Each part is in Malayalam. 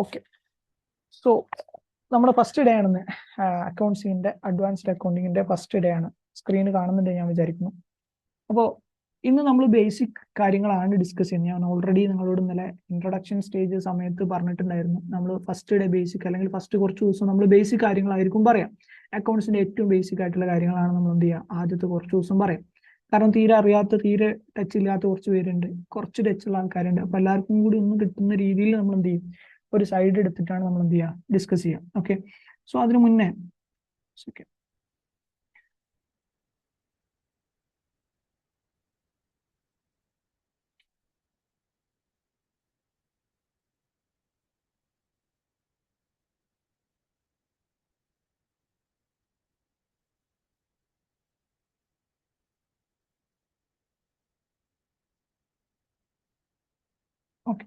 ഓക്കെ, സോ നമ്മുടെ ഫസ്റ്റ് ഡേ ആണെന്ന്. അക്കൗണ്ട്സിന്റെ അഡ്വാൻസ്ഡ് അക്കൗണ്ടിങ്ങിന്റെ ഫസ്റ്റ് ഡേ ആണ്. സ്ക്രീന് കാണുന്നുണ്ട് ഞാൻ വിചാരിക്കുന്നു. അപ്പോൾ ഇന്ന് നമ്മൾ ബേസിക് കാര്യങ്ങളാണ് ഡിസ്കസ് ചെയ്യുന്നത്. ഞാൻ ഓൾറെഡി നിങ്ങളോട് ഇന്നലെ ഇൻട്രൊഡക്ഷൻ സ്റ്റേജ് സമയത്ത് പറഞ്ഞിട്ടുണ്ടായിരുന്നു. നമ്മൾ ഫസ്റ്റ് ഡേ ബേസിക് അല്ലെങ്കിൽ ഫസ്റ്റ് കുറച്ച് ദിവസം നമ്മൾ ബേസിക് കാര്യങ്ങളായിരിക്കും പറയാം. അക്കൗണ്ട്സിന്റെ ഏറ്റവും ബേസിക് ആയിട്ടുള്ള കാര്യങ്ങളാണ് നമ്മൾ എന്ത് ചെയ്യുക, ആദ്യത്തെ കുറച്ച് ദിവസം പറയാം. കാരണം തീരെ അറിയാത്ത, തീരെ ടച്ച് ഇല്ലാത്ത കുറച്ച് പേരുണ്ട്, കുറച്ച് ടച്ചുള്ള ആൾക്കാരുണ്ട്. അപ്പൊ എല്ലാവർക്കും കൂടി ഒന്ന് കിട്ടുന്ന രീതിയിൽ നമ്മൾ എന്ത് ചെയ്യും, ഒരു സൈഡ് എടുത്തിട്ടാണ് നമ്മൾ എന്ത് ചെയ്യുക, ഡിസ്കസ് ചെയ്യാം. ഓക്കെ, സോ അതിനു മുന്നേ ഓക്കെ,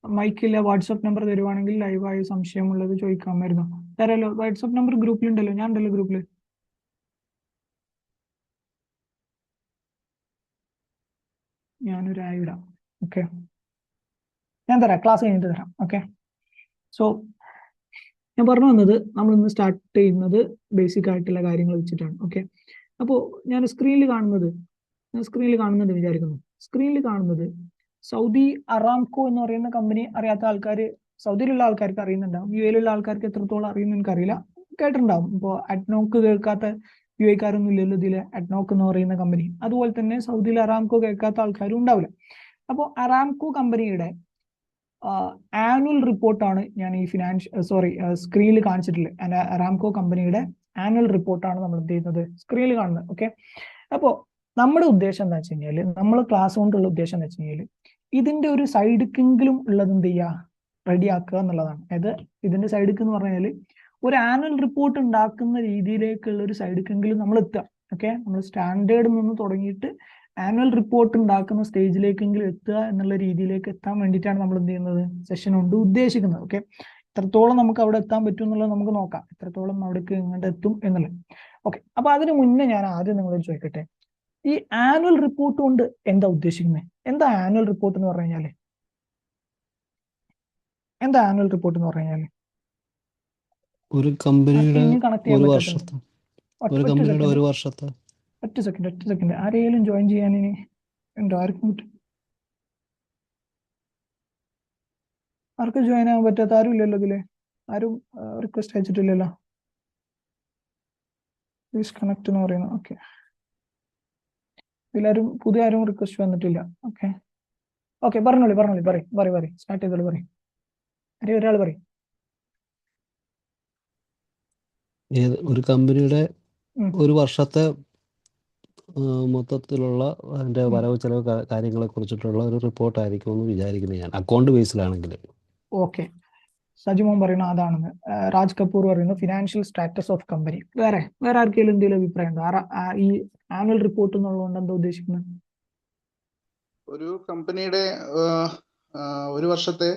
മൈക്കില്ല. വാട്സ്ആപ്പ് നമ്പർ തരുവാണെങ്കിൽ ലൈവായി സംശയമുള്ളത് ചോദിക്കാമായിരുന്നു. തരാലോ, വാട്സ്ആപ്പ് നമ്പർ ഗ്രൂപ്പിലുണ്ടല്ലോ, ഞാൻ ഉണ്ടല്ലോ ഗ്രൂപ്പിൽ. ഞാനൊരു ആയിടാം. ഓക്കെ, ഞാൻ തരാം, ക്ലാസ് കഴിഞ്ഞിട്ട് തരാം. ഓക്കെ, സോ ഞാൻ പറഞ്ഞു വന്നത്, നമ്മൾ ഇന്ന് സ്റ്റാർട്ട് ചെയ്യുന്നത് ബേസിക് ആയിട്ടുള്ള കാര്യങ്ങൾ വെച്ചിട്ടാണ്. ഓക്കെ, അപ്പോൾ ഞാൻ സ്ക്രീനിൽ കാണുന്നുണ്ട് വിചാരിക്കുന്നു. സ്ക്രീനിൽ കാണുന്നത് സൗദി അറാംകോ എന്ന് പറയുന്ന കമ്പനി. അറിയാത്ത ആൾക്കാർ, സൗദിയിലുള്ള ആൾക്കാർക്ക് അറിയുന്നുണ്ടാവും, യു എയിലുള്ള ആൾക്കാർക്ക് എത്രത്തോളം അറിയുന്നു എനിക്കറിയില്ല, കേട്ടിട്ടുണ്ടാവും. ഇപ്പോൾ അഡ്നോക്ക് കേൾക്കാത്ത യു എക്കാരൊന്നും ഇല്ലല്ലോ ഇതിൽ. അഡ്നോക്ക് എന്ന് പറയുന്ന കമ്പനി, അതുപോലെ തന്നെ സൗദിയിൽ അറാംകോ കേൾക്കാത്ത ആൾക്കാരും ഉണ്ടാവില്ല. അപ്പോൾ അറാംകോ കമ്പനിയുടെ ആനുവൽ റിപ്പോർട്ടാണ് ഞാൻ ഈ സ്ക്രീനിൽ കാണിച്ചിട്ടുള്ളത്. അറാംകോ കമ്പനിയുടെ ആനുവൽ റിപ്പോർട്ടാണ് നമ്മൾ എന്ത് ചെയ്യുന്നത്, സ്ക്രീനിൽ കാണുന്നത്. ഓക്കെ, അപ്പോൾ നമ്മുടെ ഉദ്ദേശം എന്താ വെച്ച് കഴിഞ്ഞാൽ, നമ്മൾ ക്ലാസ് കൊണ്ടുള്ള ഉദ്ദേശം എന്താ വെച്ച് കഴിഞ്ഞാൽ, ഇതിന്റെ ഒരു സൈഡിക്കെങ്കിലും ഉള്ളത് എന്ത് ചെയ്യുക, റെഡിയാക്കുക എന്നുള്ളതാണ്. അതായത് ഇതിന്റെ സൈഡിക്ക് എന്ന് പറഞ്ഞാൽ ഒരു ആനുവൽ റിപ്പോർട്ട് ഉണ്ടാക്കുന്ന രീതിയിലേക്കുള്ള ഒരു സൈഡിക്കെങ്കിലും നമ്മൾ എത്തുക. ഓക്കെ, നമ്മൾ സ്റ്റാൻഡേർഡിൽ നിന്ന് തുടങ്ങിയിട്ട് ആനുവൽ റിപ്പോർട്ട് ഉണ്ടാക്കുന്ന സ്റ്റേജിലേക്കെങ്കിലും എത്തുക എന്നുള്ള രീതിയിലേക്ക് എത്താൻ വേണ്ടിയിട്ടാണ് നമ്മൾ എന്ത് ചെയ്യുന്നത്, സെഷൻ കൊണ്ട് ഉദ്ദേശിക്കുന്നത്. ഓക്കെ, എത്രത്തോളം നമുക്ക് അവിടെ എത്താൻ പറ്റും എന്നുള്ളത് നമുക്ക് നോക്കാം, എത്രത്തോളം അവിടേക്ക് ഇങ്ങോട്ട് എത്തും എന്നുള്ളത്. ഓക്കെ, അപ്പൊ അതിന് മുന്നേ ഞാൻ ആദ്യം നിങ്ങളോട് ചോദിക്കട്ടെ, ഈ ആനുവൽ റിപ്പോർട്ട് കൊണ്ട് എന്താ ഉദ്ദേശിക്കുന്നത്? എന്താ ആനുവൽ റിപ്പോർട്ട് എന്ന് പറഞ്ഞു കഴിഞ്ഞാല്? എന്താ ആനുവൽ റിപ്പോർട്ട് എന്ന് പറഞ്ഞു കഴിഞ്ഞാല്? ഒരു കമ്പനിയുടെ കണക്ട് ചെയ്യാൻ ഒരു പറ്റാത്ത വർഷത്തെ ഒറ്റ സെക്കൻഡ് ആരെങ്കിലും ജോയിൻ ചെയ്യാൻ ഇനി ഉണ്ടോ? ആർക്കും ജോയിൻ ആകാൻ പറ്റാത്ത ആരും ഇല്ലല്ലോ ഇതില്? ആരും റിക്വസ്റ്റ് അയച്ചിട്ടില്ലല്ലോ. പ്ലീസ് കണക്ട് എന്ന് പറയുന്നു. ഓക്കെ, ഇതിലാരും പുതിയ ആരും റിക്വസ്റ്റ് വന്നിട്ടില്ല. ഓക്കെ ഓക്കെ, പറഞ്ഞോളി സ്റ്റാർട്ട് ചെയ്തോളൂ, ഒരാൾ പറയും. ഒരു കമ്പനിയുടെ ഒരു വർഷത്തെ മൊത്തത്തിലുള്ള അതിന്റെ വരവ് ചെലവ് കാര്യങ്ങളെ കുറിച്ചിട്ടുള്ള ഒരു റിപ്പോർട്ട് ആയിരിക്കും എന്ന് വിചാരിക്കുന്നത് ഞാൻ, അക്കൗണ്ട് ബേസിലാണെങ്കിൽ. ഓക്കെ, സജിമോൻ പറയുന്നു അതാണെന്ന്. രാജ് കപൂർ പറയുന്നു ഫിനാൻഷ്യൽ സ്റ്റാറ്റസ് ഓഫ് കമ്പനി. വേറെ ആർക്കെങ്കിലും എന്തെങ്കിലും അഭിപ്രായം ഉണ്ടോ? ഈ ആനുവൽ റിപ്പോർട്ട് എന്നുള്ളതുകൊണ്ട് എന്താ ഉദ്ദേശിക്കുന്നത്? ഒരു കമ്പനിയുടെ ഒരു വർഷത്തെ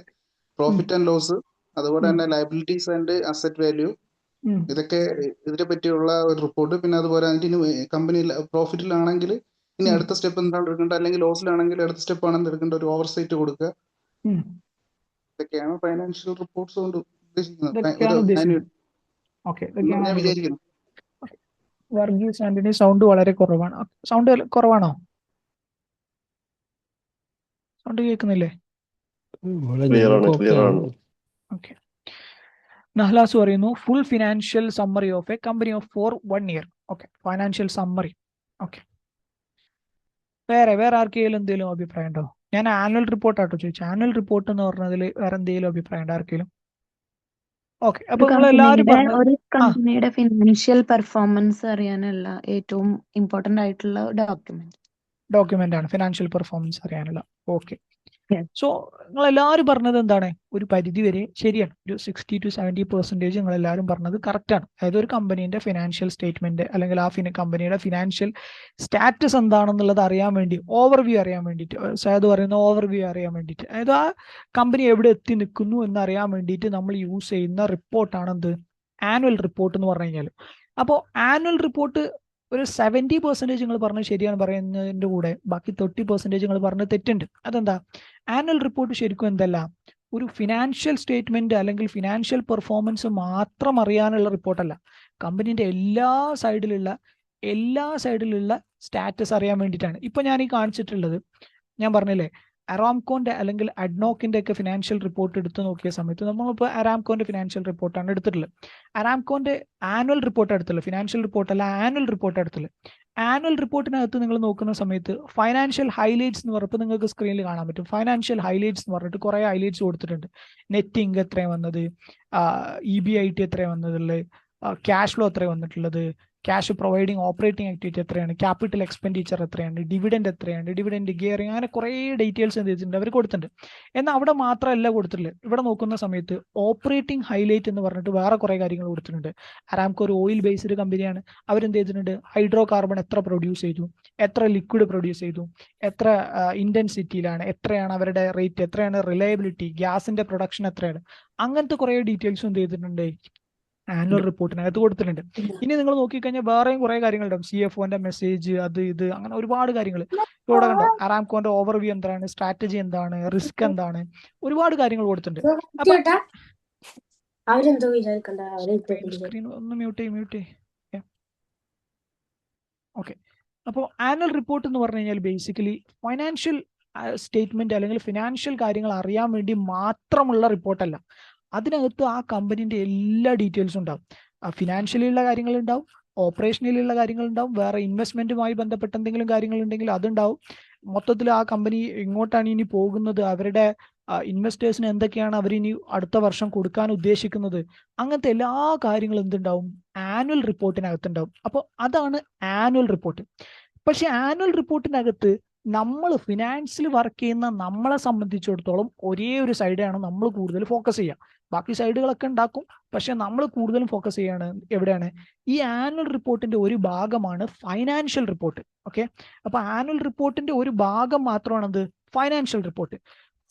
പ്രോഫിറ്റ് ആൻഡ് ലോസ്, അതുപോലെ തന്നെ ലയബിലിറ്റീസ് ആൻഡ് അസറ്റ് വാല്യൂ, ഇതൊക്കെ ഇതിനെ പറ്റിയുള്ള ഒരു റിപ്പോർട്ട്. പിന്നെ അതുപോലെ അതിന് കമ്പനി പ്രോഫിറ്റിലാണെങ്കിൽ ഇനി അടുത്ത സ്റ്റെപ്പ് എന്താണ് എടുക്കേണ്ടത്, അല്ലെങ്കിൽ ലോസിലാണെങ്കിൽ അടുത്ത സ്റ്റെപ്പ് ആണെന്ന് എടുക്കേണ്ട ഒരു ഓവർസൈറ്റ് കൊടുക്കുക. ഇതൊക്കെയാണ് ഫൈനാൻഷ്യൽ റിപ്പോർട്ട്സ് കൊണ്ട് ഉദ്ദേശിക്കുന്നത്. ഞാൻ വിചാരിക്കുന്നു. വർഗീസ് ആന്റണി, സൗണ്ട് വളരെ കുറവാണ്. സൗണ്ട് കുറവാണോ? സൗണ്ട് കേൾക്കുന്നില്ലേ? ഓക്കെ, നഹ്ലാസ് പറയുന്നു full financial summary of a company of four 1 year. Okay, financial summary. Okay, വേറെ ആർക്കെങ്കിലും എന്തെങ്കിലും അഭിപ്രായം ഉണ്ടോ? ഞാൻ ആനുവൽ റിപ്പോർട്ട് ആട്ടോ ചോദിച്ചു. ആനുവൽ റിപ്പോർട്ട് എന്ന് പറഞ്ഞതിൽ വേറെ എന്തെങ്കിലും അഭിപ്രായം ഉണ്ടോ ആർക്കെങ്കിലും? ഓക്കെ, അപ്പൊ ഒരു കമ്പനിയുടെ ഫിനാൻഷ്യൽ പെർഫോമൻസ് അറിയാനുള്ള ഏറ്റവും ഇമ്പോർട്ടന്റ് ആയിട്ടുള്ള ഡോക്യുമെന്റ് ആണ് ഫിനാൻഷ്യൽ പെർഫോമൻസ് അറിയാനുള്ള. ഓക്കെ, സോ നിങ്ങൾ എല്ലാവരും പറഞ്ഞത് എന്താണ്, ഒരു പരിധി വരെ ശരിയാണ്. ഒരു 60 to 70% നിങ്ങൾ എല്ലാവരും പറഞ്ഞത് കറക്റ്റ് ആണ്. അതായത് ഒരു കമ്പനീന്റെ ഫിനാൻഷ്യൽ സ്റ്റേറ്റ്മെന്റ് അല്ലെങ്കിൽ ആ കമ്പനിയുടെ ഫിനാൻഷ്യൽ സ്റ്റാറ്റസ് എന്താണെന്നുള്ളത് അറിയാൻ വേണ്ടി, ഓവർവ്യൂ അറിയാൻ വേണ്ടിയിട്ട്, സയദ് പറയുന്ന ഓവർവ്യൂ അറിയാൻ വേണ്ടിയിട്ട്, അതായത് ആ കമ്പനി എവിടെ എത്തി നിൽക്കുന്നു എന്നറിയാൻ വേണ്ടിയിട്ട് നമ്മൾ യൂസ് ചെയ്യുന്ന റിപ്പോർട്ടാണ് എന്ത്, ആനുവൽ റിപ്പോർട്ട് എന്ന് പറഞ്ഞു കഴിഞ്ഞാൽ. അപ്പോൾ ആനുവൽ റിപ്പോർട്ട് ഒരു 70% നിങ്ങൾ പറഞ്ഞത് ശരിയാണ് പറയുന്നതിൻ്റെ കൂടെ ബാക്കി 30% നിങ്ങൾ പറഞ്ഞത് തെറ്റുണ്ട്. അതെന്താ? ആനുവൽ റിപ്പോർട്ട് ശരിക്കും എന്തല്ല, ഒരു ഫിനാൻഷ്യൽ സ്റ്റേറ്റ്മെന്റ് അല്ലെങ്കിൽ ഫിനാൻഷ്യൽ പെർഫോമൻസ് മാത്രം അറിയാനുള്ള റിപ്പോർട്ടല്ല. കമ്പനീൻ്റെ എല്ലാ സൈഡിലുള്ള സ്റ്റാറ്റസ് അറിയാൻ വേണ്ടിയിട്ടാണ്. ഇപ്പൊ ഞാൻ ഈ കാണിച്ചിട്ടുള്ളത്, ഞാൻ പറഞ്ഞില്ലേ അറാംകോന്റെ അല്ലെങ്കിൽ അഡ്നോക്കിന്റെ ഒക്കെ ഫിനാൻഷ്യൽ റിപ്പോർട്ട് എടുത്ത് നോക്കിയ സമയത്ത് നമ്മളിപ്പോൾ അറാംകോന്റെ ഫിനാൻഷ്യൽ റിപ്പോർട്ടാണ് എടുത്തിട്ടുള്ളത്. അറാംകോന്റെ ആനുവൽ റിപ്പോർട്ട് എടുത്തുള്ളത്, ഫിനാൻഷ്യൽ റിപ്പോർട്ട് അല്ല, ആനുവൽ റിപ്പോർട്ട് എടുത്തുള്ളത്. ആനുവൽ റിപ്പോർട്ടിനകത്ത് നിങ്ങൾ നോക്കുന്ന സമയത്ത് ഫൈനാൻഷ്യൽ ഹൈലൈറ്റ്സ് എന്ന് പറഞ്ഞപ്പോൾ നിങ്ങൾക്ക് സ്ക്രീനിൽ കാണാൻ പറ്റും. ഫൈനാൻഷ്യൽ ഹൈലൈറ്റ്സ് എന്ന് പറഞ്ഞിട്ട് കുറേ ഹൈലൈറ്റ്സ് കൊടുത്തിട്ടുണ്ട്. നെറ്റ് ഇൻകം എത്രയാണ് വന്നത്, EBIT എത്രയാണ് വന്നതുള്ളത്, ക്യാഷ് ഫ്ലോ എത്രയാണ് വന്നിട്ടുള്ളത്, ക്യാഷ് പ്രൊവൈഡിങ് ഓപ്പറേറ്റിംഗ് ആക്ടിവിറ്റി എത്രയാണ്, ക്യാപിറ്റൽ എക്സ്പെൻഡിച്ചർ എത്രയാണ്, ഡിവിഡൻഡ് എത്രയാണ്, ഡിവിഡൻഡ് ഗിയറിംഗ്, അങ്ങനെ കുറേ ഡീറ്റെയിൽസ് എന്ത് ചെയ്തിട്ടുണ്ട് അവർ കൊടുത്തിട്ടുണ്ട്. എന്നാൽ അവിടെ മാത്രമല്ല കൊടുത്തിട്ടുള്ളത്. ഇവിടെ നോക്കുന്ന സമയത്ത് ഓപ്പറേറ്റിംഗ് ഹൈലൈറ്റ് എന്ന് പറഞ്ഞിട്ട് വേറെ കുറേ കാര്യങ്ങൾ കൊടുത്തിട്ടുണ്ട്. അറാംകോ ഒരു ഓയിൽ ബേസ്ഡ് കമ്പനിയാണ്. അവരെന്ത് ചെയ്തിട്ടുണ്ട്, ഹൈഡ്രോ കാർബൺ എത്ര പ്രൊഡ്യൂസ് ചെയ്തു, എത്ര ലിക്വിഡ് പ്രൊഡ്യൂസ് ചെയ്തു, എത്ര ഇന്റൻസിറ്റിയിലാണ്, എത്രയാണ് അവരുടെ റേറ്റ്, എത്രയാണ് റിലയബിലിറ്റി, ഗ്യാസിന്റെ പ്രൊഡക്ഷൻ എത്രയാണ്, അങ്ങനത്തെ കുറേ ഡീറ്റെയിൽസും എന്ത് ചെയ്തിട്ടുണ്ട് ആനുവൽ റിപ്പോർട്ടിനകത്ത് കൊടുത്തിട്ടുണ്ട്. ഇനി നിങ്ങൾ നോക്കിക്കഴിഞ്ഞാൽ വേറെയും കുറെ കാര്യങ്ങളുണ്ടാവും. CFOന്റെ മെസ്സേജ്, അത് ഇത്, അങ്ങനെ ഒരുപാട് കാര്യങ്ങൾ ഇവിടെ കണ്ടോ. അറാംകോന്റെ ഓവർവ്യൂ എന്താണ്, സ്ട്രാറ്റജി എന്താണ്, റിസ്ക് എന്താണ്, ഒരുപാട് കാര്യങ്ങൾ കൊടുത്തിട്ടുണ്ട്. സ്ക്രീൻ ഒന്ന് മ്യൂട്ട്. ഓക്കെ, അപ്പോൾ ആനുവൽ റിപ്പോർട്ട് എന്ന് പറഞ്ഞു കഴിഞ്ഞാൽ ബേസിക്കലി ഫൈനാൻഷ്യൽ സ്റ്റേറ്റ്മെന്റ് അല്ലെങ്കിൽ ഫിനാൻഷ്യൽ കാര്യങ്ങൾ അറിയാൻ വേണ്ടി മാത്രമുള്ള റിപ്പോർട്ടല്ല. അതിനകത്ത് ആ കമ്പനീൻ്റെ എല്ലാ ഡീറ്റെയിൽസും ഉണ്ടാവും. ഫിനാൻഷ്യലിയുള്ള കാര്യങ്ങളുണ്ടാവും, ഓപ്പറേഷനിലുള്ള കാര്യങ്ങളുണ്ടാവും, വേറെ ഇൻവെസ്റ്റ്മെന്റുമായി ബന്ധപ്പെട്ട എന്തെങ്കിലും കാര്യങ്ങളുണ്ടെങ്കിൽ അതുണ്ടാവും. മൊത്തത്തിൽ ആ കമ്പനി എങ്ങോട്ടാണ് ഇനി പോകുന്നത്, അവരുടെ ഇൻവെസ്റ്റേഴ്സിന് എന്തൊക്കെയാണ് അവർ ഇനി അടുത്ത വർഷം കൊടുക്കാൻ ഉദ്ദേശിക്കുന്നത്, അങ്ങനത്തെ എല്ലാ കാര്യങ്ങളും എന്തുണ്ടാവും ആനുവൽ റിപ്പോർട്ടിനകത്തുണ്ടാവും. അപ്പോൾ അതാണ് ആനുവൽ റിപ്പോർട്ട്. പക്ഷെ ആനുവൽ റിപ്പോർട്ടിനകത്ത് നമ്മൾ ഫിനാൻസിൽ വർക്ക് ചെയ്യുന്ന നമ്മളെ സംബന്ധിച്ചിടത്തോളം ഒരേ ഒരു സൈഡാണ് നമ്മൾ കൂടുതൽ ഫോക്കസ് ചെയ്യുക. ബാക്കി സൈഡുകളൊക്കെ ഉണ്ടാക്കും, പക്ഷെ നമ്മൾ കൂടുതലും ഫോക്കസ് ചെയ്യാണ് എവിടെയാണ്, ഈ ആനുവൽ റിപ്പോർട്ടിന്റെ ഒരു ഭാഗമാണ് ഫൈനാൻഷ്യൽ റിപ്പോർട്ട്. ഓക്കെ, അപ്പൊ ആനുവൽ റിപ്പോർട്ടിന്റെ ഒരു ഭാഗം മാത്രമാണ് എന്ത്, ഫൈനാൻഷ്യൽ റിപ്പോർട്ട്.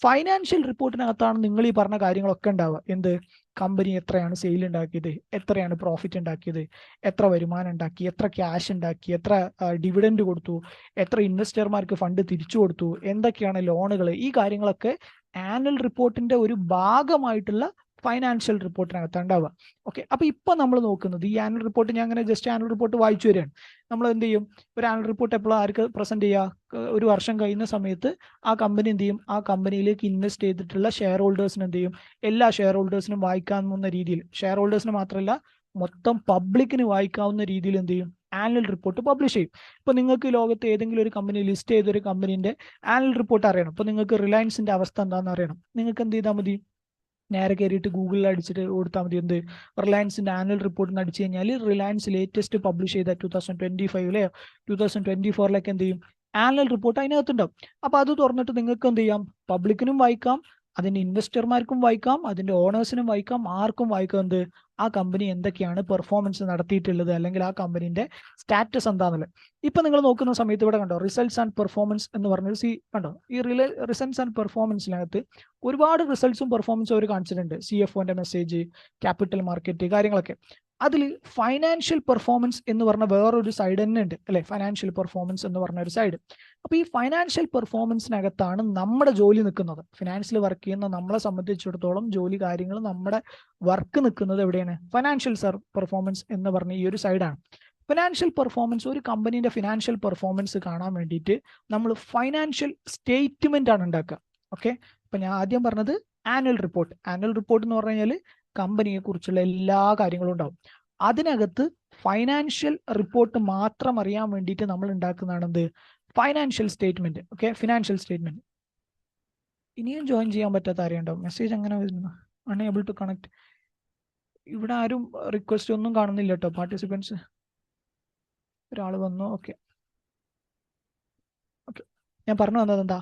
ഫൈനാൻഷ്യൽ റിപ്പോർട്ടിനകത്താണ് നിങ്ങൾ ഈ പറഞ്ഞ കാര്യങ്ങളൊക്കെ ഉണ്ടാവുക. എന്ത്, കമ്പനി എത്രയാണ് സെയിൽ ഉണ്ടാക്കിയത്, എത്രയാണ് പ്രോഫിറ്റ് ഉണ്ടാക്കിയത്, എത്ര വരുമാനം ഉണ്ടാക്കി, എത്ര ക്യാഷ് ഉണ്ടാക്കി, എത്ര ഡിവിഡൻഡ് കൊടുത്തു, എത്ര ഇൻവെസ്റ്റർമാർക്ക് ഫണ്ട് തിരിച്ചു കൊടുത്തു, എന്തൊക്കെയാണ് ലോണുകൾ, ഈ കാര്യങ്ങളൊക്കെ ആനുവൽ റിപ്പോർട്ടിന്റെ ഒരു ഭാഗമായിട്ടുള്ള ഫൈനാൻഷ്യൽ റിപ്പോർട്ടിനകത്ത് ഉണ്ടാവുക. ഓക്കെ, അപ്പൊ ഇപ്പൊ നമ്മൾ നോക്കുന്നത് ഈ ആനുവൽ റിപ്പോർട്ട്, ഞാൻ അങ്ങനെ ജസ്റ്റ് ആനുവൽ റിപ്പോർട്ട് വായിച്ചു വരികയാണ്. നമ്മൾ എന്ത് ചെയ്യും, ഒരു ആനുവൽ റിപ്പോർട്ട് എപ്പോഴും ആർക്ക് പ്രസന്റ് ചെയ്യുക, ഒരു വർഷം കഴിയുന്ന സമയത്ത് ആ കമ്പനി എന്ത് ചെയ്യും, ആ കമ്പനിയിലേക്ക് ഇൻവെസ്റ്റ് ചെയ്തിട്ടുള്ള ഷെയർ ഹോൾഡേഴ്സിന് എന്ത് ചെയ്യും, എല്ലാ ഷെയർ ഹോൾഡേഴ്സിനും വായിക്കാവുന്ന രീതിയിൽ, ഷെയർ ഹോൾഡേഴ്സിന് മാത്രമല്ല മൊത്തം പബ്ലിക്കിന് വായിക്കാവുന്ന രീതിയിൽ എന്ത് ചെയ്യും, ആനുവൽ റിപ്പോർട്ട് പബ്ലിഷ് ചെയ്യും. ഇപ്പൊ നിങ്ങൾക്ക് ലോകത്ത് ഏതെങ്കിലും ഒരു കമ്പനി ലിസ്റ്റ് ചെയ്തൊരു കമ്പനീന്റെ ആനുവൽ റിപ്പോർട്ട് അറിയണം, ഇപ്പൊ നിങ്ങൾക്ക് റിലയൻസിന്റെ അവസ്ഥ എന്താണെന്ന് അറിയണം, നിങ്ങൾക്ക് എന്ത് ചെയ്താൽ മതി, നേരെ കയറിയിട്ട് ഗൂഗിളിൽ അടിച്ചിട്ട് കൊടുത്താൽ മതി. എന്ത്, റിലയൻസിന്റെ ആനുവൽ റിപ്പോർട്ട് അടിച്ചു കഴിഞ്ഞാൽ റിലയൻസ് ലേറ്റസ്റ്റ് പബ്ലിഷ് ചെയ്ത 2025 2024 എന്ത് ചെയ്യും, ആനുവൽ റിപ്പോർട്ട് അതിനകത്തുണ്ടാവും. അപ്പൊ അത് തുറന്നിട്ട് നിങ്ങൾക്ക് എന്ത് ചെയ്യാം, പബ്ലിക്കിനും വായിക്കാം, അതിന്റെ ഇൻവെസ്റ്റർമാർക്കും വായിക്കാം, അതിന്റെ ഓണേഴ്സിനും വായിക്കാം, ആർക്കും വായിക്കാം. എന്ത്, ആ കമ്പനി എന്തൊക്കെയാണ് പെർഫോമൻസ് നടത്തിയിട്ടുള്ളത്, അല്ലെങ്കിൽ ആ കമ്പനീന്റെ സ്റ്റാറ്റസ് എന്താണെന്നുള്ളത്. ഇപ്പൊ നിങ്ങൾ നോക്കുന്ന സമയത്ത് ഇവിടെ കണ്ടോ, റിസൾട്ട്സ് ആൻഡ് പെർഫോമൻസ് എന്ന് പറഞ്ഞൊരു കണ്ടോ. ഈ റിസൾട്ട്സ് ആൻഡ് പെർഫോമൻസിനകത്ത് ഒരുപാട് റിസൾട്ട്സും പെർഫോമൻസും അവർ കാണിച്ചിട്ടുണ്ട്. CFOന്റെ മെസ്സേജ്, ക്യാപിറ്റൽ മാർക്കറ്റ് കാര്യങ്ങളൊക്കെ. അതിൽ ഫൈനാൻഷ്യൽ പെർഫോമൻസ് എന്ന് പറഞ്ഞ വേറൊരു സൈഡ് തന്നെ ഉണ്ട് അല്ലെ, ഫൈനാൻഷ്യൽ പെർഫോമൻസ് എന്ന് പറഞ്ഞ ഒരു സൈഡ്. അപ്പൊ ഈ ഫൈനാൻഷ്യൽ പെർഫോമൻസിനകത്താണ് നമ്മുടെ ജോലി നിൽക്കുന്നത്. ഫിനാൻസിൽ വർക്ക് ചെയ്യുന്ന നമ്മളെ സംബന്ധിച്ചിടത്തോളം ജോലി കാര്യങ്ങൾ, നമ്മുടെ വർക്ക് നിൽക്കുന്നത് എവിടെയാണ്, ഫൈനാൻഷ്യൽ പെർഫോമൻസ് എന്ന് പറഞ്ഞ ഈ ഒരു സൈഡാണ്. ഫിനാൻഷ്യൽ പെർഫോമൻസ്, ഒരു കമ്പനീന്റെ ഫിനാൻഷ്യൽ പെർഫോമൻസ് കാണാൻ വേണ്ടിയിട്ട് നമ്മൾ ഫൈനാൻഷ്യൽ സ്റ്റേറ്റ്മെന്റ് ആണ് ഉണ്ടാക്കുക. ഓക്കെ, അപ്പൊ ഞാൻ ആദ്യം പറഞ്ഞത് ആനുവൽ റിപ്പോർട്ട്. ആനുവൽ റിപ്പോർട്ട് എന്ന് പറഞ്ഞു കഴിഞ്ഞാൽ കമ്പനിയെ കുറിച്ചുള്ള എല്ലാ കാര്യങ്ങളും ഉണ്ടാവും. അതിനകത്ത് ഫൈനാൻഷ്യൽ റിപ്പോർട്ട് മാത്രം അറിയാൻ വേണ്ടിയിട്ട് നമ്മൾ ഉണ്ടാക്കുന്നതാണ് എന്ത്, financial statement. Okay, financial statement. ഇനിയും ജോയിൻ ചെയ്യാൻ പറ്റാത്ത ആരെയുണ്ടാവും, മെസ്സേജ് അങ്ങനെ വരുന്നു, അൺഎബിൾ ടു കണക്ട്. ഇവിടെ ആരും റിക്വസ്റ്റ് ഒന്നും കാണുന്നില്ല കേട്ടോ, പാർട്ടിസിപ്പൻസ്. ഒരാൾ വന്നു. ഓക്കെ, ഞാൻ പറഞ്ഞു വന്നത് എന്താ,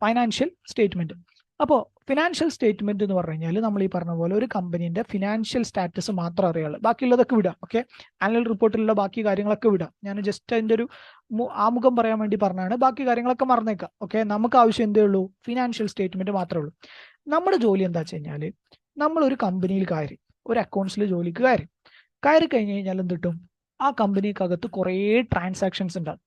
ഫൈനാൻഷ്യൽ സ്റ്റേറ്റ്മെന്റ്. അപ്പോൾ ഫിനാൻഷ്യൽ സ്റ്റേറ്റ്മെന്റ് എന്ന് പറഞ്ഞു കഴിഞ്ഞാൽ നമ്മൾ ഈ പറഞ്ഞ പോലെ ഒരു കമ്പനീന്റെ ഫിനാൻഷ്യൽ സ്റ്റാറ്റസ് മാത്രം അറിയാനുള്ളൂ, ബാക്കിയുള്ളതൊക്കെ വിടാം. ഓക്കെ, ആനുവൽ റിപ്പോർട്ടിലുള്ള ബാക്കി കാര്യങ്ങളൊക്കെ വിടാം. ഞാൻ ജസ്റ്റ് അതിന്റെ ഒരു ആമുഖം പറയാൻ വേണ്ടി പറഞ്ഞാണ്, ബാക്കി കാര്യങ്ങളൊക്കെ മറന്നേക്കാം. ഓക്കെ, നമുക്ക് ആവശ്യം എന്തേ ഉള്ളൂ, ഫിനാൻഷ്യൽ സ്റ്റേറ്റ്മെന്റ് മാത്രമേ ഉള്ളൂ. നമ്മുടെ ജോലി എന്താ വെച്ച് കഴിഞ്ഞാൽ, നമ്മൾ ഒരു കമ്പനിയിൽ കയറി, ഒരു അക്കൗണ്ട്സിൽ ജോലിക്ക് കയറി കഴിഞ്ഞ് കഴിഞ്ഞാൽ എന്ത് കിട്ടും, ആ കമ്പനിക്കകത്ത് കുറേ ട്രാൻസാക്ഷൻസ് ഉണ്ടാവും,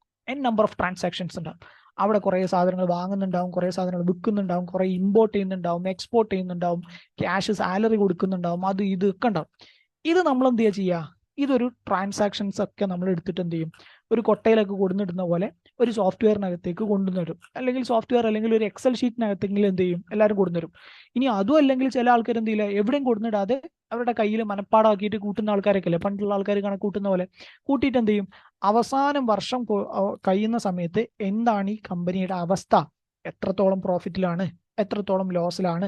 നമ്പർ ഓഫ് ട്രാൻസാക്ഷൻസ് ഉണ്ടാവും. അവിടെ കുറേ സാധനങ്ങൾ വാങ്ങുന്നുണ്ടാവും, കുറേ സാധനങ്ങൾ വിൽക്കുന്നുണ്ടാവും, കുറേ ഇമ്പോർട്ട് ചെയ്യുന്നുണ്ടാവും, എക്സ്പോർട്ട് ചെയ്യുന്നുണ്ടാവും, ക്യാഷ് സാലറി കൊടുക്കുന്നുണ്ടാവും, അത് ഇതൊക്കെ ഉണ്ടാവും. ഇത് നമ്മൾ എന്ത് ചെയ്യുക, ഇതൊരു ട്രാൻസാക്ഷൻസ് ഒക്കെ നമ്മൾ എടുത്തിട്ട് എന്ത് ചെയ്യും, ഒരു കൊട്ടയിലൊക്കെ കൊണ്ടുവന്നിടുന്ന പോലെ ഒരു സോഫ്റ്റ്വെയറിനകത്തേക്ക് കൊണ്ടുവന്നിടും. അല്ലെങ്കിൽ സോഫ്റ്റ്വെയർ അല്ലെങ്കിൽ ഒരു എക്സൽ ഷീറ്റിനകത്തെങ്കിലും എന്ത് ചെയ്യും, എല്ലാവരും കൊണ്ടുവന്നിടും. ഇനി അതും അല്ലെങ്കിൽ ചില ആൾക്കാർ എന്ത് ചെയ്യില്ല, എവിടെയും കൊടുന്നിടാതെ അവരുടെ കയ്യിൽ മനപ്പാടാക്കിയിട്ട് കൂട്ടുന്ന ആൾക്കാരൊക്കെ അല്ലേ, പണ്ടുള്ള ആൾക്കാർ കണക്ക് കൂട്ടുന്ന പോലെ കൂട്ടിയിട്ട് എന്ത് ചെയ്യും, അവസാനം വർഷം കഴിയുന്ന സമയത്ത് എന്താണ് ഈ കമ്പനിയുടെ അവസ്ഥ, എത്രത്തോളം പ്രോഫിറ്റിലാണ്, എത്രത്തോളം ലോസിലാണ്,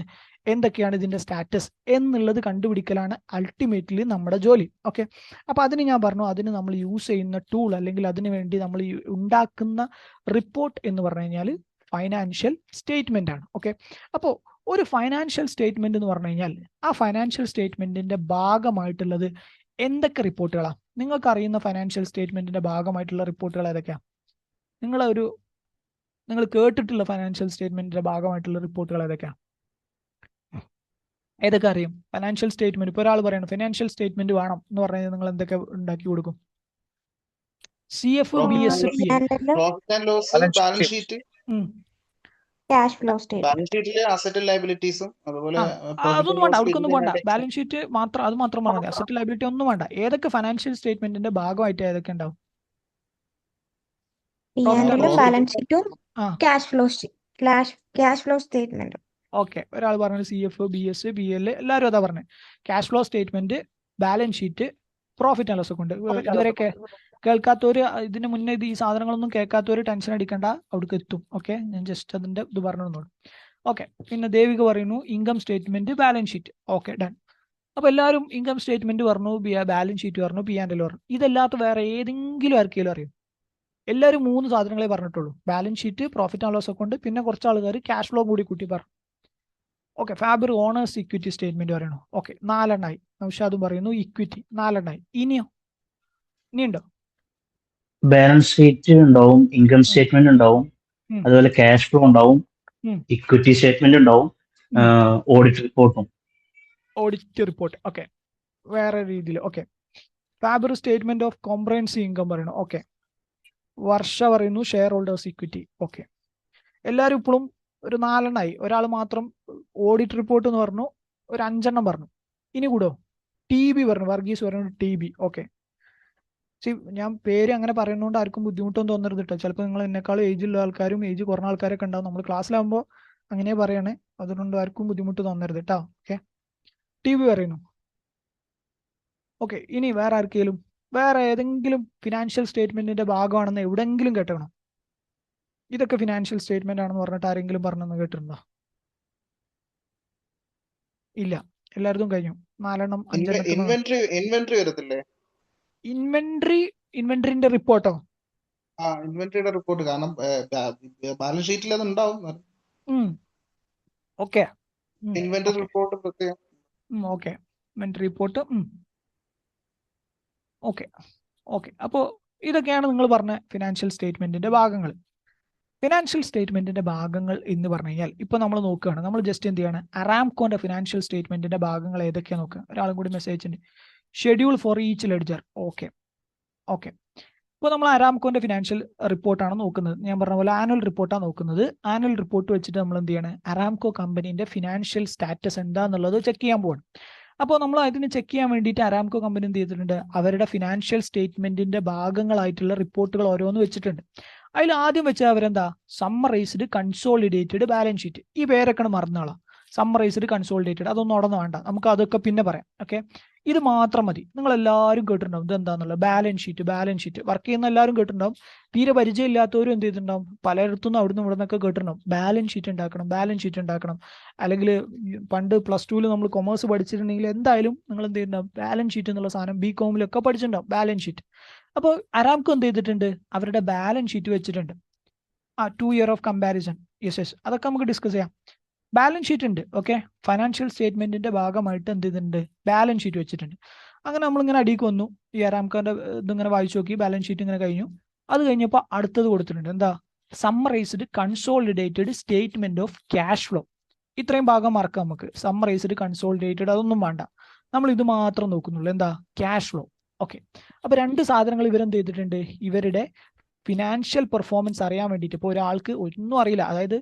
എന്തൊക്കെയാണ് ഇതിന്റെ സ്റ്റാറ്റസ് എന്നുള്ളത് കണ്ടുപിടിക്കലാണ് അൾട്ടിമേറ്റ്ലി നമ്മുടെ ജോലി. ഓക്കെ, അപ്പൊ അതിന് ഞാൻ പറഞ്ഞു, അതിന് നമ്മൾ യൂസ് ചെയ്യുന്ന ടൂൾ അല്ലെങ്കിൽ അതിനു വേണ്ടി നമ്മൾ ഉണ്ടാക്കുന്ന റിപ്പോർട്ട് എന്ന് പറഞ്ഞു കഴിഞ്ഞാൽ ഫൈനാൻഷ്യൽ സ്റ്റേറ്റ്മെന്റ് ആണ്. ഓക്കെ, അപ്പോൾ ഒരു ഫൈനാൻഷ്യൽ സ്റ്റേറ്റ്മെന്റ് എന്ന് പറഞ്ഞു കഴിഞ്ഞാൽ ആ ഫൈനാൻഷ്യൽ സ്റ്റേറ്റ്മെന്റിന്റെ ഭാഗമായിട്ടുള്ളത് എന്തൊക്കെ റിപ്പോർട്ടുകളാണ്? നിങ്ങൾക്ക് അറിയുന്ന ഫൈനാൻഷ്യൽ സ്റ്റേറ്റ്മെന്റിന്റെ ഭാഗമായിട്ടുള്ള റിപ്പോർട്ടുകൾ ഏതൊക്കെയാണ്? നിങ്ങൾ കേട്ടിട്ടുള്ള ഫൈനാൻഷ്യൽ സ്റ്റേറ്റ്മെന്റിന്റെ ഭാഗമായിട്ടുള്ള റിപ്പോർട്ടുകൾ ഏതൊക്കെയാണ്? ഏതൊക്കെ അറിയും? ഫൈനാൻഷ്യൽ സ്റ്റേറ്റ്മെന്റ് ഇപ്പോൾ ഒരാൾ പറയണം ഫൈനാൻഷ്യൽ സ്റ്റേറ്റ്മെന്റ് വേണം എന്ന് പറഞ്ഞാൽ നിങ്ങൾ എന്തൊക്കെ ഉണ്ടാക്കി കൊടുക്കും? CF, BS, PL, profit and loss, balance sheet, cash flow statement. Balance ഷീറ്റിലെ അസറ്റ് ലയബിലിറ്റീസും അതുപോലെ അതൊന്നും വേണ്ട, അവർക്കൊന്നും വേണ്ട. ബാലൻസ് ഷീറ്റ് മാത്രം, അത് മാത്രം പറഞ്ഞാൽ മതി. അസറ്റ് ലയബിലിറ്റി ഒന്നും വേണ്ട. ഏതൊക്കെ ഫൈനാൻഷ്യൽ സ്റ്റേറ്റ്മെന്റിന്റെ ഭാഗമായിട്ട് ഏതൊക്കെ ഉണ്ടാവും? ബാലൻസ് ഷീറ്റും ക്യാഷ് ഫ്ലോ സ്റ്റേറ്റ്മെന്റ്. ഓക്കെ, ഒരാൾ പറഞ്ഞത് CF, BS, PL എല്ലാവരും അതാ പറഞ്ഞത്. Cash flow statement, balance sheet, profit and loss ഒക്കെ ഉണ്ട്. ഇതുവരെയൊക്കെ കേൾക്കാത്തവര്, ഇതിന് മുന്നേ ഈ സാധനങ്ങളൊന്നും കേൾക്കാത്തവര് ടെൻഷൻ അടിക്കേണ്ട, അവിടേക്ക് എത്തും. ഓക്കെ, ഞാൻ ജസ്റ്റ് അതിന്റെ ഇത് പറഞ്ഞു. ഓക്കെ, പിന്നെ ദേവിക പറയുന്നു income statement, balance sheet. Okay, done. അപ്പൊ എല്ലാവരും ഇൻകം സ്റ്റേറ്റ്മെന്റ് പറഞ്ഞു, ബാലൻസ് ഷീറ്റ് പറഞ്ഞു, P&L പറഞ്ഞു. ഇതല്ലാത്ത വേറെ ഏതെങ്കിലും ആർക്കെങ്കിലും അറിയും? എല്ലാവരും 3 സാധനങ്ങളെ പറഞ്ഞിട്ടുള്ളൂ. Balance sheet, profit and loss ഒക്കെ ഉണ്ട്, പിന്നെ കുറച്ച് ആൾക്കാർ ക്യാഷ് ഫ്ലോ കൂടി കൂട്ടി പറഞ്ഞു. Okay, Fabar owners equity statement പറയണോ? ഓക്കെ, 4 എണ്ണായി. നൗഷാദും പറയുന്നു ഇക്വിറ്റി 4 എണ്ണായി. ഇനിയുണ്ടോ? ബാലൻസ് ഷീറ്റ് ഉണ്ടാവും, ഇൻകം സ്റ്റേറ്റ്മെന്റ് ഉണ്ടാവും, അതുപോലെ ക്യാഷ് ഫ്ലോ ഉണ്ടാവും, ഇക്വിറ്റി സ്റ്റേറ്റ്മെന്റ് ഉണ്ടാവും, ഓഡിറ്റ് റിപ്പോർട്ട്. ഓക്കെ, വേറെ രീതിയിൽ. Okay, Fabar statement of comprehensive income പറയണോ? ഓക്കെ, വർഷ പറയുന്നു ഷെയർ ഹോൾഡേഴ്സ് ഇക്വിറ്റി. ഓക്കെ, എല്ലാവരും ഇപ്പോഴും ഒരു 4 എണ്ണായി. ഒരാൾ മാത്രം ഓഡിറ്റ് റിപ്പോർട്ട് എന്ന് പറഞ്ഞു, ഒരു 5 എണ്ണം പറഞ്ഞു. ഇനി കൂടോ? TB പറഞ്ഞു, വർഗീസ് പറഞ്ഞു TB. ഓക്കെ, ഞാൻ പേര് അങ്ങനെ പറയുന്നതുകൊണ്ട് ആർക്കും ബുദ്ധിമുട്ടൊന്നും തോന്നരുത് കേട്ടോ. ചിലപ്പോൾ നിങ്ങൾ എന്നെക്കാളും ഏജുള്ള ആൾക്കാരും ഏജ് കുറഞ്ഞ ആൾക്കാരൊക്കെ ഉണ്ടാവും. നമ്മൾ ക്ലാസ്സിലാകുമ്പോൾ അങ്ങനെ പറയണേ, അതുകൊണ്ട് ആർക്കും ബുദ്ധിമുട്ട് തോന്നരുത് കേട്ടോ. ഓക്കെ, TB പറയുന്നു. ഓക്കെ, ഇനി വേറെ ആർക്കെങ്കിലും വേറെ ഏതെങ്കിലും ഫിനാൻഷ്യൽ സ്റ്റേറ്റ്മെന്റിന്റെ ഭാഗമാണെന്ന് എവിടെയെങ്കിലും കേട്ടോ? ഇതൊക്കെ ഫിനാൻഷ്യൽ സ്റ്റേറ്റ്മെന്റ് ആണെന്ന് പറഞ്ഞിട്ട് ആരെങ്കിലും പറഞ്ഞെന്ന് കേട്ടിട്ടുണ്ടോ? ഇല്ല, എല്ലായിടത്തും കഴിഞ്ഞു. 4 എണ്ണം 5 എണ്ണം. ഇൻവെന്ററി വരത്തില്ലേ? ഇൻവെന്ററിന്റെ റിപ്പോർട്ടോ? ഇൻവെന്ററിയുടെ റിപ്പോർട്ട്, കാരണം ബാലൻസ് ഷീറ്റിൽ അത് ഉണ്ടാവും. ഓക്കെ, ഇൻവെന്ററി റിപ്പോർട്ട് പ്രത്യേകം. Okay, inventory report. ഓക്കെ, അപ്പോൾ ഇതൊക്കെയാണ് നിങ്ങൾ പറഞ്ഞ ഫിനാൻഷ്യൽ സ്റ്റേറ്റ്മെന്റിന്റെ ഭാഗങ്ങൾ. ഫിനാൻഷ്യൽ സ്റ്റേറ്റ്മെന്റിന്റെ ഭാഗങ്ങൾ എന്ന് പറഞ്ഞു കഴിഞ്ഞാൽ ഇപ്പൊ നമ്മൾ നോക്കുകയാണ്, നമ്മൾ ജസ്റ്റ് എന്ത് ചെയ്യാണ്, അറാംകോന്റെ ഫിനാൻഷ്യൽ സ്റ്റേറ്റ്മെന്റിന്റെ ഭാഗങ്ങൾ ഏതൊക്കെയാണ് നോക്കുക. ഒരാളും കൂടി മെസ്സേജ് ഉണ്ട്, schedule for each ledger. Okay, ഇപ്പോൾ നമ്മൾ അറാംകോന്റെ ഫിനാൻഷ്യൽ റിപ്പോർട്ടാണ് നോക്കുന്നത്. ഞാൻ പറഞ്ഞ പോലെ ആനുവൽ റിപ്പോർട്ടാണ് നോക്കുന്നത്. ആനുവൽ റിപ്പോർട്ട് വെച്ചിട്ട് നമ്മൾ എന്ത് ചെയ്യാണ്, അറാംകോ കമ്പനീന്റെ ഫിനാൻഷ്യൽ സ്റ്റാറ്റസ് എന്താന്നുള്ളത് ചെക്ക് ചെയ്യാൻ പോവാണ്. അപ്പോൾ നമ്മൾ അതിന് ചെക്ക് ചെയ്യാൻ വേണ്ടിയിട്ട് അറാംകോ കമ്പനി എന്ത് ചെയ്തിട്ടുണ്ട്, അവരുടെ ഫിനാൻഷ്യൽ സ്റ്റേറ്റ്മെന്റിന്റെ ഭാഗങ്ങളായിട്ടുള്ള റിപ്പോർട്ടുകൾ ഓരോന്ന് വെച്ചിട്ടുണ്ട്. അതിൽ ആദ്യം വെച്ചാൽ അവരെന്താ, സമ്മറൈസ്ഡ് കൺസോളിഡേറ്റഡ് ബാലൻസ് ഷീറ്റ്. ഈ പേരൊക്കെ മറന്നോളാം. സമ്മറൈസ്ഡ് കൺസോളിഡേറ്റഡ് അതൊന്നും ഉടനെ വേണ്ട, നമുക്ക് അതൊക്കെ പിന്നെ പറയാം. ഓക്കെ, ഇത് മാത്രം മതി. നിങ്ങൾ എല്ലാവരും കേട്ടിട്ടുണ്ടാവും ഇതെന്താന്നുള്ളത്. ബാലൻസ് ഷീറ്റ് വർക്ക് ചെയ്യുന്ന എല്ലാവരും കേട്ടിട്ടുണ്ടാവും. തീരെ പരിചയമില്ലാത്തവരും എന്ത് ചെയ്തിട്ടുണ്ടാവും, പലയിടത്തുനിന്നും അവിടുന്ന് ഇവിടെ നിന്നൊക്കെ കേട്ടിട്ടുണ്ടാവും. ബാലൻസ് ഷീറ്റ് ഉണ്ടാക്കണം. അല്ലെങ്കിൽ പണ്ട് +2 നമ്മൾ കൊമേഴ്സ് പഠിച്ചിട്ടുണ്ടെങ്കിൽ എന്തായാലും നിങ്ങൾ എന്ത് ചെയ്തിട്ടുണ്ടാവും, ബാലൻസ് ഷീറ്റ് എന്നുള്ള സാധനം BCom പഠിച്ചിട്ടുണ്ടാവും, ബാലൻസ് ഷീറ്റ്. അപ്പോൾ അറാംകോ എന്ത് ചെയ്തിട്ടുണ്ട്, അവരുടെ ബാലൻസ് ഷീറ്റ് വെച്ചിട്ടുണ്ട്. 2 year ഓഫ് കമ്പാരിസൺ. യെസ്, അതൊക്കെ നമുക്ക് ഡിസ്കസ് ചെയ്യാം. ബാലൻസ് ഷീറ്റ് ഉണ്ട്. ഓക്കെ, ഫൈനാൻഷ്യൽ സ്റ്റേറ്റ്മെന്റിന്റെ ഭാഗമായിട്ട് എന്ത് ചെയ്തിട്ടുണ്ട്, ബാലൻസ് ഷീറ്റ് വെച്ചിട്ടുണ്ട്. അങ്ങനെ നമ്മളിങ്ങനെ അടിക്ക് വന്നു, ഈ അറാംകോന്റെ ഇതിങ്ങനെ വായിച്ചു നോക്കി, ബാലൻസ് ഷീറ്റ് ഇങ്ങനെ കഴിഞ്ഞു. അത് കഴിഞ്ഞപ്പോൾ അടുത്തത് കൊടുത്തിട്ടുണ്ട്, എന്താ, summarised consolidated statement of cash flow. ഇത്രയും ഭാഗം മറക്കാം നമുക്ക്. സമ്മറൈസ്ഡ് കൺസോളിഡേറ്റഡ് അതൊന്നും വേണ്ട, നമ്മൾ ഇത് മാത്രം നോക്കുന്നുള്ളൂ. എന്താ, ക്യാഷ് ഫ്ലോ. ഓക്കെ, അപ്പൊ രണ്ട് സാധനങ്ങൾ ഇവരെന്ത് ചെയ്തിട്ടുണ്ട്, ഇവരുടെ ഫിനാൻഷ്യൽ പെർഫോമൻസ് അറിയാൻ വേണ്ടിയിട്ട്. ഇപ്പോൾ ഒരാൾക്ക് ഒന്നും അറിയില്ല, അതായത്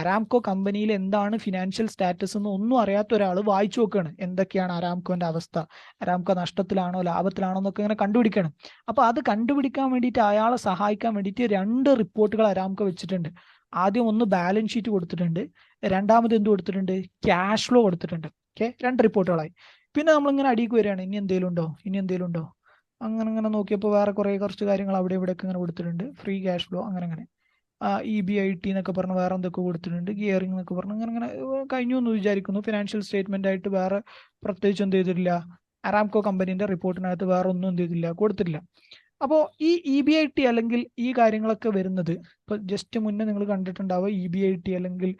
അരാംകോ കമ്പനിയിൽ എന്താണ് ഫിനാൻഷ്യൽ സ്റ്റാറ്റസ് എന്ന് ഒന്നും അറിയാത്ത ഒരാൾ വായിച്ചു നോക്കുകയാണ്, എന്തൊക്കെയാണ് അരാംകോന്റെ അവസ്ഥ, അരാംകോ നഷ്ടത്തിലാണോ ലാഭത്തിലാണോ എന്നൊക്കെ ഇങ്ങനെ കണ്ടുപിടിക്കണം. അപ്പൊ അത് കണ്ടുപിടിക്കാൻ വേണ്ടിയിട്ട് അയാളെ സഹായിക്കാൻ വേണ്ടിയിട്ട് 2 റിപ്പോർട്ടുകൾ അരാംകോ വെച്ചിട്ടുണ്ട്. ആദ്യം ഒന്ന് ബാലൻസ് ഷീറ്റ് കൊടുത്തിട്ടുണ്ട്, രണ്ടാമത് എന്ത് കൊടുത്തിട്ടുണ്ട്, ക്യാഷ് ഫ്ലോ കൊടുത്തിട്ടുണ്ട്. ഓക്കെ, 2 റിപ്പോർട്ടുകളായി. പിന്നെ നമ്മളിങ്ങനെ അടിയിക്ക് വരികയാണ്, ഇനി എന്തെങ്കിലും ഉണ്ടോ. അങ്ങനെ നോക്കിയപ്പോൾ വേറെ കുറച്ച് കാര്യങ്ങൾ അവിടെ ഇവിടെയൊക്കെ ഇങ്ങനെ കൊടുത്തിട്ടുണ്ട്. ഫ്രീ ക്യാഷ് ഫ്ലോ അങ്ങനെ EBIT എന്നൊക്കെ പറഞ്ഞ് വേറെ എന്തൊക്കെ കൊടുത്തിട്ടുണ്ട്, ഗിയറിംഗ് എന്നൊക്കെ പറഞ്ഞ് അങ്ങനെ കഴിഞ്ഞു എന്ന് വിചാരിക്കുന്നു. ഫിനാൻഷ്യൽ സ്റ്റേറ്റ്മെന്റ് ആയിട്ട് വേറെ പ്രത്യേകിച്ച് എന്ത് ചെയ്തിട്ടില്ല, അരാംകോ കമ്പനീന്റെ റിപ്പോർട്ടിനകത്ത് വേറെ ഒന്നും എന്ത് ചെയ്തില്ല, കൊടുത്തിട്ടില്ല. അപ്പോൾ ഈ EBIT അല്ലെങ്കിൽ ഈ കാര്യങ്ങളൊക്കെ വരുന്നത്, ഇപ്പൊ ജസ്റ്റ് മുന്നേ നിങ്ങൾ കണ്ടിട്ടുണ്ടാവുക EBIT അല്ലെങ്കിൽ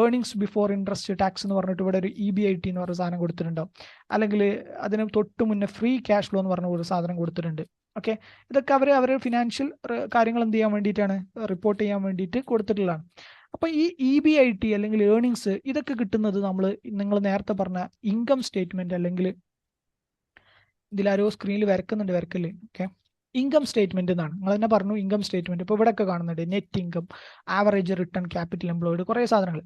ഏർണിങ്സ് ബിഫോർ ഇൻട്രസ്റ്റ് ടാക്സ് എന്ന് പറഞ്ഞിട്ട് ഇവിടെ ഒരു EBIT എന്ന് പറഞ്ഞ സാധനം കൊടുത്തിട്ടുണ്ടാവും. അല്ലെങ്കിൽ അതിന് തൊട്ട് മുന്നേ ഫ്രീ ക്യാഷ് ഫ്ലോ എന്ന് പറഞ്ഞ ഒരു സാധനം കൊടുത്തിട്ടുണ്ട്. ഓക്കെ, ഇതൊക്കെ അവരുടെ ഫിനാൻഷ്യൽ കാര്യങ്ങൾ എന്ത് ചെയ്യാൻ വേണ്ടിയിട്ടാണ്, റിപ്പോർട്ട് ചെയ്യാൻ വേണ്ടിയിട്ട് കൊടുത്തിട്ടുള്ളതാണ്. അപ്പൊ ഈ EBIT അല്ലെങ്കിൽ ഏർണിങ്സ് ഇതൊക്കെ കിട്ടുന്നത് നിങ്ങൾ നേരത്തെ പറഞ്ഞ ഇൻകം സ്റ്റേറ്റ്മെന്റ് അല്ലെങ്കിൽ ഇതിലാരോ സ്ക്രീനിൽ വരക്കല്ലേ, ഓക്കെ, ഇൻകം സ്റ്റേറ്റ്മെന്റ് എന്നാണ്. നിങ്ങൾ തന്നെ പറഞ്ഞു ഇൻകം സ്റ്റേറ്റ്മെന്റ്. ഇപ്പോൾ ഇവിടെയൊക്കെ കാണുന്നുണ്ട് net income, average return, capital employed, കുറേ സാധനങ്ങൾ.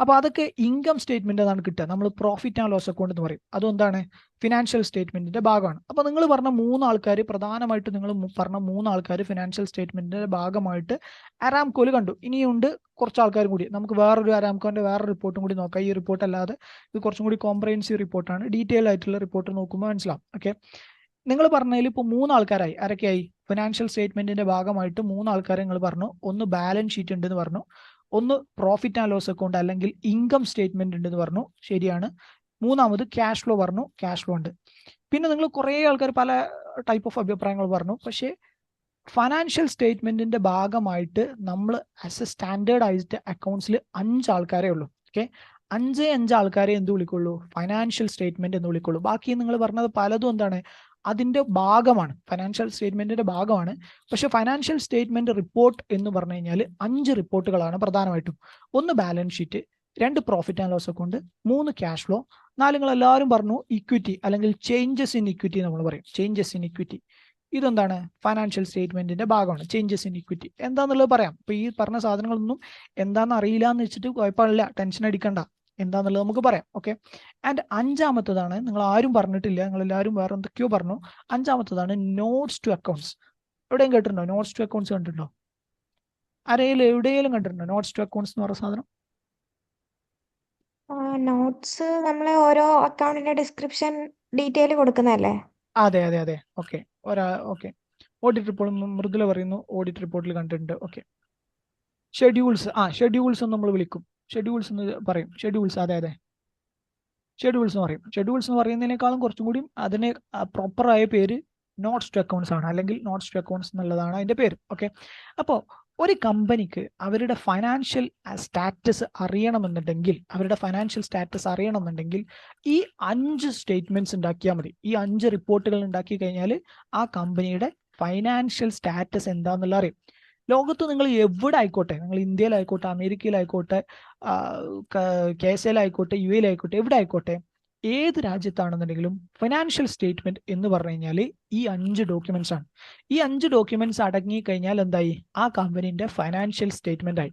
അപ്പോൾ അതൊക്കെ ഇൻകം സ്റ്റേറ്റ്മെന്റ് എന്നാണ് കിട്ടുക. നമ്മൾ പ്രോഫിറ്റ് ആൻഡ് ലോസ് അക്കൗണ്ട് എന്ന് പറയും. അതെന്താണ്, ഫിനാൻഷ്യൽ സ്റ്റേറ്റ്മെന്റിന്റെ ഭാഗമാണ്. അപ്പോൾ നിങ്ങൾ പറഞ്ഞ 3 ആൾക്കാർ, പ്രധാനമായിട്ട് നിങ്ങൾ പറഞ്ഞ 3 ആൾക്കാർ ഫിനാൻഷ്യൽ സ്റ്റേറ്റ്മെന്റിന്റെ ഭാഗമായിട്ട് അരാംകോയിൽ കണ്ടു. ഇനിയുണ്ട് കുറച്ച് ആൾക്കാർ കൂടി. നമുക്ക് വേറൊരു അരാംകോന്റെ വേറെ റിപ്പോർട്ടും കൂടി നോക്കാം. ഈ റിപ്പോർട്ട് അല്ലാതെ ഇത് കുറച്ചും കൂടി കോംപ്രഹെൻസീവ് റിപ്പോർട്ടാണ്. ഡീറ്റെയിൽ ആയിട്ടുള്ള റിപ്പോർട്ട് നോക്കുമ്പോൾ മനസ്സിലാവും. ഓക്കെ, നിങ്ങൾ പറഞ്ഞതിൽ ഇപ്പോൾ 3 ആൾക്കാരായി. ആരൊക്കെയായി, ഫിനാൻഷ്യൽ സ്റ്റേറ്റ്മെന്റിന്റെ ഭാഗമായിട്ട് 3 ആൾക്കാരെ നിങ്ങൾ പറഞ്ഞു. ഒന്ന് ബാലൻസ് ഷീറ്റ് ഉണ്ടെന്ന് പറഞ്ഞു, ഒന്ന് പ്രോഫിറ്റ് ആൻഡ് ലോസ് അക്കൗണ്ട് അല്ലെങ്കിൽ ഇൻകം സ്റ്റേറ്റ്മെന്റ് ഉണ്ടെന്ന് പറഞ്ഞു, ശരിയാണ്. മൂന്നാമത് ക്യാഷ് ഫ്ലോ പറഞ്ഞു, ക്യാഷ് ഫ്ലോ ഉണ്ട്. പിന്നെ നിങ്ങൾ കുറേ ആൾക്കാർ പല ടൈപ്പ് ഓഫ് അഭിപ്രായങ്ങൾ പറഞ്ഞു. പക്ഷേ ഫിനാൻഷ്യൽ സ്റ്റേറ്റ്മെന്റിന്റെ ഭാഗമായിട്ട് നമ്മൾ ആസ് എ സ്റ്റാൻഡേർഡൈസ്ഡ് അക്കൗണ്ട്സിൽ 5 ആൾക്കാരേ ഉള്ളൂ. ഓക്കെ, 5 ആൾക്കാരെ എന്ത് വിളിക്കുള്ളൂ, ഫൈനാൻഷ്യൽ സ്റ്റേറ്റ്മെന്റ് എന്ന് വിളിക്കുള്ളൂ. ബാക്കി നിങ്ങൾ പറഞ്ഞത് പലതും എന്താണ്, അതിന്റെ ഭാഗമാണ്, ഫിനാൻഷ്യൽ സ്റ്റേറ്റ്മെന്റിന്റെ ഭാഗമാണ്. പക്ഷെ ഫിനാൻഷ്യൽ സ്റ്റേറ്റ്മെന്റ് റിപ്പോർട്ട് എന്ന് പറഞ്ഞു കഴിഞ്ഞാൽ 5 റിപ്പോർട്ടുകളാണ് പ്രധാനമായിട്ടും. ഒന്ന് balance sheet, 2 profit and loss account, 3 cash flow, 4 നിങ്ങൾ എല്ലാവരും പറഞ്ഞു ഇക്വിറ്റി അല്ലെങ്കിൽ ചേഞ്ചസ് ഇൻ ഇക്വിറ്റി നമ്മൾ പറയും. ചേഞ്ചസ് ഇൻ ഇക്വിറ്റി ഇതെന്താണ്, ഫിനാൻഷ്യൽ സ്റ്റേറ്റ്മെന്റിന്റെ ഭാഗമാണ്. ചേഞ്ചസ് ഇൻ ഇക്വിറ്റി എന്താന്നുള്ളത് പറയാം. ഇപ്പൊ ഈ പറഞ്ഞ സാധനങ്ങളൊന്നും എന്താണെന്ന് അറിയില്ല എന്ന് വെച്ചിട്ട് കുഴപ്പമില്ല, ടെൻഷൻ അടിക്കണ്ട, എന്താന്നുള്ളത് നമുക്ക് പറയാം. ഓക്കെ, ആൻഡ് 5ാമത്തതാണ്, നിങ്ങൾ ആരും പറഞ്ഞിട്ടില്ല, നിങ്ങൾ എല്ലാവരും വേറെ എന്തൊക്കെയോ പറഞ്ഞു. 5ാമത്തതാണ് നോട്ട്സ് ടു അക്കൗണ്ട്സ്. എവിടെയും കേട്ടിട്ടുണ്ടോ നോട്ട്സ് ടു അക്കൗണ്ട്സ്? കണ്ടിട്ടുണ്ടോ എവിടെയെങ്കിലും കണ്ടിട്ടുണ്ടോ നോട്ട്സ് ടു അക്കൗണ്ട്സ് എന്ന് പറയുന്ന സാധനം? നോട്ട്സ് നമ്മളെ ഓരോ അക്കൗണ്ടിന്റെ ഡിസ്ക്രിപ്ഷൻ ഡീറ്റെയിൽ കൊടുക്കുന്നതല്ലേ? അതെ. Okay, okay, audit report Mridula പറയുന്നു, ഓഡിറ്റ് റിപ്പോർട്ടിൽ കണ്ടിട്ടുണ്ട്. ഓക്കെ, ഷെഡ്യൂൾസ്, ഷെഡ്യൂൾസ് എന്ന് നമ്മൾ വിളിക്കും, ഷെഡ്യൂൾസ് എന്ന് പറയും. ഷെഡ്യൂൾസ്, അതെ, ഷെഡ്യൂൾസ് എന്ന് പറയും. ഷെഡ്യൂൾസ് എന്ന് പറയുന്നതിനേക്കാളും കുറച്ചും കൂടി അതിന് പ്രോപ്പറായ പേര് നോട്ട്സ് ടു അക്കൗണ്ട്സ് ആണ്, അല്ലെങ്കിൽ നോട്ട്സ് ടു അക്കൗണ്ട്സ് എന്നുള്ളതാണ് അതിന്റെ പേര്. ഓക്കെ, അപ്പോൾ ഒരു കമ്പനിക്ക് അവരുടെ ഫൈനാൻഷ്യൽ സ്റ്റാറ്റസ് അറിയണമെന്നുണ്ടെങ്കിൽ ഈ 5 സ്റ്റേറ്റ്മെന്റ്സ് ഉണ്ടാക്കിയാൽ മതി. ഈ 5 റിപ്പോർട്ടുകൾ ഉണ്ടാക്കി കഴിഞ്ഞാൽ ആ കമ്പനിയുടെ ഫൈനാൻഷ്യൽ സ്റ്റാറ്റസ് എന്താണെന്നുള്ള അറിയും. ലോകത്ത് നിങ്ങൾ എവിടെ ആയിക്കോട്ടെ, നിങ്ങൾ ഇന്ത്യയിലായിക്കോട്ടെ, അമേരിക്കയിലായിക്കോട്ടെ, KSAയിലായിക്കോട്ടെ, UAയിലായിക്കോട്ടെ, എവിടെ ആയിക്കോട്ടെ, ഏത് രാജ്യത്താണെന്നുണ്ടെങ്കിലും ഫിനാൻഷ്യൽ സ്റ്റേറ്റ്മെന്റ് എന്ന് പറഞ്ഞു കഴിഞ്ഞാൽ ഈ 5 ഡോക്യുമെന്റ്സ് ആണ്. ഈ 5 ഡോക്യുമെന്റ്സ് അടങ്ങി കഴിഞ്ഞാൽ എന്തായി, ആ കമ്പനിന്റെ ഫൈനാൻഷ്യൽ സ്റ്റേറ്റ്മെന്റ് ആയി.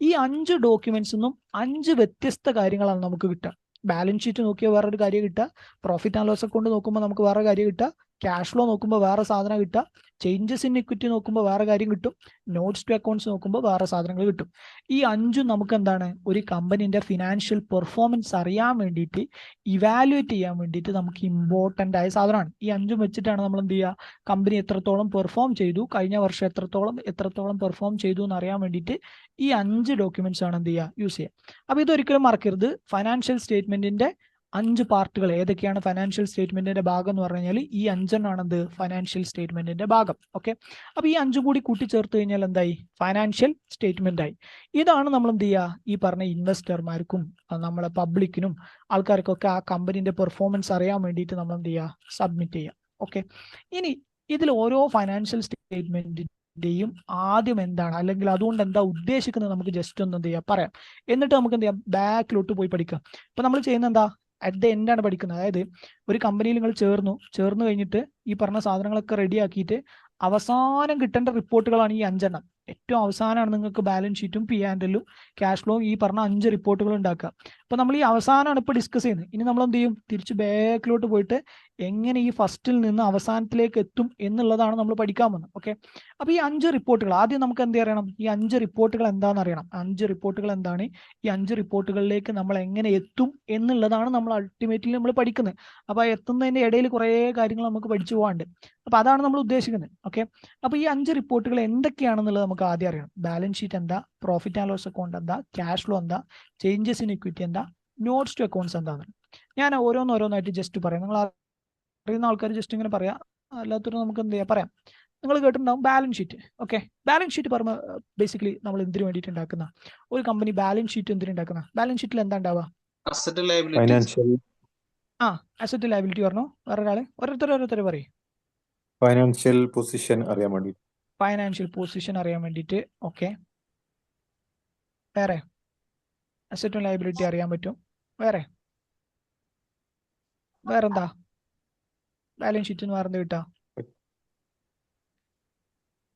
ഈ 5 ഡോക്യുമെന്റ്സ് നിന്നും 5 വ്യത്യസ്ത കാര്യങ്ങളാണ് നമുക്ക് കിട്ടുക. ബാലൻസ് ഷീറ്റ് നോക്കിയാൽ വേറൊരു കാര്യം കിട്ടുക, പ്രോഫിറ്റ് ആൻഡ് ലോസ് അക്കൗണ്ട് നോക്കുമ്പോൾ നമുക്ക് വേറെ കാര്യം കിട്ടുക, ക്യാഷ് ഫ്ലോ നോക്കുമ്പോൾ വേറെ സാധനം കിട്ടുക, ചേഞ്ചസ് ഇൻ ഇക്വിറ്റി നോക്കുമ്പോൾ വേറെ കാര്യം കിട്ടും, നോട്ട്സ് ടു അക്കൗണ്ട്സ് നോക്കുമ്പോൾ വേറെ സാധനങ്ങൾ കിട്ടും. ഈ 5ഉം നമുക്ക് എന്താണ്, ഒരു കമ്പനിന്റെ ഫിനാൻഷ്യൽ പെർഫോമൻസ് അറിയാൻ വേണ്ടിയിട്ട്, ഇവാലുവേറ്റ് ചെയ്യാൻ വേണ്ടിയിട്ട് നമുക്ക് ഇമ്പോർട്ടൻ്റ് ആയ സാധനമാണ്. ഈ 5ഉം വെച്ചിട്ടാണ് നമ്മൾ എന്ത് ചെയ്യുക, കമ്പനി എത്രത്തോളം പെർഫോം ചെയ്തു, കഴിഞ്ഞ വർഷം എത്രത്തോളം പെർഫോം ചെയ്തു എന്ന് അറിയാൻ വേണ്ടിയിട്ട് ഈ 5 ഡോക്യുമെന്റ്സ് ആണ് എന്ത് ചെയ്യുക, യൂസ് ചെയ്യുക. അപ്പോൾ ഇതൊരിക്കലും മറക്കരുത്. ഫൈനാൻഷ്യൽ സ്റ്റേറ്റ്മെന്റിന്റെ 5 പാർട്ടുകൾ ഏതൊക്കെയാണ് ഫൈനാൻഷ്യൽ സ്റ്റേറ്റ്മെന്റിന്റെ ഭാഗം എന്ന് പറഞ്ഞു കഴിഞ്ഞാൽ ഈ 5 ഫൈനാൻഷ്യൽ സ്റ്റേറ്റ്മെന്റിന്റെ ഭാഗം. ഓക്കെ, അപ്പൊ ഈ 5 കൂടി കൂട്ടിച്ചേർത്ത് കഴിഞ്ഞാൽ എന്തായി, ഫൈനാൻഷ്യൽ സ്റ്റേറ്റ്മെന്റ് ആയി. ഇതാണ് നമ്മൾ എന്ത് ചെയ്യുക, ഈ പറഞ്ഞ ഇൻവെസ്റ്റർമാർക്കും നമ്മളെ പബ്ലിക്കിനും ആൾക്കാർക്കൊക്കെ ആ കമ്പനിന്റെ പെർഫോമൻസ് അറിയാൻ വേണ്ടിയിട്ട് നമ്മൾ എന്ത് ചെയ്യുക, സബ്മിറ്റ് ചെയ്യുക. ഓക്കെ, ഇനി ഇതിൽ ഓരോ ഫൈനാൻഷ്യൽ സ്റ്റേറ്റ്മെന്റിന്റെയും ആദ്യം എന്താണ്, അല്ലെങ്കിൽ അതുകൊണ്ട് എന്താ ഉദ്ദേശിക്കുന്നത് നമുക്ക് ജസ്റ്റ് ഒന്ന് എന്ത് ചെയ്യാം പറയാം. എന്നിട്ട് നമുക്ക് എന്ത് ചെയ്യാം, ബാക്കിലോട്ട് പോയി പഠിക്കാം. ഇപ്പൊ നമ്മൾ ചെയ്യുന്ന എന്താ, അറ്റ് ദ എൻഡ് ആണ് പഠിക്കുന്നത്. അതായത് ഒരു കമ്പനിയിൽ നിങ്ങൾ ചേർന്ന് കഴിഞ്ഞിട്ട് ഈ പറഞ്ഞ സാധനങ്ങളൊക്കെ റെഡി ആക്കിയിട്ട് അവസാനം കിട്ടേണ്ട റിപ്പോർട്ടുകളാണ് ഈ 5 ഏറ്റവും അവസാനമാണ് നിങ്ങൾക്ക് ബാലൻസ് ഷീറ്റും P&L ക്യാഷ് ഫ്ലോയും ഈ പറഞ്ഞ 5 റിപ്പോർട്ടുകൾ ഉണ്ടാക്കുക. അപ്പോൾ നമ്മൾ ഈ അവസാനമാണ് ഇപ്പോൾ ഡിസ്കസ് ചെയ്യുന്നത്. ഇനി നമ്മൾ എന്ത് ചെയ്യും, തിരിച്ച് ബാക്കിലോട്ട് പോയിട്ട് എങ്ങനെ ഈ ഫസ്റ്റിൽ നിന്ന് അവസാനത്തിലേക്ക് എത്തും എന്നുള്ളതാണ് നമ്മൾ പഠിക്കാൻ പോകുന്നത്. ഓക്കെ, അപ്പോൾ ഈ 5 റിപ്പോർട്ടുകൾ ആദ്യം നമുക്ക് എന്ത് അറിയണം, ഈ 5 റിപ്പോർട്ടുകൾ എന്താണെന്ന് അറിയണം. 5 റിപ്പോർട്ടുകൾ എന്താണ്, ഈ 5 റിപ്പോർട്ടുകളിലേക്ക് നമ്മൾ എങ്ങനെ എത്തും എന്നുള്ളതാണ് നമ്മൾ അൾട്ടിമേറ്റ്ലി നമ്മൾ പഠിക്കുന്നത്. അപ്പോൾ എത്തുന്നതിൻ്റെ ഇടയിൽ കുറേ കാര്യങ്ങൾ നമുക്ക് പഠിച്ചു പോകാണ്ട്. അപ്പോൾ അതാണ് നമ്മൾ ഉദ്ദേശിക്കുന്നത്. ഓക്കെ, അപ്പോൾ ഈ 5 റിപ്പോർട്ടുകൾ എന്തൊക്കെയാണെന്നുള്ളത് നമുക്ക് ആദ്യം അറിയണം. ബാലൻസ് ഷീറ്റ് എന്താ, പ്രോഫിറ്റ് ആൻഡ് ലോസ് അക്കൗണ്ട് എന്താ, ക്യാഷ് ഫ്ലോ എന്താ, ചേഞ്ചസ് ഇൻ ഇക്വിറ്റി എന്താ, നോട്ട്സ് ടു അക്കൗണ്ട്സ് എന്താണെന്ന് ഞാൻ ഓരോന്നായിട്ട് ജസ്റ്റ് പറയാം. നിങ്ങൾ അറിയുന്ന ആൾക്കാർ ജസ്റ്റ് ഇങ്ങനെ പറയാം, അല്ലാത്തൊരു നമുക്ക് എന്ത് ചെയ്യാം പറയാം. നിങ്ങൾ കേട്ടിട്ടുണ്ടാവും balance sheet. Okay, balance sheet പറയുമ്പോൾ ബേസിക്കലി നമ്മൾ എന്തിനു വേണ്ടിയിട്ട് ഉണ്ടാക്കുന്ന ഒരു കമ്പനി ബാലൻസ് ഷീറ്റ് എന്തിനുണ്ടാക്കുന്ന, ബാലൻസ് ഷീറ്റിൽ എന്താ ഉണ്ടാവുക? Asset liability. Financial asset liability പറഞ്ഞു. വേറൊരാള് ഓരോരുത്തർ പറയും. ഫൈനാൻഷ്യൽ പൊസിഷൻ അറിയാൻ വേണ്ടി. ഫൈനാൻഷ്യൽ പൊസിഷൻ അറിയാൻ വേണ്ടിയിട്ട്. ഓക്കെ, വേറെ അസറ്റും ലയബിലിറ്റി അറിയാൻ പറ്റും. വേറെന്താ ബാലൻസ് ഷീറ്റ് എന്ന് വേറെന്താ കിട്ടാ?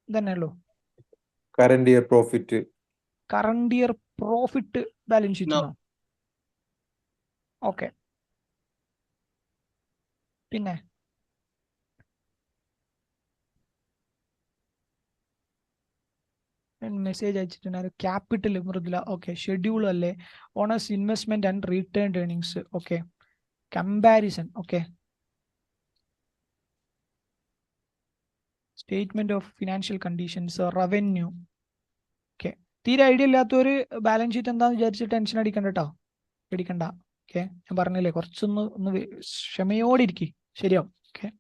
ഇതന്നെ ഉള്ളൂ. Current year profit. Current year profit balance sheet. Okay, പിന്നെ മെസ്സേജ് അയച്ചിട്ടുണ്ടായിരുന്നു ക്യാപിറ്റൽ മൃദുല. ഓക്കെ, ഷെഡ്യൂൾ അല്ലേ, owners investment and return earnings. Okay, comparison. Okay, statement of financial conditions, revenue. Okay, തീരെ ഐഡിയ ഇല്ലാത്തൊരു ബാലൻസ് ഷീറ്റ് എന്താന്ന് വിചാരിച്ച് ടെൻഷൻ അടിക്കണ്ട കേട്ടോ, പേടിക്കണ്ട. ഓക്കെ, ഞാൻ പറഞ്ഞില്ലേ കുറച്ചൊന്ന് ക്ഷമയോടെ ഇരിക്കും, ശരിയാവും. Okay,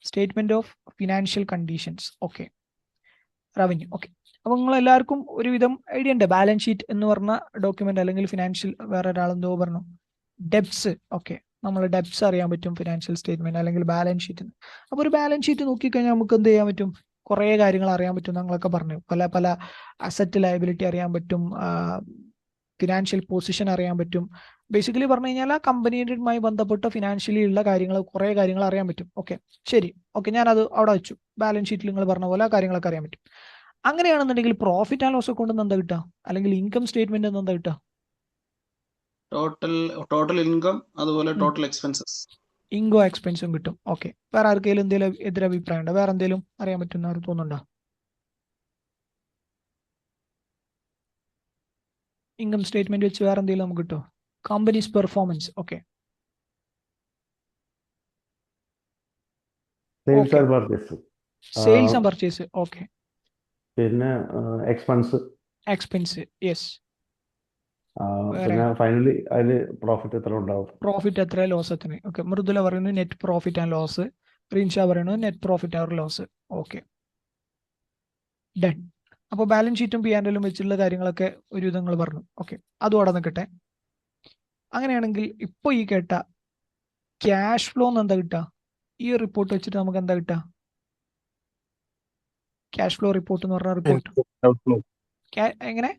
statement of financial conditions. Okay, revenue. Okay, അപ്പോൾ നിങ്ങൾ എല്ലാവർക്കും ഒരുവിധം ഐഡിയ ഉണ്ട് ബാലൻസ് ഷീറ്റ് എന്ന് പറഞ്ഞ ഡോക്യുമെന്റ്, അല്ലെങ്കിൽ ഫിനാൻഷ്യൽ വേറെ ഒരാൾ എന്തോ പറഞ്ഞു ഡെബ്സ്. ഓക്കെ, നമ്മൾ ഡെബ്സ് അറിയാൻ പറ്റും ഫിനാൻഷ്യൽ സ്റ്റേറ്റ്മെന്റ് അല്ലെങ്കിൽ ബാലൻസ് ഷീറ്റ്. അപ്പോൾ ഒരു ബാലൻസ് ഷീറ്റ് നോക്കിക്കഴിഞ്ഞാൽ നമുക്ക് എന്ത് ചെയ്യാൻ പറ്റും, കുറേ കാര്യങ്ങൾ അറിയാൻ പറ്റും. ഞങ്ങളൊക്കെ പറഞ്ഞു പല അസറ്റ് ലയബിലിറ്റി അറിയാൻ പറ്റും, ഫിനാൻഷ്യൽ പൊസിഷൻ അറിയാൻ പറ്റും. ബേസിക്കലി പറഞ്ഞു കഴിഞ്ഞാൽ ആ കമ്പനിയുമായി ബന്ധപ്പെട്ട ഫിനാൻഷ്യലി ഉള്ള കാര്യങ്ങൾ കുറേ കാര്യങ്ങൾ അറിയാൻ പറ്റും. ഓക്കെ, ശരി. ഓക്കെ, ഞാനത് അവിടെ വെച്ചു. ബാലൻസ് ഷീറ്റിൽ നിങ്ങൾ പറഞ്ഞ പോലെ ആ കാര്യങ്ങളൊക്കെ അറിയാൻ പറ്റും. അങ്ങനെയാണെന്നുണ്ടെങ്കിൽ പ്രോഫിറ്റ് ആൻഡ് ലോസ് അക്കൗണ്ട് എന്താ കിട്ടുക, അല്ലെങ്കിൽ ഇൻകം സ്റ്റേറ്റ്മെന്റ് എന്താ കിട്ടുക? ടോട്ടൽ ഇൻകം അതുപോലെ ടോട്ടൽ എക്സ്പെൻസസ്. ഇൻകം എക്സ്പെൻസും കിട്ടും. ഓക്കെ, വേറെ ആർക്കെങ്കിലും എന്തെങ്കിലും എതിരഭിപ്രായം ഉണ്ടോ? വേറെ എന്തെങ്കിലും അറിയാൻ പറ്റുന്ന ആർക്ക് തോന്നുന്നുണ്ടോ? ഇൻകം സ്റ്റേറ്റ്മെന്റ് വെച്ച് വേറെ എന്തെങ്കിലും നമുക്ക് കിട്ടുമോ? Company's performance. Okay, sales and purchase. Sales and purchase. Okay, പിന്നെ എക്സ്പെൻസ്. യെസ്. പിന്നെ ഫൈനലി അതില് പ്രോഫിറ്റ് എത്ര ഉണ്ടാവും, പ്രോഫിറ്റ് എത്ര, ലോസ് എത്ര. ഓക്കെ, മൃദുല പറയുന്നത് net profit and loss, Rinsha പറയുന്നത് net profit and loss. Okay, done. അപ്പോൾ ബാലൻസ് ഷീറ്റും P&L വെച്ചുള്ള കാര്യങ്ങളൊക്കെ ഒരു വിധങ്ങൾ പറഞ്ഞു. ഓക്കെ, അതും അവിടെ നിൽക്കട്ടെ. അങ്ങനെയാണെങ്കിൽ ഇപ്പോൾ ഈ കേട്ട ക്യാഷ് ഫ്ലോ എന്ന് എന്താ കിട്ടുക? ഈ റിപ്പോർട്ട് വെച്ചിട്ട് നമുക്ക് എന്താ കിട്ടുക? ക്യാഷ് ഫ്ലോ റിപ്പോർട്ട് എന്ന് പറഞ്ഞ റിപ്പോർട്ട് എങ്ങനെ?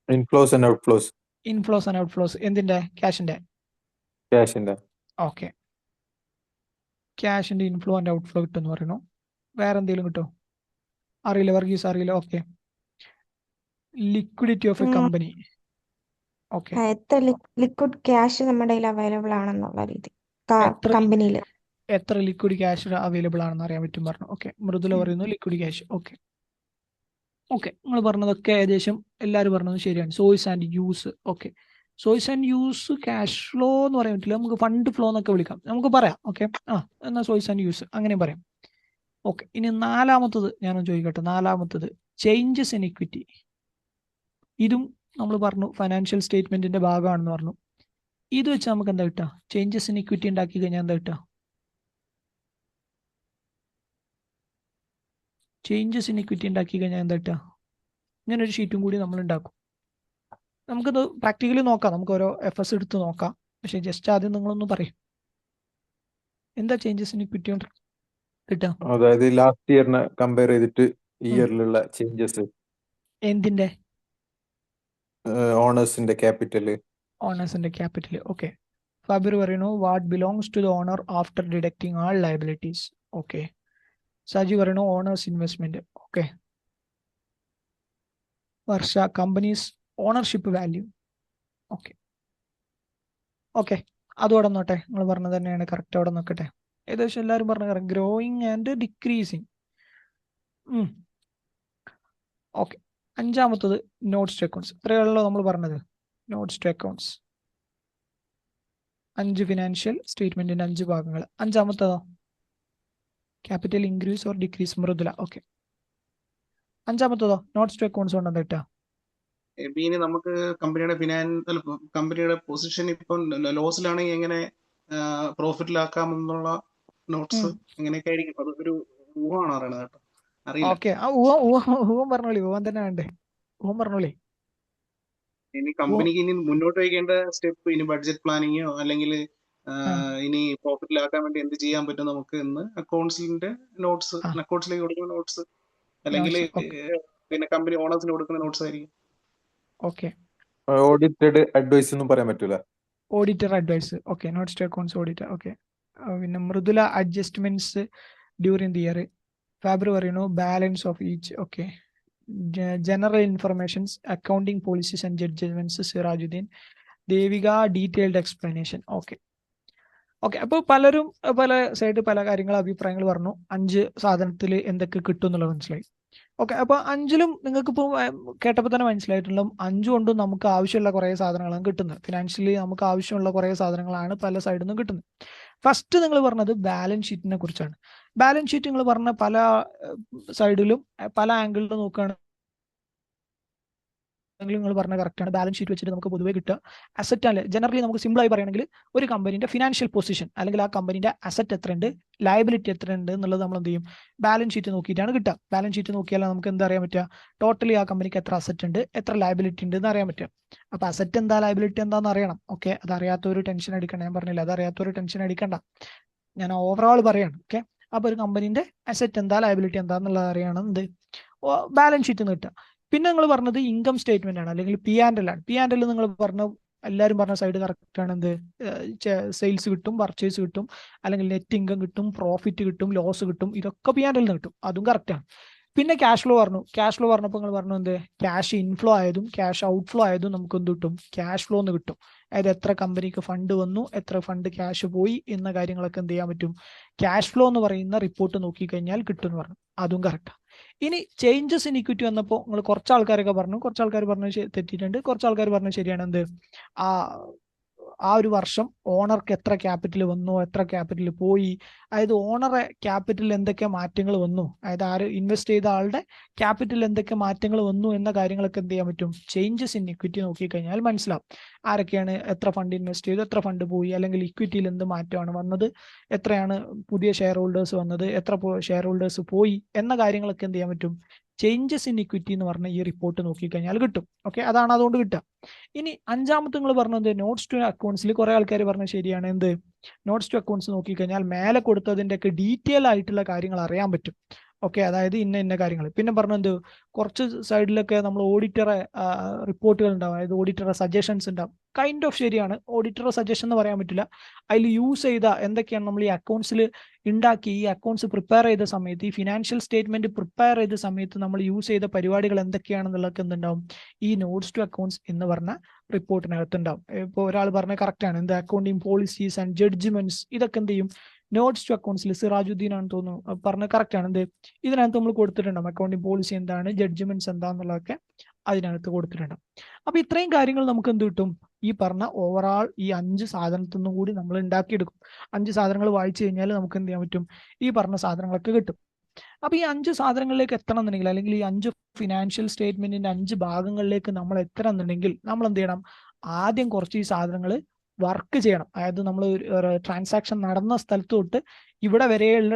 Inflows and outflows. Inflows and outflows എന്തിന്റെ? ക്യാഷിന്റെ. ഓക്കെ, ക്യാഷിന്റെ ഇൻഫ്ലോ ആൻഡ് ഔട്ട്ഫ്ലോ കിട്ടുമെന്ന് പറയുന്നു. വേറെ എന്തെങ്കിലും കിട്ടുമോ? അറിയില്ല, വർഗീസ് അറിയില്ല. Okay, liquidity of a company. Okay, എത്ര ലിക്വിഡ് ക്യാഷ് നമ്മുടെ കയ്യിൽ അവൈലബിൾ ആണെന്നുള്ള രീതി കമ്പനിയിൽ എത്ര ലിക്വിഡ് ക്യാഷ് അവൈലബിൾ ആണെന്ന് അറിയാൻ പറ്റും പറഞ്ഞു. ഓക്കെ, മൃദുല പറയുന്നു ലിക്വിഡ് ക്യാഷ്. ഓക്കെ, നിങ്ങൾ പറഞ്ഞതൊക്കെ ഏകദേശം എല്ലാവരും പറഞ്ഞത് ശരിയാണ്. Source and use. Okay, source and use cash flow എന്ന് പറയാൻ പറ്റില്ല, നമുക്ക് ഫണ്ട് ഫ്ലോ എന്നൊക്കെ വിളിക്കാം, നമുക്ക് പറയാം. ഓക്കെ, എന്നാൽ സോഴ്സ് ആൻഡ് യൂസ് അങ്ങനെയും പറയാം. ഓക്കെ, ഇനി നാലാമത്തത് ഞാനൊന്ന് ചോദിക്കട്ടെ. നാലാമത്തത് ചേഞ്ചസ് ഇൻ ഇക്വിറ്റി. ഇതും നമ്മൾ പറഞ്ഞു ഫൈനാൻഷ്യൽ സ്റ്റേറ്റ്മെന്റിന്റെ ഭാഗമാണെന്ന് പറഞ്ഞു. ഇത് വെച്ച് നമുക്ക് എന്താ കിട്ടുക? ചേഞ്ചസ് ഇൻ ഇക്വിറ്റി ഉണ്ടാക്കി കഴിഞ്ഞാൽ എന്താ കിട്ടുക? ചേഞ്ചസ് ഇൻ ഇക്വിറ്റി ഉണ്ടാക്കി കഴിഞ്ഞാൽ എന്താ കിട്ടുക? ഇങ്ങനെ ഒരു ഷീറ്റും കൂടി നമ്മൾ ഉണ്ടാക്കും. നമുക്കത് പ്രാക്ടിക്കലി നോക്കാം, നമുക്ക് ഓരോ FS എടുത്ത് നോക്കാം. പക്ഷെ ജസ്റ്റ് ആദ്യം നിങ്ങളൊന്ന് പറയും എന്താ ചേഞ്ചസ് ഇൻ ഇക്വിറ്റി കൊണ്ട് കിട്ടുക? അതായത് ലാസ്റ്റ് ഇയറിനെ കമ്പയർ ചെയ്തിട്ട് ഈ ഇയറിലുള്ള ചേഞ്ചസ്. ഫാബിർ പറയുന്നു what belongs to the owner after deducting all liabilities. Okay. Saji പറയുന്നു owners investment. Okay. Varsha company's ownership value. Okay okay, അത് അവിടെ നോട്ടെ. നിങ്ങൾ പറഞ്ഞത് തന്നെയാണ് കറക്റ്റ്. അവിടെ നോക്കട്ടെ. ഏകദേശം എല്ലാവരും പറഞ്ഞ ഗ്രോയിങ് ആൻഡ് ഡിക്രീസിങ്. ഓക്കെ. അഞ്ചാമത്തത് നോട്ട്സ് ടു അക്കൗണ്ട്സ്. ഇത്രയുള്ളൂ നമ്മൾ പറഞ്ഞത്. നോട്ട്സ് ടു അക്കൗണ്ട്സ് 5 ഫിനാൻഷ്യൽ സ്റ്റേറ്റ്മെന്റിന്റെ 5 ഭാഗങ്ങൾ. അഞ്ചാമത്തതോ capital increase or decrease. Mridula. Okay. അഞ്ചാമത്തതോ നോട്ട്സ് ടു അക്കൗണ്ട്സ് കൊണ്ട് എന്താ കിട്ടുക? ഇനി നമുക്ക് കമ്പനിയുടെ പൊസിഷൻ ഇപ്പം ലോസിലാണെങ്കിൽ എങ്ങനെ പ്രോഫിറ്റിലാക്കാമെന്നുള്ള നോട്ട്സ് എങ്ങനെയൊക്കെ ആയിരിക്കും? അതൊരു ഊഹമാണ് പറയണത് കേട്ടോ, അറിയില്ല. ഓക്കെ. ആ ഊഹം പറഞ്ഞോളി. ഊഹം തന്നെ വേണ്ടേ? ഊഹം പറഞ്ഞോളി. ഇനി കമ്പനിക്ക് ഇനി മുന്നോട്ട് വയ്ക്കേണ്ട സ്റ്റെപ്പ്, ഇനി ബഡ്ജറ്റ് പ്ലാനിങ്ങോ അല്ലെങ്കിൽ ഇനി പ്രോഫിറ്റിലാക്കാൻ വേണ്ടി എന്ത് ചെയ്യാൻ പറ്റും നമുക്ക് എന്ന് അക്കൗണ്ട്സിന്റെ നോട്ട്സ്, അക്കൗണ്ട്സിലേക്ക് കൊടുക്കുന്ന നോട്ട്സ്, അല്ലെങ്കിൽ പിന്നെ കമ്പനി ഓണേഴ്സിന് കൊടുക്കുന്ന നോട്ട്സ് ആയിരിക്കും. ഓക്കെ. ഓഡിറ്റഡ് അഡ്വൈസ് ഒന്നും പറയാൻ പറ്റൂല. Auditor advice. Okay. Notes to accounts auditor. Okay. പിന്നെ Mridula adjustments during the year. Fabri പറയുന്നു balance of each. Okay. General informations accounting policies and judgements Sirajuddin. Devika detailed explanation. Okay okay. അപ്പോൾ പലരും പല സൈഡ് പല കാര്യങ്ങൾ അഭിപ്രായങ്ങൾ പറഞ്ഞു. 5 സാധനത്തിൽ എന്തൊക്കെ കിട്ടും എന്നുള്ളത് മനസ്സിലായി. ഓക്കെ. അപ്പൊ 5ലും നിങ്ങൾക്ക് ഇപ്പോൾ കേട്ടപ്പോൾ തന്നെ മനസ്സിലായിട്ടുള്ള 5 കൊണ്ടും നമുക്ക് ആവശ്യമുള്ള കുറേ സാധനങ്ങളാണ് കിട്ടുന്നത്. ഫിനാൻഷ്യലി നമുക്ക് ആവശ്യമുള്ള കുറേ സാധനങ്ങളാണ് പല സൈഡിൽ നിന്നും കിട്ടുന്നത്. ഫസ്റ്റ് നിങ്ങൾ പറഞ്ഞത് ബാലൻസ് ഷീറ്റിനെ കുറിച്ചാണ്. ബാലൻസ് ഷീറ്റ് നിങ്ങൾ പറഞ്ഞ പല സൈഡിലും പല ആംഗിളിലും നോക്കുകയാണ് നിങ്ങൾ പറഞ്ഞ കറക്റ്റാണ്. ബാലൻസ് ഷീറ്റ് വെച്ചിട്ട് നമുക്ക് പൊതുവെ കിട്ടുക അസറ്റ് അല്ലെ. ജനറലി നമുക്ക് സിമ്പിൾ ആയി പറയുകയാണെങ്കിൽ ഒരു കമ്പനിന്റെ ഫിനാൻഷ്യൽ പൊസിഷൻ അല്ലെങ്കിൽ ആ കമ്പനിന്റെ അസറ്റ് എത്രയുണ്ട്, ലയബിലിറ്റി എത്രയുണ്ട് എന്നുള്ളത് നമ്മൾ എന്ത് ചെയ്യും? ബാലൻസ് ഷീറ്റ് നോക്കിയിട്ടാണ് കിട്ടുക. ബാലൻസ് ഷീറ്റ് നോക്കിയാൽ നമുക്ക് എന്താ അറിയാൻ പറ്റുക? ടോട്ടലി ആ കമ്പനിക്ക് എത്ര അസറ്റ് ഉണ്ട്, എത്ര ലയബിലിറ്റി ഉണ്ട് എന്ന് അറിയാൻ പറ്റുക. അപ്പൊ അസറ്റ് എന്താ, ലയബിലിറ്റി എന്താന്ന് അറിയണം. ഓക്കെ. അത് അറിയാത്തൊരു ടെൻഷൻ അടിക്കണ്ട. ഞാൻ പറഞ്ഞില്ല, അത് അറിയാത്തൊരു ടെൻഷൻ അടിക്കണ്ട. ഞാൻ ഓവറോൾ പറയാണ്. ഓക്കെ. അപ്പൊ ഒരു കമ്പനിന്റെ അസറ്റ് എന്താ, ലയബിലിറ്റി എന്താന്നുള്ളത് അറിയണം എന്ത് ബാലൻസ് ഷീറ്റ് നിന്ന് കിട്ടുക. പിന്നെ നിങ്ങൾ പറഞ്ഞത് ഇൻകം സ്റ്റേറ്റ്മെന്റ് ആണ് അല്ലെങ്കിൽ പി ആൻഡ് എൽ ആണ്. പി ആൻഡ് എൽ നിങ്ങൾ പറഞ്ഞ എല്ലാവരും പറഞ്ഞ സൈഡ് കറക്റ്റ് ആണ്. എന്ത് സെയിൽസ് കിട്ടും, പർച്ചേസ് കിട്ടും, അല്ലെങ്കിൽ നെറ്റ് ഇൻകം കിട്ടും, പ്രോഫിറ്റ് കിട്ടും, ലോസ് കിട്ടും. ഇതൊക്കെ പി ആൻഡ് എൽ നിന്ന് കിട്ടും. അതും കറക്റ്റ് ആണ്. പിന്നെ ക്യാഷ് ഫ്ലോ പറഞ്ഞു. ക്യാഷ് ഫ്ലോ പറഞ്ഞപ്പോൾ നിങ്ങൾ പറഞ്ഞു എന്ത് ക്യാഷ് ഇൻഫ്ലോ ആയതും ക്യാഷ് ഔട്ട്ഫ്ലോ ആയതും നമുക്ക് എന്ത് കിട്ടും? ക്യാഷ് ഫ്ലോ എന്ന് കിട്ടും. അതായത് എത്ര കമ്പനിക്ക് ഫണ്ട് വന്നു, എത്ര ഫണ്ട് ക്യാഷ് പോയി എന്ന കാര്യങ്ങളൊക്കെ എന്ത് ചെയ്യാൻ പറ്റും? ക്യാഷ് ഫ്ലോ എന്ന് പറയുന്ന റിപ്പോർട്ട് നോക്കിക്കഴിഞ്ഞാൽ കിട്ടും എന്ന് പറഞ്ഞു. അതും കറക്റ്റ്. ഇനി ചേഞ്ചസ് ഇൻ ഇക്വിറ്റി വന്നപ്പോൾ നിങ്ങൾ കുറച്ച് ആൾക്കാരൊക്കെ പറഞ്ഞു, കുറച്ച് ആൾക്കാർ പറഞ്ഞു തെറ്റിയിട്ടുണ്ട്, കുറച്ച് ആൾക്കാർ പറഞ്ഞു ശരിയാണ്. എന്ത് ആ ഒരു വർഷം ഓണർക്ക് എത്ര ക്യാപിറ്റൽ വന്നു, എത്ര ക്യാപിറ്റൽ പോയി, അതായത് ഓണറെ ക്യാപിറ്റലിൽ എന്തൊക്കെ മാറ്റങ്ങൾ വന്നു, അതായത് ആര് ഇൻവെസ്റ്റ് ചെയ്ത ആളുടെ ക്യാപിറ്റലിൽ എന്തൊക്കെ മാറ്റങ്ങൾ വന്നു എന്ന കാര്യങ്ങളൊക്കെ എന്ത് ചെയ്യാൻ പറ്റും? ചേഞ്ചസ് ഇൻ ഇക്വിറ്റി നോക്കിക്കഴിഞ്ഞാൽ മനസ്സിലാവും. ആരൊക്കെയാണ് എത്ര ഫണ്ട് ഇൻവെസ്റ്റ് ചെയ്തു, എത്ര ഫണ്ട് പോയി, അല്ലെങ്കിൽ ഇക്വിറ്റിയിൽ എന്ത് മാറ്റമാണ് വന്നത്, എത്രയാണ് പുതിയ ഷെയർ ഹോൾഡേഴ്സ് വന്നത്, എത്ര ഷെയർ ഹോൾഡേഴ്സ് പോയി എന്ന കാര്യങ്ങളൊക്കെ എന്ത് ചെയ്യാൻ പറ്റും? ചേഞ്ചസ് ഇൻ ഇക്വിറ്റി എന്ന് പറഞ്ഞ ഈ റിപ്പോർട്ട് നോക്കിക്കഴിഞ്ഞാൽ കിട്ടും. ഓക്കെ. അതാണ് അതുകൊണ്ട് കിട്ടുക. ഇനി അഞ്ചാമത്തെ നിങ്ങൾ പറഞ്ഞത് നോട്ട്സ് ടു അക്കൗണ്ട്സിൽ കുറെ ആൾക്കാർ പറഞ്ഞത് ശരിയാണ്. എന്ത് നോട്ട്സ് ടു അക്കൗണ്ട്സ് നോക്കിക്കഴിഞ്ഞാൽ മേലെ കൊടുത്തതിന്റെ ഒക്കെ ഡീറ്റെയിൽ ആയിട്ടുള്ള കാര്യങ്ങൾ അറിയാൻ പറ്റും. ഓക്കെ. അതായത് ഇന്ന കാര്യങ്ങൾ. പിന്നെ പറഞ്ഞു എന്ത് കുറച്ച് സൈഡിലൊക്കെ നമ്മൾ ഓഡിറ്ററെ റിപ്പോർട്ടുകൾ ഉണ്ടാവും, അതായത് ഓഡിറ്ററെ സജഷൻസ് ഉണ്ടാവും. കൈൻഡ് ഓഫ് ശരിയാണ്. ഓഡിറ്ററെ സജഷൻ എന്ന് പറയാൻ പറ്റില്ല. അതിൽ യൂസ് ചെയ്ത എന്തൊക്കെയാണ് നമ്മൾ ഈ അക്കൗണ്ട്സിൽ ഉണ്ടാക്കി, ഈ അക്കൗണ്ട്സ് പ്രിപ്പയർ ചെയ്ത സമയത്ത്, ഈ ഫിനാൻഷ്യൽ സ്റ്റേറ്റ്മെന്റ് പ്രിപ്പയർ ചെയ്ത സമയത്ത് നമ്മൾ യൂസ് ചെയ്ത പരിപാടികൾ എന്തൊക്കെയാണെന്നുള്ളതൊക്കെ എന്തുണ്ടാവും? ഈ നോട്ട്സ് ടു അക്കൗണ്ട്സ് എന്ന് പറഞ്ഞ റിപ്പോർട്ടിനകത്ത് ഉണ്ടാവും. ഇപ്പോൾ ഒരാൾ പറഞ്ഞ കറക്റ്റ് ആണ്. എന്ത് അക്കൗണ്ടിങ് പോളിസീസ് ആൻഡ് ജഡ്ജ്മെന്റ്സ് ഇതൊക്കെ എന്ത് ചെയ്യും? നോട്ട്സ് ടു അക്കൗണ്ട്സിൽ സിറാജുദ്ദീൻ ആണെന്ന് തോന്നുന്നു പറഞ്ഞ കറക്റ്റ് ആണ്. എന്ത് ഇതിനകത്ത് നമ്മൾ കൊടുത്തിട്ടുണ്ടാവും. അക്കൗണ്ടിങ് പോളിസി എന്താണ്, ജഡ്ജ്മെന്റ്സ് എന്താന്നുള്ളതൊക്കെ അതിനകത്ത് കൊടുത്തിട്ടുണ്ടാവും. അപ്പൊ ഇത്രയും കാര്യങ്ങൾ നമുക്ക് എന്ത് കിട്ടും? ഈ പറഞ്ഞ ഓവറാൾ ഈ 5 സാധനത്തിൽ നിന്നും കൂടി നമ്മൾ ഉണ്ടാക്കിയെടുക്കും. 5 സാധനങ്ങൾ വായിച്ചു കഴിഞ്ഞാൽ നമുക്ക് എന്ത് ചെയ്യാൻ പറ്റും? ഈ പറഞ്ഞ സാധനങ്ങളൊക്കെ കിട്ടും. അപ്പൊ ഈ 5 സാധനങ്ങളിലേക്ക് എത്തണം എന്നുണ്ടെങ്കിൽ, അല്ലെങ്കിൽ ഈ 5 ഫിനാൻഷ്യൽ സ്റ്റേറ്റ്മെന്റിന്റെ 5 ഭാഗങ്ങളിലേക്ക് നമ്മൾ എത്തണം എന്നുണ്ടെങ്കിൽ നമ്മൾ എന്ത് ചെയ്യണം? ആദ്യം കുറച്ച് ഈ സാധനങ്ങൾ വർക്ക് ചെയ്യണം. അതായത് നമ്മൾ ഒരു ട്രാൻസാക്ഷൻ നടന്ന സ്ഥലത്ത് തൊട്ട് ഇവിടെ വരെയുള്ള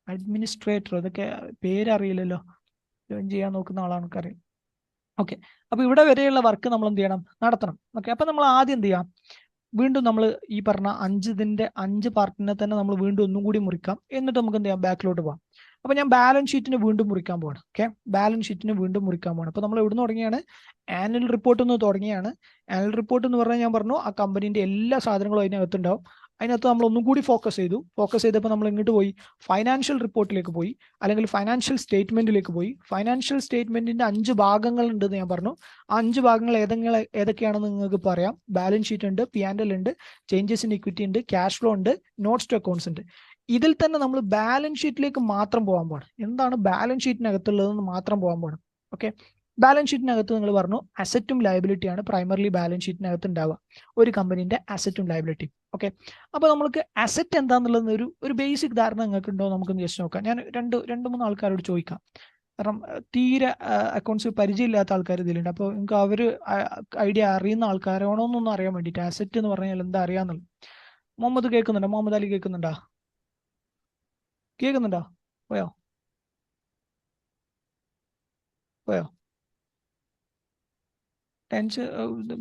അഡ്മിനിസ്ട്രേറ്റർ, ഇതൊക്കെ പേരറിയില്ലല്ലോ, ജോയിൻ ചെയ്യാൻ നോക്കുന്ന ആളാണ് അറിയാം. ഓക്കെ. അപ്പൊ ഇവിടെ വരെയുള്ള വർക്ക് നമ്മൾ എന്ത് ചെയ്യണം? നടത്തണം. ഓക്കെ. അപ്പൊ നമ്മൾ ആദ്യം എന്ത് ചെയ്യാം? വീണ്ടും നമ്മൾ ഈ പറഞ്ഞ 5 പാർട്ടിനെ തന്നെ നമ്മൾ വീണ്ടും ഒന്നും കൂടി മുറിക്കാം. എന്നിട്ട് നമുക്ക് എന്ത് ചെയ്യാം? ബാക്കിലോട്ട് പോകാം. അപ്പോൾ ഞാൻ ബാലൻസ് ഷീറ്റിന് വീണ്ടും മുറിക്കാൻ പോവാണ്. ഓക്കെ, ബാലൻസ് ഷീറ്റിന് വീണ്ടും മുറിക്കാൻ പോവാണ്. അപ്പോൾ നമ്മൾ എവിടെ നിന്ന് തുടങ്ങിയാണ്? ആനുവൽ റിപ്പോർട്ട് നിന്ന് തുടങ്ങിയാണ്. ആനുവൽ റിപ്പോർട്ട് എന്ന് പറഞ്ഞാൽ ഞാൻ പറഞ്ഞു ആ കമ്പനീൻ്റെ എല്ലാ സാധനങ്ങളും അതിനകത്തുണ്ടാവും. അതിനകത്ത് നമ്മൾ ഒന്നും കൂടി ഫോക്കസ് ചെയ്തപ്പോൾ നമ്മൾ ഇങ്ങോട്ട് പോയി ഫൈനാൻഷ്യൽ റിപ്പോർട്ടിലേക്ക് പോയി, അല്ലെങ്കിൽ ഫൈനാൻഷ്യൽ സ്റ്റേറ്റ്മെന്റിലേക്ക് പോയി. ഫൈനാൻഷ്യൽ സ്റ്റേറ്റ്മെന്റിന്റെ 5 ഭാഗങ്ങളുണ്ടെന്ന് ഞാൻ പറഞ്ഞു. ആ 5 ഭാഗങ്ങൾ ഏതൊക്കെയാണെന്ന് നിങ്ങൾക്ക് പറയാം. ബാലൻസ് ഷീറ്റ് ഉണ്ട്, P&L ഉണ്ട്, ചേഞ്ചസ് ഇൻ ഇക്വിറ്റി ഉണ്ട്, ക്യാഷ് ഫ്ലോ ഉണ്ട്, നോട്ട്സ് ടു അക്കൗണ്ട്സ് ഉണ്ട്. ഇതിൽ തന്നെ നമ്മൾ ബാലൻസ് ഷീറ്റിലേക്ക് മാത്രം പോകാൻ പോകണം. എന്താണ് ബാലൻസ് ഷീറ്റിനകത്തുള്ളതെന്ന് മാത്രം പോകാൻ പോകണം. ഓക്കെ, ബാലൻസ് ഷീറ്റിനകത്ത് നിങ്ങൾ പറഞ്ഞു അസറ്റും ലയബിലിറ്റിയാണ് പ്രൈമർലി ബാലൻസ് ഷീറ്റിനകത്ത് ഉണ്ടാവുക, ഒരു കമ്പനീന്റെ അസറ്റും ലയബിലിറ്റിയും. ഓക്കെ, അപ്പോൾ നമുക്ക് അസറ്റ് എന്താണെന്നുള്ളത് ഒരു ബേസിക് ധാരണ നിങ്ങൾക്ക് ഉണ്ടോ നമുക്കൊന്ന് ജസ്റ്റ് നോക്കാം. ഞാൻ രണ്ട് മൂന്ന് ആൾക്കാരോട് ചോദിക്കാം, കാരണം തീരെ അക്കൗണ്ട്സ് പരിചയമില്ലാത്ത ആൾക്കാർ ഇതിലുണ്ട്. അപ്പോൾ നിങ്ങൾക്ക് അവർ ഐഡിയ അറിയുന്ന ആൾക്കാരാണോ എന്നൊന്നും അറിയാൻ വേണ്ടിയിട്ട് അസറ്റ് എന്ന് പറഞ്ഞാൽ എന്താ അറിയാന്നുള്ളത്. മുഹമ്മദ് കേൾക്കുന്നുണ്ടോ? മുഹമ്മദ് അലി കേൾക്കുന്നുണ്ടോ? പോയോ?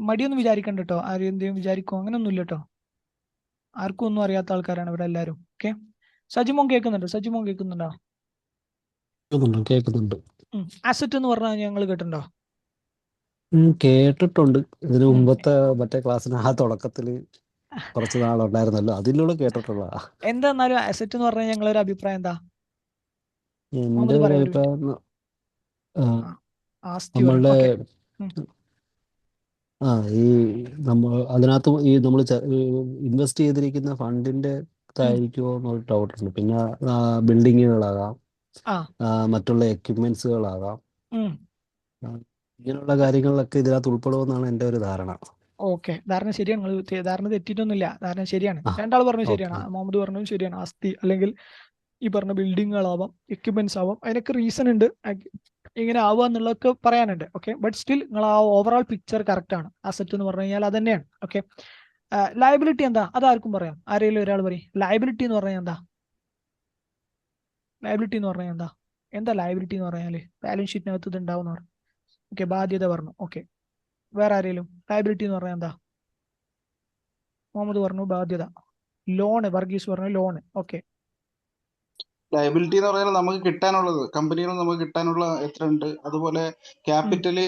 മടിയൊന്നും വിചാരിക്കണ്ട കേട്ടോ, ആരും എന്തെങ്കിലും വിചാരിക്കോ അങ്ങനെയൊന്നും ഇല്ല കേട്ടോ. ആർക്കും ഒന്നും അറിയാത്ത ആൾക്കാരാണ് ഇവിടെ എല്ലാവരും. ഓക്കെ, സജിമോൻ കേൾക്കുന്നുണ്ടോ? കേൾക്കുന്നുണ്ട്. അസറ്റ് എന്ന് പറഞ്ഞാൽ ഞങ്ങൾ കേട്ടിട്ടുണ്ടോ? കേട്ടിട്ടുണ്ട്. ഇതിനു മുമ്പത്തെ മറ്റേ ക്ലാസ്സിന് ആ തുടക്കത്തില് കുറച്ച് നാളുണ്ടായിരുന്നല്ലോ, അതിലൂടെ കേട്ടിട്ടുള്ള. എന്താന്നാലും അസറ്റ് എന്ന് പറഞ്ഞാൽ ഞങ്ങളൊരു അഭിപ്രായം എന്താ? എന്റെ ഒരു അഭിപ്രായം ആസ്തി. നമ്മളുടെ ഈ അതിനകത്ത് ഈ നമ്മൾ ഇൻവെസ്റ്റ് ചെയ്തിരിക്കുന്ന ഫണ്ടിന്റെ ആയിരിക്കുമോ എന്നൊരു ഡൗട്ടുണ്ട്. പിന്നെ ബിൽഡിങ്ങുകളാകാം, മറ്റുള്ള എക്യുപ്മെന്റ്സുകളാകാം, ഇങ്ങനെയുള്ള കാര്യങ്ങളിലൊക്കെ ഇതിനകത്ത് ഉൾപ്പെടുമെന്നാണ് എൻ്റെ ഒരു ധാരണ. ഓക്കെ, ധാരണ ശരിയാണ്. നിങ്ങൾ ധാരണ തെറ്റിയിട്ടൊന്നുമില്ല, ധാരണ ശരിയാണ്. രണ്ടാൾ പറഞ്ഞു ശരിയാണ്. മുഹമ്മദ് പറഞ്ഞതും ശരിയാണ്. ആസ്തി അല്ലെങ്കിൽ ഈ പറഞ്ഞ ബിൽഡിങ്ങുകളാവാം, എക്യുപ്മെന്റ്സ് ആവാം, അതിനൊക്കെ റീസൺ ഉണ്ട് ഇങ്ങനെ ആവുക എന്നുള്ളതൊക്കെ പറയാനുണ്ട്. ഓക്കെ, ബട്ട് സ്റ്റിൽ നിങ്ങൾ ആ ഓവറോൾ പിക്ചർ കറക്റ്റ് ആണ്. അസറ്റ് എന്ന് പറഞ്ഞു കഴിഞ്ഞാൽ അത് തന്നെയാണ്. ഓക്കെ, ലയബിലിറ്റി എന്താ? അതാർക്കും പറയാം. ആരെങ്കിലും ഒരാൾ പറയും ലയബിലിറ്റി എന്ന് പറഞ്ഞാൽ എന്താ? എന്താ ലയബിലിറ്റി എന്ന് പറഞ്ഞാൽ? ബാലൻസ് ഷീറ്റിനകത്ത് ഇത് ഉണ്ടാവും പറഞ്ഞു. ഓക്കെ, ബാധ്യത പറഞ്ഞു. ഓക്കെ, വേറെ ആരെങ്കിലും ലയബിലിറ്റി എന്ന് പറഞ്ഞാൽ എന്താ? മുഹമ്മദ് പറഞ്ഞു ബാധ്യത. ലോണ്, വർഗീസ് പറഞ്ഞു ലോണ്. ഓക്കെ, ലയബിലിറ്റി എന്ന് പറഞ്ഞാൽ നമുക്ക് കിട്ടാനുള്ളത്, കമ്പനികൾ നമുക്ക് കിട്ടാനുള്ള എത്ര ഉണ്ട്, അതുപോലെ ക്യാപിറ്റല്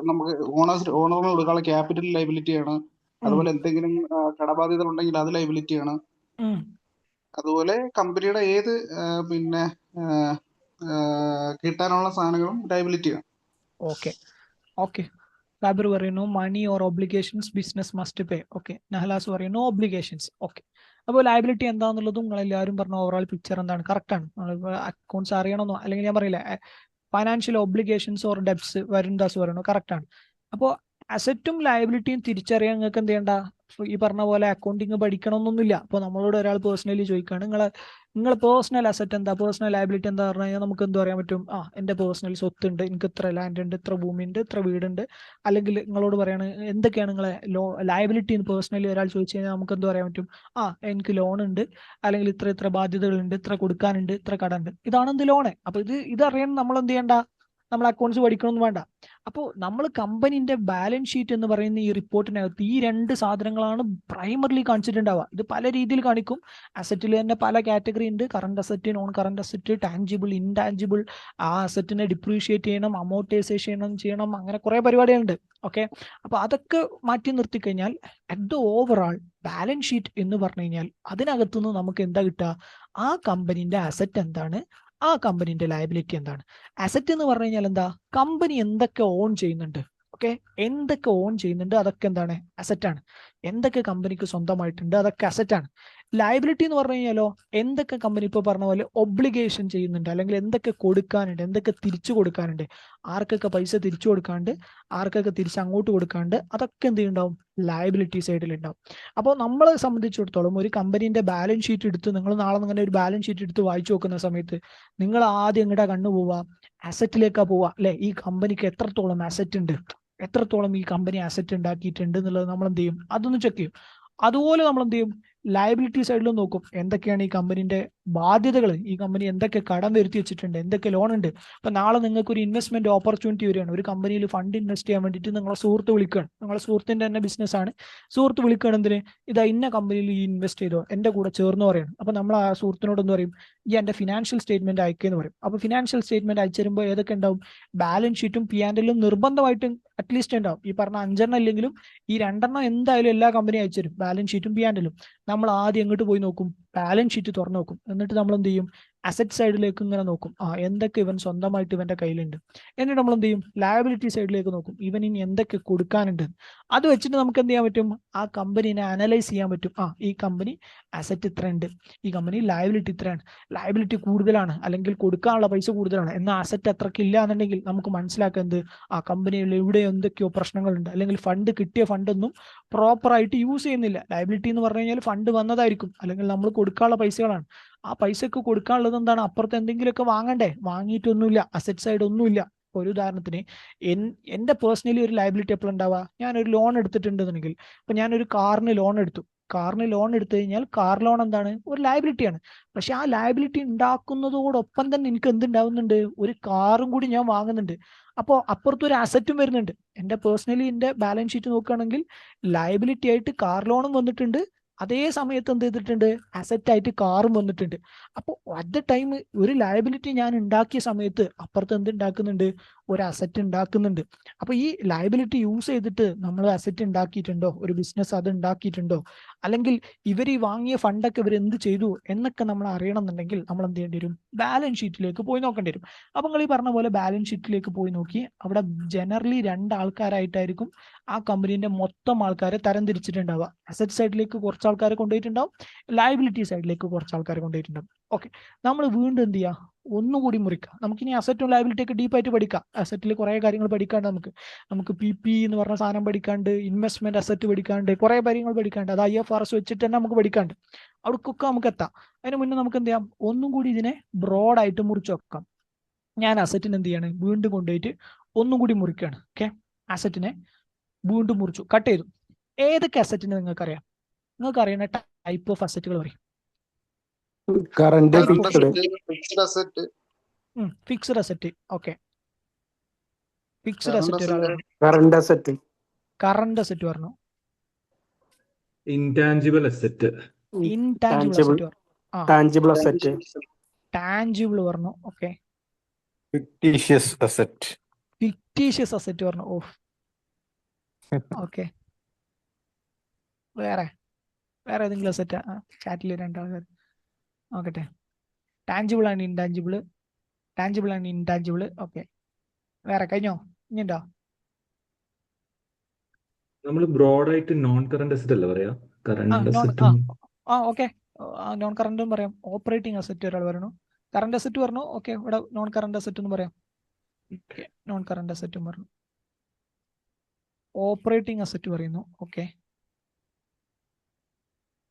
നമുക്ക് ഓണറിന് കൊടുക്കാനുള്ള ക്യാപിറ്റൽ ലയബിലിറ്റിയാണ്. അതുപോലെ എന്തെങ്കിലും കടബാധ്യത ഉണ്ടെങ്കിൽ അത് ലയബിലിറ്റിയാണ്. അതുപോലെ കമ്പനിയുടെ ഏത് പിന്നെ കിട്ടാനുള്ള സാധനങ്ങളും ലയബിലിറ്റിയാണ്. ഓക്കെ, സാബിർ പറയുന്നു money or obligations business must pay. Okay, Nahlas പറയുന്നു ഒബ്ലിഗേഷൻസ്. ഓക്കെ, അപ്പോൾ ലയബിലിറ്റി എന്താണെന്നുള്ളതും നിങ്ങൾ എല്ലാവരും പറഞ്ഞ ഓവറോൾ പിക്ചർ എന്താണ്? കറക്റ്റാണ്. അക്കൗണ്ട്സ് അറിയണമെന്നോ അല്ലെങ്കിൽ ഞാൻ പറയില്ല ഫൈനാൻഷ്യൽ ഒബ്ലിഗേഷൻസ് ഓർ ഡെബ്റ്റ്സ് വരുന്നതാസ് പറയുന്നു, കറക്റ്റാണ്. അപ്പോൾ അസറ്റും ലയബിലിറ്റിയും തിരിച്ചറിയാൻ നിങ്ങൾക്ക് എന്ത് ചെയ്യണ്ട? ഈ പറഞ്ഞ പോലെ അക്കൗണ്ടിങ് പഠിക്കണമെന്നൊന്നുമില്ല. അപ്പോൾ നമ്മളോട് ഒരാൾ പേഴ്സണലി ചോദിക്കുകയാണ് നിങ്ങൾ പേഴ്സണൽ അസറ്റ് എന്താ, പേഴ്സണൽ ലയബിലിറ്റി എന്താ പറഞ്ഞു കഴിഞ്ഞാൽ നമുക്ക് എന്ത് പറയാൻ പറ്റും? എൻ്റെ പേഴ്സണൽ സ്വത്തുണ്ട്, എനിക്ക് ഇത്ര ലാൻഡ് ഉണ്ട്, ഇത്ര ഭൂമിയുണ്ട്, ഇത്ര വീടുണ്ട്. അല്ലെങ്കിൽ നിങ്ങളോട് പറയാണ് എന്തൊക്കെയാണ് നിങ്ങളെ ലയബിലിറ്റി എന്ന് പേഴ്സണലി ഒരാൾ ചോദിച്ചു കഴിഞ്ഞാൽ നമുക്ക് എന്ത് പറയാൻ പറ്റും? എനിക്ക് ലോൺ ഉണ്ട്, അല്ലെങ്കിൽ ഇത്ര ബാധ്യതകളുണ്ട്, ഇത്ര കൊടുക്കാനുണ്ട്, ഇത്ര കടമുണ്ട്. ഇതാണ് എന്ത് ലോണ്. അപ്പോൾ ഇതറിയാൻ നമ്മൾ എന്ത് ചെയ്യണ്ട? നമ്മൾ അക്കൗണ്ട്സ് പഠിക്കണമെന്ന് വേണ്ട. അപ്പോൾ നമ്മൾ കമ്പനീന്റെ ബാലൻസ് ഷീറ്റ് എന്ന് പറയുന്ന ഈ റിപ്പോർട്ടിനകത്ത് ഈ 2 സാധനങ്ങളാണ് പ്രൈമറിലി കാണിച്ചിട്ടുണ്ടാവുക. ഇത് പല രീതിയിൽ കാണിക്കും. അസറ്റിൽ തന്നെ പല കാറ്റഗറി ഉണ്ട്. Current asset, non current asset, tangible, intangible. ആ അസറ്റിനെ ഡിപ്രീഷിയേറ്റ് ചെയ്യണം, അമോർട്ടൈസേഷൻ ചെയ്യണം, അങ്ങനെ കുറെ പരിപാടികളുണ്ട്. ഓക്കെ, അപ്പോൾ അതൊക്കെ മാറ്റി നിർത്തി കഴിഞ്ഞാൽ at the overall balance sheet എന്ന് പറഞ്ഞു കഴിഞ്ഞാൽ അതിനകത്തുനിന്ന് നമുക്ക് എന്താ കിട്ടുക? ആ കമ്പനീന്റെ അസറ്റ് എന്താണ്, ആ കമ്പനീന്റെ ലയബിലിറ്റി എന്താണ്. അസറ്റ് എന്ന് പറഞ്ഞു കഴിഞ്ഞാൽ എന്താ? കമ്പനി എന്തൊക്കെ ഓൺ ചെയ്യുന്നുണ്ട്. ഓക്കെ, എന്തൊക്കെ ഓൺ ചെയ്യുന്നുണ്ട് അതൊക്കെ എന്താണ്? അസറ്റാണ്. എന്തൊക്കെ കമ്പനിക്ക് സ്വന്തമായിട്ടുണ്ട് അതൊക്കെ അസറ്റാണ്. ലയബിലിറ്റി എന്ന് പറഞ്ഞു കഴിഞ്ഞാലോ എന്തൊക്കെ കമ്പനി ഇപ്പോൾ പറഞ്ഞ പോലെ ഒബ്ലിഗേഷൻ ചെയ്യുന്നുണ്ട്, അല്ലെങ്കിൽ എന്തൊക്കെ കൊടുക്കാനുണ്ട്, എന്തൊക്കെ തിരിച്ചു കൊടുക്കാനുണ്ട്, ആർക്കൊക്കെ പൈസ തിരിച്ചു കൊടുക്കാണ്ട്, ആർക്കൊക്കെ തിരിച്ച് അങ്ങോട്ട് കൊടുക്കാണ്ട്, അതൊക്കെ എന്ത് ചെയ്യുന്നുണ്ടാവും? ലയബിലിറ്റി സൈഡിൽ ഉണ്ടാവും. അപ്പോൾ നമ്മളെ സംബന്ധിച്ചിടത്തോളം ഒരു കമ്പനീന്റെ ബാലൻസ് ഷീറ്റ് എടുത്ത് നിങ്ങൾ നാളെ അങ്ങനെ ഒരു ബാലൻസ് ഷീറ്റ് എടുത്ത് വായിച്ചു നോക്കുന്ന സമയത്ത് നിങ്ങൾ ആദ്യം എങ്ങോട്ടാ കണ്ണു പോവുക? അസറ്റിലേക്കാ പോവുക അല്ലെ? ഈ കമ്പനിക്ക് എത്രത്തോളം അസറ്റ് ഉണ്ട്, എത്രത്തോളം ഈ കമ്പനി അസറ്റ് ഉണ്ടാക്കിയിട്ടുണ്ട് എന്നുള്ളത് നമ്മൾ എന്ത് ചെയ്യും? അതൊന്ന് ചെക്ക് ചെയ്യും. അതുപോലെ നമ്മൾ എന്ത് ചെയ്യും? ലയബിലിറ്റി സൈഡിലും നോക്കും എന്തൊക്കെയാണ് ഈ കമ്പനിന്റെ ബാധ്യതകൾ, ഈ കമ്പനി എന്തൊക്കെ കടം വരുത്തി വെച്ചിട്ടുണ്ട്, എന്തൊക്കെ ലോൺ ഉണ്ട്. അപ്പൊ നാളെ നിങ്ങൾക്ക് ഒരു ഇൻവെസ്റ്റ്മെന്റ് ഓപ്പർച്യൂണിറ്റി വരികയാണ്, ഒരു കമ്പനിയിൽ ഫണ്ട് ഇൻവെസ്റ്റ് ചെയ്യാൻ വേണ്ടിയിട്ട് നിങ്ങളെ സുഹൃത്ത് വിളിക്കുകയാണ്, നിങ്ങളെ സുഹൃത്തിന്റെ തന്നെ ബിസിനസ് ആണ്, സുഹൃത്ത് വിളിക്കുകയാണ് എന്തിന്, ഇതാ ഇന്ന കമ്പനിയിൽ ഈ ഇൻവെസ്റ്റ് ചെയ്തോ, എന്റെ കൂടെ ചേർന്ന് പറയണം. അപ്പൊ നമ്മൾ ആ സുഹൃത്തിനോട് എന്ത് പറയും, ഈ എന്റെ ഫിനാൻഷ്യൽ സ്റ്റേറ്റ്മെന്റ് അയക്കെന്ന് പറയും. അപ്പൊ ഫിനാൻഷ്യൽ സ്റ്റേറ്റ്മെന്റ് അയച്ചു തരുമ്പോൾ ഏതൊക്കെ ഉണ്ടാവും, ബാലൻസ് ഷീറ്റും P&L നിർബന്ധമായിട്ടും അറ്റ്ലീസ്റ്റ് ഉണ്ടാവും. ഈ പറഞ്ഞ 5 ഇല്ലെങ്കിലും ഈ 2 എന്തായാലും എല്ലാ കമ്പനിയും അയച്ചു തരും, ബാലൻസ് ഷീറ്റും P&L. നമ്മൾ ആദ്യം എങ്ങോട്ട് പോയി നോക്കും, ബാലൻസ് ഷീറ്റ് തുറന്നു നോക്കും. എന്നിട്ട് നമ്മൾ എന്ത് ചെയ്യും, അസറ്റ് സൈഡിലേക്ക് ഇങ്ങനെ നോക്കും, എന്തൊക്കെ ഇവൻ സ്വന്തമായിട്ട് ഇവന്റെ കയ്യിലുണ്ട്. എന്നിട്ട് നമ്മൾ എന്ത് ചെയ്യും, ലയബിലിറ്റി സൈഡിലേക്ക് നോക്കും, ഇവൻ ഇനി എന്തൊക്കെ കൊടുക്കാനുണ്ട്. അത് വെച്ചിട്ട് നമുക്ക് എന്ത് ചെയ്യാൻ പറ്റും, ആ കമ്പനിനെ അനലൈസ് ചെയ്യാൻ പറ്റും. ഈ കമ്പനി അസറ്റ് ഇത്ര ഉണ്ട്, ഈ കമ്പനി ലയബിലിറ്റി ഇത്രയാണ്, ലയബിലിറ്റി കൂടുതലാണ് അല്ലെങ്കിൽ കൊടുക്കാനുള്ള പൈസ കൂടുതലാണ്, എന്നാൽ അസറ്റ് അത്രയ്ക്ക് ഇല്ല എന്നുണ്ടെങ്കിൽ നമുക്ക് മനസ്സിലാക്കുക എന്ത്, ആ കമ്പനിയിൽ ഇവിടെ എന്തൊക്കെയോ പ്രശ്നങ്ങളുണ്ട്, അല്ലെങ്കിൽ ഫണ്ട് കിട്ടിയ ഫണ്ടൊന്നും പ്രോപ്പറായിട്ട് യൂസ് ചെയ്യുന്നില്ല. ലയബിലിറ്റി എന്ന് പറഞ്ഞു കഴിഞ്ഞാൽ ഫണ്ട് വന്നതായിരിക്കും, അല്ലെങ്കിൽ നമ്മൾ കൊടുക്കാനുള്ള പൈസകളാണ്. ആ പൈസക്ക് കൊടുക്കാനുള്ളത് എന്താണ്, അപ്പുറത്ത് എന്തെങ്കിലുമൊക്കെ വാങ്ങണ്ടേ, വാങ്ങിയിട്ടൊന്നുമില്ല, അസറ്റ് സൈഡ് ഒന്നുമില്ല. ഒരു ഉദാഹരണത്തിന് എന്റെ പേഴ്സണലി ഒരു ലയബിലിറ്റി എപ്പോൾ ഉണ്ടാവുക, ഞാനൊരു ലോൺ എടുത്തിട്ടുണ്ടെന്നുണ്ടെങ്കിൽ, ഇപ്പൊ ഞാനൊരു കാറിന് ലോൺ എടുത്തു, കാറിന് ലോൺ എടുത്തു കഴിഞ്ഞാൽ കാർ ലോൺ എന്താണ്, ഒരു ലയബിലിറ്റിയാണ്. പക്ഷെ ആ ലയബിലിറ്റി ഉണ്ടാക്കുന്നതോടൊപ്പം തന്നെ എനിക്ക് എന്തുണ്ടാവുന്നുണ്ട്, ഒരു കാറും കൂടി ഞാൻ വാങ്ങുന്നുണ്ട്. അപ്പോൾ അപ്പുറത്തൊരു അസറ്റും വരുന്നുണ്ട്. എൻ്റെ പേഴ്സണലി എൻ്റെ ബാലൻസ് ഷീറ്റ് നോക്കുകയാണെങ്കിൽ ലയബിലിറ്റി ആയിട്ട് കാർ ലോണും വന്നിട്ടുണ്ട്, അതേ സമയത്ത് എന്ത് ചെയ്തിട്ടുണ്ട്, അസറ്റ് ആയിട്ട് കാറും വന്നിട്ടുണ്ട്. അപ്പോൾ അറ്റ് ദ ടൈം ഒരു ലയബിലിറ്റി ഞാൻ ഉണ്ടാക്കിയ സമയത്ത് അപ്പുറത്ത് എന്ത് ഉണ്ടാക്കുന്നുണ്ട്, ഒരു അസറ്റ് ഉണ്ടാക്കുന്നുണ്ട്. അപ്പൊ ഈ ലയബിലിറ്റി യൂസ് ചെയ്തിട്ട് നമ്മൾ അസറ്റ് ഉണ്ടാക്കിയിട്ടുണ്ടോ, ഒരു ബിസിനസ് അത് ഉണ്ടാക്കിയിട്ടുണ്ടോ, അല്ലെങ്കിൽ ഇവർ ഈ വാങ്ങിയ ഫണ്ടൊക്കെ ഇവർ എന്ത് ചെയ്തു എന്നൊക്കെ നമ്മൾ അറിയണം എന്നുണ്ടെങ്കിൽ നമ്മൾ എന്ത് ചെയ്യേണ്ടി വരും, ബാലൻസ് ഷീറ്റിലേക്ക് പോയി നോക്കേണ്ടി വരും. അപ്പൊ നിങ്ങൾ ഈ പറഞ്ഞ പോലെ ബാലൻസ് ഷീറ്റിലേക്ക് പോയി നോക്കി അവിടെ ജനറലി 2 ആൾക്കാരായിട്ടായിരിക്കും ആ കമ്പനീന്റെ മൊത്തം ആൾക്കാരെ തരംതിരിച്ചിട്ടുണ്ടാവുക. അസറ്റ് സൈഡിലേക്ക് കുറച്ച് ആൾക്കാരെ കൊണ്ടുപോയിട്ടുണ്ടാവും, ലയബിലിറ്റി സൈഡിലേക്ക് കുറച്ച് ആൾക്കാരെ കൊണ്ടുപോയിട്ടുണ്ടാവും. ഓക്കെ, നമ്മൾ വീണ്ടും എന്ത് ചെയ്യുക, ഒന്നുകൂടി മുറിക്കുക. നമുക്കിനി അസറ്റും ലയബിലിറ്റി ഒക്കെ ഡീപ്പായിട്ട് പഠിക്കാം. അസറ്റിൽ കുറെ കാര്യങ്ങൾ പഠിക്കാണ്ട് നമുക്ക് PP എന്ന് പറഞ്ഞ സാധനം പഠിക്കാണ്ട്, ഇൻവെസ്റ്റ്മെന്റ് അസറ്റ് പഠിക്കാണ്ട്, കുറെ കാര്യങ്ങൾ പഠിക്കാണ്ട്, അത് IFRS വെച്ചിട്ട് തന്നെ നമുക്ക് പഠിക്കാണ്ട്. അവിടേക്കൊക്കെ നമുക്ക് എത്താം. അതിന് മുന്നേ നമുക്ക് എന്ത് ചെയ്യാം, ഒന്നും കൂടി ഇതിനെ ബ്രോഡായിട്ട് മുറിച്ച് വെക്കാം. ഞാൻ അസറ്റിന് എന്ത് ചെയ്യാണ്, വീണ്ടും കൊണ്ടുപോയിട്ട് ഒന്നും കൂടി മുറിക്കുകയാണ്. ഓക്കെ, അസറ്റിനെ വീണ്ടും മുറിച്ചു, കട്ട് ചെയ്തു. ഏതൊക്കെ അസറ്റിന് നിങ്ങൾക്കറിയാം, നിങ്ങൾക്ക് അറിയുന്ന ടൈപ്പ് ഓഫ് അസറ്റുകൾ പറയും. Current fixed asset, fixed asset. Okay, fixed asset current asset, current asset പറഞ്ഞു, ഇൻടാഞ്ചിബിൾ അസറ്റ്, ഇൻടാഞ്ചിബിൾ അസറ്റ് പറഞ്ഞു, ടാഞ്ചിബിൾ അസറ്റ്, ടാഞ്ചിബിൾ പറഞ്ഞു. Okay, fictitious asset, fictitious asset പറഞ്ഞു. ഓക്കെ, വേറെ ഏതെങ്കിലും അസറ്റ് ചാറ്റിൽ 2 ആൾക്കാർ നോക്കട്ടെ. ടാഞ്ചിബിൾ ആണ് ഇൻടാഞ്ചിബിൾ, ടാഞ്ചിബിൾ ആണ് ഇൻടാഞ്ചിബിൾ. ഓക്കെ, വേറെ കഴിഞ്ഞോ, ഇനിയുണ്ടോ? നമ്മൾ ബ്രോഡായിട്ട് നോൺ കറന്റ് അസറ്റ് അല്ല പറയാ, കറന്റ് അസറ്റ്. ഓക്കെ, നോൺ കറന്റും പറയാം. ഓപ്പറേറ്റിംഗ് അസറ്റ് ഒരാൾ പറഞ്ഞു, കറന്റ് അസറ്റ് പറഞ്ഞു. ഓക്കെ, ഇവിടെ നോൺ കറന്റ് അസറ്റ് എന്ന് പറയാം. നോൺ കറന്റ് അസറ്റും പറഞ്ഞു, ഓപ്പറേറ്റിംഗ് അസറ്റ് പറയുന്നു. Okay,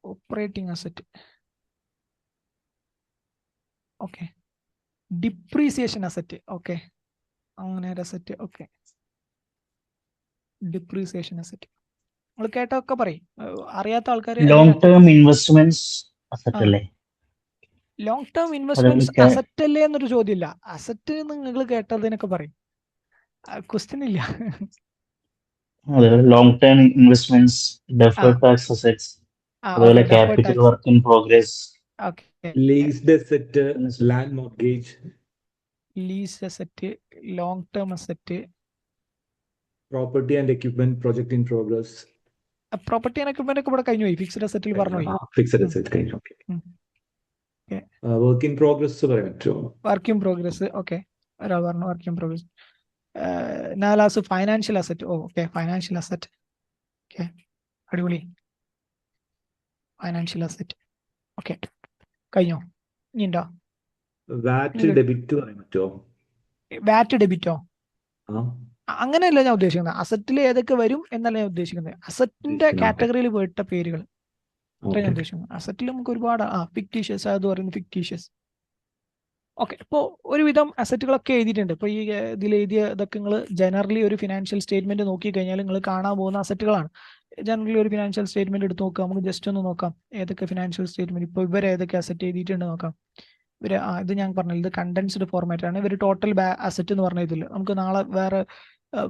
operating asset. Okay, depreciation asset. Okay, അങ്ങനെ ഒരു അസറ്റ്. ഓക്കെ, ഡിപ്രീസിയേഷൻ അസറ്റ് നിങ്ങൾ കേട്ടൊക്കെ പറയും. അറിയാത്ത ആൾക്കാർ ലോങ് ടേം ഇൻവെസ്റ്റ്മെന്റ്സ് അസറ്റ് അല്ലേ? ലോങ് ടേം ഇൻവെസ്റ്റ്മെന്റ്സ് അസറ്റ് അല്ലേ എന്നൊരു ചോദ്യമില്ല. അസറ്റ് നിങ്ങൾ കേട്ടതിനൊക്കെ പറയും, ക്വസ്റ്റ്യൻ ഇല്ല. Long term investments, deferred tax assets, അതുപോലെ capital work in progress, leased asset, land mortgage, lease asset, long term asset, property and equipment project in progress. Property and equipment ഒക്കെ ഇവിടെ കഴിഞ്ഞു പോയി, ഫിക്സ്ഡ് അസറ്റിൽ പറഞ്ഞു പോയി. ഫിക്സഡ് അസറ്റ് കഴിഞ്ഞു. ഓക്കെ, വർക്ക് ഇൻ പ്രോഗ്രസ് പറയാൻ പറ്റുമോ? Work in progress. ഓക്കെ, ഒരാൾ പറഞ്ഞു work in progress. Nalas financial asset. Okay, financial asset. Okay, അടിപൊളി, ഫൈനാൻഷ്യൽ അസറ്റ്. ഓക്കെ, കഴിഞ്ഞോ, ഇനി ഉണ്ടോ? വാറ്റ് ഡെബിറ്റ് പറയാൻ പറ്റുമോ? വാറ്റ് ഡെബിറ്റോ? അങ്ങനെയല്ല ഞാൻ ഉദ്ദേശിക്കുന്നത്. അസറ്റിൽ ഏതൊക്കെ വരും എന്നല്ല ഞാൻ ഉദ്ദേശിക്കുന്നത്, അസറ്റിന്റെ കാറ്റഗറിയിൽ പോയിട്ട പേരുകൾ അത്ര ഞാൻ ഉദ്ദേശിക്കുന്നത്. അസറ്റിൽ നമുക്ക് ഒരുപാട് ഫിക്ടീഷ്യസ് അത് പറയുന്നത് ഫിക്ടീഷ്യസ്. ഓക്കെ, ഇപ്പോൾ ഒരുവിധം അസറ്റുകളൊക്കെ എഴുതിയിട്ടുണ്ട്. ഇപ്പോൾ ഈ ഇതിൽ എഴുതിയ ഇതൊക്കെ നിങ്ങൾ ജനറലി ഒരു ഫിനാൻഷ്യൽ സ്റ്റേറ്റ്മെന്റ് നോക്കി കഴിഞ്ഞാൽ നിങ്ങൾ കാണാൻ പോകുന്ന അസറ്റുകളാണ്. ജനറലി ഒരു ഫിനാൻഷ്യൽ സ്റ്റേറ്റ്മെന്റ് എടുത്ത് നോക്കാം. നമുക്ക് ജസ്റ്റ് ഒന്ന് നോക്കാം ഏതൊക്കെ ഫിനാൻഷ്യൽ സ്റ്റേറ്റ്മെന്റ് ഇപ്പോൾ ഇവർ ഏതൊക്കെ അസറ്റ് എഴുതിയിട്ടുണ്ട് നോക്കാം. ഇവർ ഇത് ഞാൻ പറഞ്ഞില്ല, ഇത് കണ്ടൻസ്ഡ് ഫോർമാറ്റ് ആണ്. ഇവർ ടോട്ടൽ അസറ്റ് എന്ന് പറഞ്ഞ ഇതില്ല. നമുക്ക് നാളെ വേറെ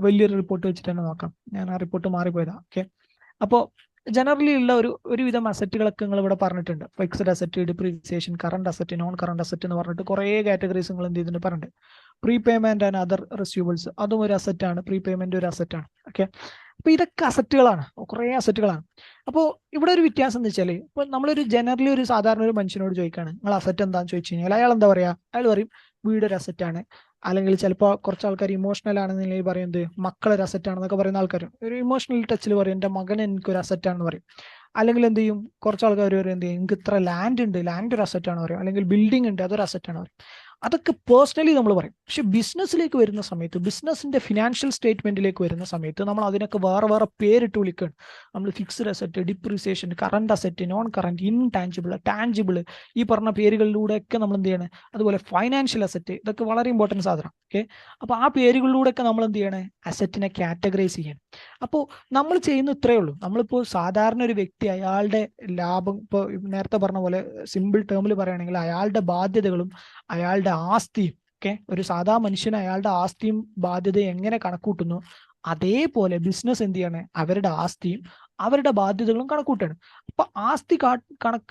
വലിയൊരു റിപ്പോർട്ട് വെച്ചിട്ട് തന്നെ നോക്കാം. ഞാൻ ആ റിപ്പോർട്ട് മാറിപ്പോയതാ. ഓക്കെ, അപ്പോൾ ജനറലി ഉള്ള ഒരുവിധം അസറ്റുകളൊക്കെ നിങ്ങൾ ഇവിടെ പറഞ്ഞിട്ടുണ്ട്. Fixed asset, depreciation, current asset, non current asset എന്ന് പറഞ്ഞിട്ട് കുറേ കാറ്റഗറീസ് നിങ്ങൾ എന്ത് ചെയ്തിട്ടുണ്ട് പറഞ്ഞിട്ടുണ്ട്. Pre payment and other receivables അതും ഒരു അസറ്റാണ്. പ്രീ പേയ്മെന്റ് ഒരു അസറ്റാണ്. ഓക്കെ, അപ്പൊ ഇതൊക്കെ അസറ്റുകളാണ്, കുറേ അസറ്റുകളാണ്. അപ്പോൾ ഇവിടെ ഒരു വ്യത്യാസം എന്ന് വെച്ചാൽ, ഇപ്പൊ നമ്മളൊരു ജനറലി ഒരു സാധാരണ ഒരു മനുഷ്യനോട് ചോദിക്കുകയാണ് നിങ്ങൾ അസറ്റ് എന്താണെന്ന് ചോദിച്ചു കഴിഞ്ഞാൽ അയാൾ എന്താ പറയാ? അയാൾ പറയും വീടൊരു അസറ്റാണ്, അല്ലെങ്കിൽ ചിലപ്പോൾ കുറച്ച് ആൾക്കാർ ഇമോഷണൽ ആണെന്നുണ്ടെങ്കിൽ പറയുന്നത് മക്കളൊരു അസറ്റ് ആണെന്നൊക്കെ പറയുന്ന ആൾക്കാരും ഒരു ഇമോഷണൽ ടച്ചിൽ പറയും എൻ്റെ മകൻ എനിക്കൊരു അസറ്റ് ആണെന്ന് പറയും. അല്ലെങ്കിൽ എന്ത് ചെയ്യും, കുറച്ച് ആൾക്കാർ പറയും എന്ത് ചെയ്യും, എനിക്ക് ഇത്ര ലാൻഡ് ഉണ്ട്, ലാൻഡ് ഒരു അസറ്റ് ആണ് പറയും. അല്ലെങ്കിൽ ബിൽഡിംഗ് ഉണ്ട്, അതൊരു അസറ്റ് ആണ് പറയും. അതൊക്കെ പേഴ്സണലി നമ്മൾ പറയും. പക്ഷെ ബിസിനസ്സിലേക്ക് വരുന്ന സമയത്ത്, ബിസിനസിന്റെ ഫിനാൻഷ്യൽ സ്റ്റേറ്റ്മെന്റിലേക്ക് വരുന്ന സമയത്ത് നമ്മൾ അതിനൊക്കെ വേറെ വേറെ പേരിട്ട് വിളിക്കുകയാണ്. നമ്മൾ fixed asset, depreciation, current asset, non current, intangible, tangible, ഈ പറഞ്ഞ പേരുകളിലൂടെയൊക്കെ നമ്മൾ എന്ത് ചെയ്യണം. അതുപോലെ ഫൈനാൻഷ്യൽ അസറ്റ്, ഇതൊക്കെ വളരെ ഇമ്പോർട്ടൻറ്റ് സാധനം. ഓക്കെ, അപ്പോൾ ആ പേരുകളിലൂടെയൊക്കെ നമ്മൾ എന്ത് ചെയ്യണേ, അസറ്റിനെ കാറ്റഗറൈസ് ചെയ്യണം. അപ്പോൾ നമ്മൾ ചെയ്യുന്ന ഇത്രയേ ഉള്ളൂ. നമ്മളിപ്പോൾ സാധാരണ ഒരു വ്യക്തി അയാളുടെ ലാഭം, ഇപ്പോൾ നേരത്തെ പറഞ്ഞ പോലെ സിമ്പിൾ ടേമിൽ പറയുകയാണെങ്കിൽ അയാളുടെ ബാധ്യതകളും അയാളുടെ ആസ്തിയും, ഓക്കെ, ഒരു സാധാ മനുഷ്യന് അയാളുടെ ആസ്തിയും ബാധ്യതയും എങ്ങനെ കണക്കൂട്ടുന്നു അതേപോലെ ബിസിനസ് എന്ത് ചെയ്യണേ, അവരുടെ ആസ്തിയും അവരുടെ ബാധ്യതകളും കണക്കൂട്ടാണ്. അപ്പൊ ആസ്തി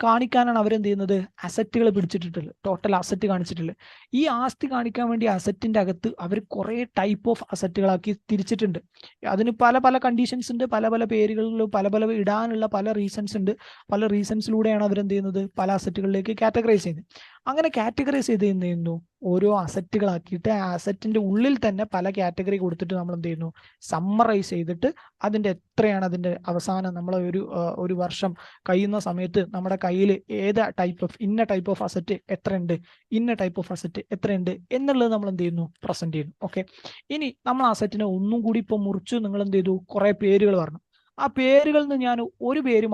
കാണിക്കാനാണ് അവരെന്ത് ചെയ്യുന്നത്, അസറ്റുകൾ പിടിച്ചിട്ടുള്ളത്, ടോട്ടൽ അസറ്റ് കാണിച്ചിട്ടുള്ളത്. ഈ ആസ്തി കാണിക്കാൻ വേണ്ടി അസറ്റിന്റെ അകത്ത് അവർ കുറെ ടൈപ്പ് ഓഫ് അസറ്റുകളാക്കി തിരിച്ചിട്ടുണ്ട്. അതിന് പല പല കണ്ടീഷൻസ് ഉണ്ട്, പല പല പേരുകളിൽ പല പല ഇടാനുള്ള പല റീസൺസ് ഉണ്ട്. പല റീസൺസിലൂടെയാണ് അവരെന്ത് ചെയ്യുന്നത്, പല അസറ്റുകളിലേക്ക് കാറ്റഗറൈസ് ചെയ്യുന്നത്. അങ്ങനെ കാറ്റഗറൈസ് ചെയ്ത് എന്ത് ചെയ്യുന്നു, ഓരോ അസറ്റുകളാക്കിയിട്ട് ആ അസറ്റിന്റെ ഉള്ളിൽ തന്നെ പല കാറ്റഗറി കൊടുത്തിട്ട് നമ്മൾ എന്ത് ചെയ്യുന്നു, സമ്മറൈസ് ചെയ്തിട്ട് അതിന്റെ എത്രയാണ് അതിന്റെ അവസാനം നമ്മൾ ഒരു വർഷം കഴിയുന്ന സമയത്ത് നമ്മുടെ കയ്യിൽ ഏത് ഇന്ന ടൈപ്പ് ഓഫ് അസറ്റ് എത്രയുണ്ട്, ഇന്ന ടൈപ്പ് ഓഫ് അസറ്റ് എത്രയുണ്ട് എന്നുള്ളത് നമ്മൾ എന്ത് ചെയ്യുന്നു, പ്രസന്റ് ചെയ്യുന്നു. ഓക്കെ, ഇനി നമ്മൾ അസറ്റിനെ ഒന്നും കൂടി ഇപ്പൊ മുറിച്ച് നിങ്ങൾ എന്ത് ചെയ്തു, കുറെ പേരുകൾ പറഞ്ഞു. ആ പേരുകളിൽ നിന്ന് ഞാൻ ഒരു പേര്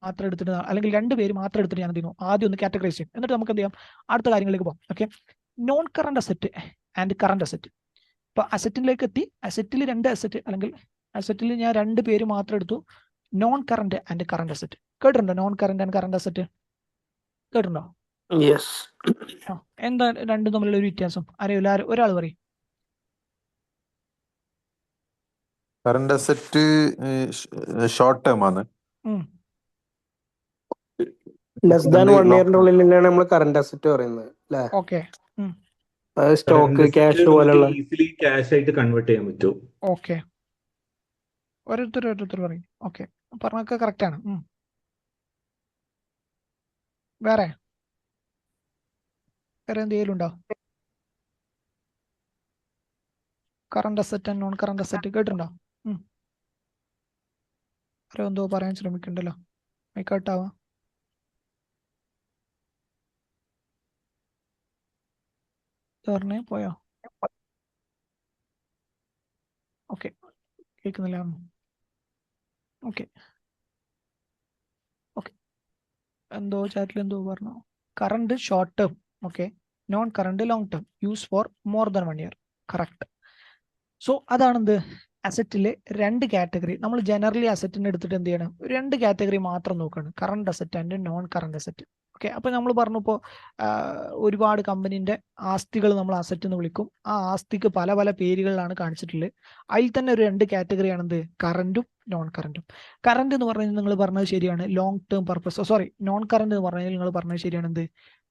മാത്രം എടുത്തിട്ട്, അല്ലെങ്കിൽ രണ്ട് പേര് മാത്രം എടുത്തിട്ട് ഞാൻ എന്ത് ചെയ്യുന്നു, ആദ്യം ഒന്ന് കാറ്റഗറൈസ് ചെയ്യും. എന്നിട്ട് നമുക്ക് എന്ത് ചെയ്യാം, അടുത്ത കാര്യങ്ങളിലേക്ക് പോകാം. Okay, non current asset and current asset. ഇപ്പൊ അസറ്റിലേക്ക് എത്തി. അസറ്റിൽ രണ്ട് അസറ്റ്, അല്ലെങ്കിൽ അസറ്റിൽ ഞാൻ രണ്ട് പേര് മാത്രം എടുത്തു, non current and current asset. കേട്ടിട്ടുണ്ടോ non current and current asset? കേട്ടിട്ടുണ്ടോ? എന്താ രണ്ടും തമ്മിലുള്ള ഒരു വ്യത്യാസം അറിയില്ല, ഒരാൾ പറയും. കറണ്ട് അസറ്റ് ഷോർട്ട് ടേം ആണ്. ലെസ് ദാൻ 1 ഇയറിന്റെ ഉള്ളിൽ തന്നെയാണ് നമ്മൾ കറണ്ട് അസറ്റ് പറയുന്നത് അല്ലേ? ഓക്കെ, സ്റ്റോക്ക്, ക്യാഷ് പോലുള്ള ഈസിലി ക്യാഷ് ആയിട്ട് കൺവേർട്ട് ചെയ്യാൻ പറ്റും. ഓക്കെ, ഓരോരുത്തർ പറയും. ഓക്കെ, പറഞ്ഞൊക്കെ കറക്റ്റ് ആണ്. വേറെ എന്തെങ്കിലും ഉണ്ടോ? Current asset and non current asset കേട്ടിട്ടുണ്ടോ? എന്തോ പറയാൻ ശ്രമിക്കണ്ടല്ലോ, മൈക്കോട്ടാവാ. പറഞ്ഞേ പോയോ? ഓക്കെ, കേൾക്കുന്നില്ല. ഓക്കെ, എന്തോ ചാറ്റിൽ എന്തോ പറഞ്ഞു. Current short term, okay, non current long term, use for more than 1 year. Correct. So അതാണെന്ത്, അസറ്റിലെ രണ്ട് കാറ്റഗറി. നമ്മൾ ജനറലി അസറ്റിനെ എടുത്തിട്ട് എന്ത് ചെയ്യണം, രണ്ട് കാറ്റഗറി മാത്രം നോക്കണം, current asset and non current asset. Okay, അപ്പൊ നമ്മൾ പറഞ്ഞു ഇപ്പോൾ ഒരുപാട് കമ്പനീന്റെ ആസ്തികൾ നമ്മൾ അസറ്റ് എന്ന് വിളിക്കും. ആ ആസ്തിക്ക് പല പല പേരുകളിലാണ് കാണിച്ചിട്ടുള്ളത്. അതിൽ തന്നെ ഒരു രണ്ട് കാറ്റഗറി ആണെന്ത്, കറണ്ടും നോൺ കറണ്ടും. കറണ്ട് എന്ന് പറഞ്ഞാൽ നിങ്ങൾ പറഞ്ഞത് ശരിയാണ്, long term purpose. Sorry, non current എന്ന് പറഞ്ഞാൽ നിങ്ങൾ പറഞ്ഞത് ശരിയാണ്, എന്ത്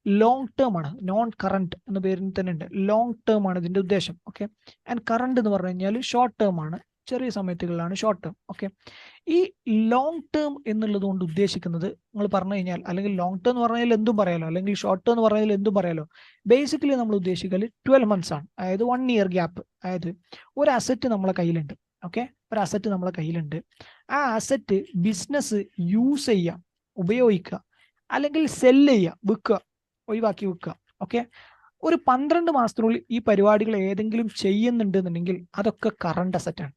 ലോങ് ടേം ആണ്. നോൺ കറണ്ട് എന്ന പേരിൽ തന്നെ ഉണ്ട്, ലോങ് ടേം ആണ് ഇതിന്റെ ഉദ്ദേശം. ഓക്കെ, ആൻഡ് കറണ്ട് എന്ന് പറഞ്ഞു കഴിഞ്ഞാൽ ഷോർട്ട് ടേം ആണ്, ചെറിയ സമയത്തുകളിലാണ് ഷോർട്ട് ടേം. ഓക്കെ, ഈ ലോങ് ടേം എന്നുള്ളത് കൊണ്ട് ഉദ്ദേശിക്കുന്നത് നിങ്ങൾ പറഞ്ഞു കഴിഞ്ഞാൽ, അല്ലെങ്കിൽ ലോങ് ടേം എന്ന് പറഞ്ഞാൽ എന്തും പറയാലോ, അല്ലെങ്കിൽ ഷോർട്ട് ടേം എന്ന് പറഞ്ഞാൽ എന്തും പറയാലോ. ബേസിക്കലി നമ്മൾ ഉദ്ദേശിക്കല് 12 months ആണ്, അതായത് 1 ഇയർ ഗ്യാപ്പ്. അതായത് ഒരു അസറ്റ് നമ്മളെ കയ്യിലുണ്ട്. ഓക്കെ, ഒരു അസറ്റ് നമ്മളെ കയ്യിലുണ്ട്. ആ അസറ്റ് ബിസിനസ് യൂസ് ചെയ്യുക, ഉപയോഗിക്കുക, അല്ലെങ്കിൽ സെല്ല് ചെയ്യുക, വിൽക്കുക, ഒഴിവാക്കി വിൽക്കുക. ഓക്കെ, ഒരു 12 മാസത്തിനുള്ളിൽ ഈ പരിപാടികൾ ഏതെങ്കിലും ചെയ്യുന്നുണ്ടെന്നുണ്ടെങ്കിൽ അതൊക്കെ കറണ്ട് അസറ്റാണ്.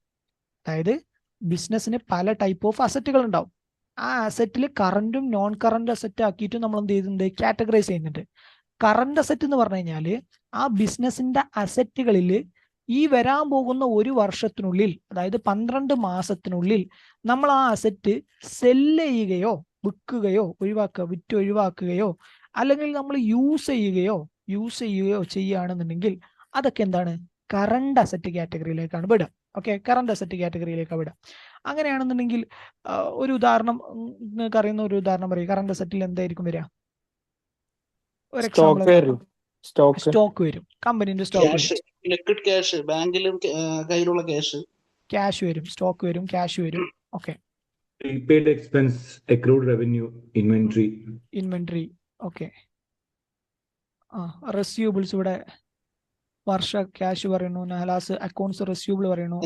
അതായത് ബിസിനസ്സിന് പല ടൈപ്പ് ഓഫ് അസറ്റുകൾ ഉണ്ടാവും. ആ അസറ്റിൽ കറണ്ടും നോൺ കറണ്ട് അസറ്റ് ആക്കിയിട്ട് നമ്മൾ എന്ത് ചെയ്യുന്നുണ്ട്, കാറ്റഗറൈസ് ചെയ്യുന്നുണ്ട്. കറണ്ട് അസറ്റ് എന്ന് പറഞ്ഞു കഴിഞ്ഞാൽ ആ ബിസിനസിന്റെ അസറ്റുകളിൽ ഈ വരാൻ പോകുന്ന ഒരു വർഷത്തിനുള്ളിൽ, അതായത് 12 മാസത്തിനുള്ളിൽ നമ്മൾ ആ അസറ്റ് സെല്ല് ചെയ്യുകയോ വിൽക്കുകയോ വിറ്റ് ഒഴിവാക്കുകയോ അല്ലെങ്കിൽ നമ്മൾ യൂസ് ചെയ്യുകയോ ചെയ്യുകയാണെന്നുണ്ടെങ്കിൽ അതൊക്കെ എന്താണ്? കറണ്ട് അസറ്റ് കാറ്റഗറിയിലേക്കാണ് വിടുക. ഓക്കെ, കറണ്ട് അസറ്റ് കാറ്റഗറിയിലേക്കാണ് വിടുക. അങ്ങനെയാണെന്നുണ്ടെങ്കിൽ ഒരു ഉദാഹരണം നിങ്ങൾക്ക് അറിയുന്ന ഒരു ഉദാഹരണം പറയും. കറണ്ട് അസറ്റിൽ എന്തായിരിക്കും വരിക? ഒരു എക്സാമ്പിൾ. സ്റ്റോക്ക് വരും, കമ്പനീന്റെ സ്റ്റോക്ക് വരും, ലിക്വിഡ് ക്യാഷ്, ബാങ്കിലും കയ്യിലുള്ള ക്യാഷ് വരും, സ്റ്റോക്ക് വരും, ക്യാഷ് വരും. Okay, prepaid expense, accrued revenue, inventory. Okay, receivables ഇവിടെ വർഷ ക്യാഷ് പറയുന്നു, നഹലാസ് അക്കൗണ്ട്സ് റെസ്യൂബിൾ പറയുന്നു,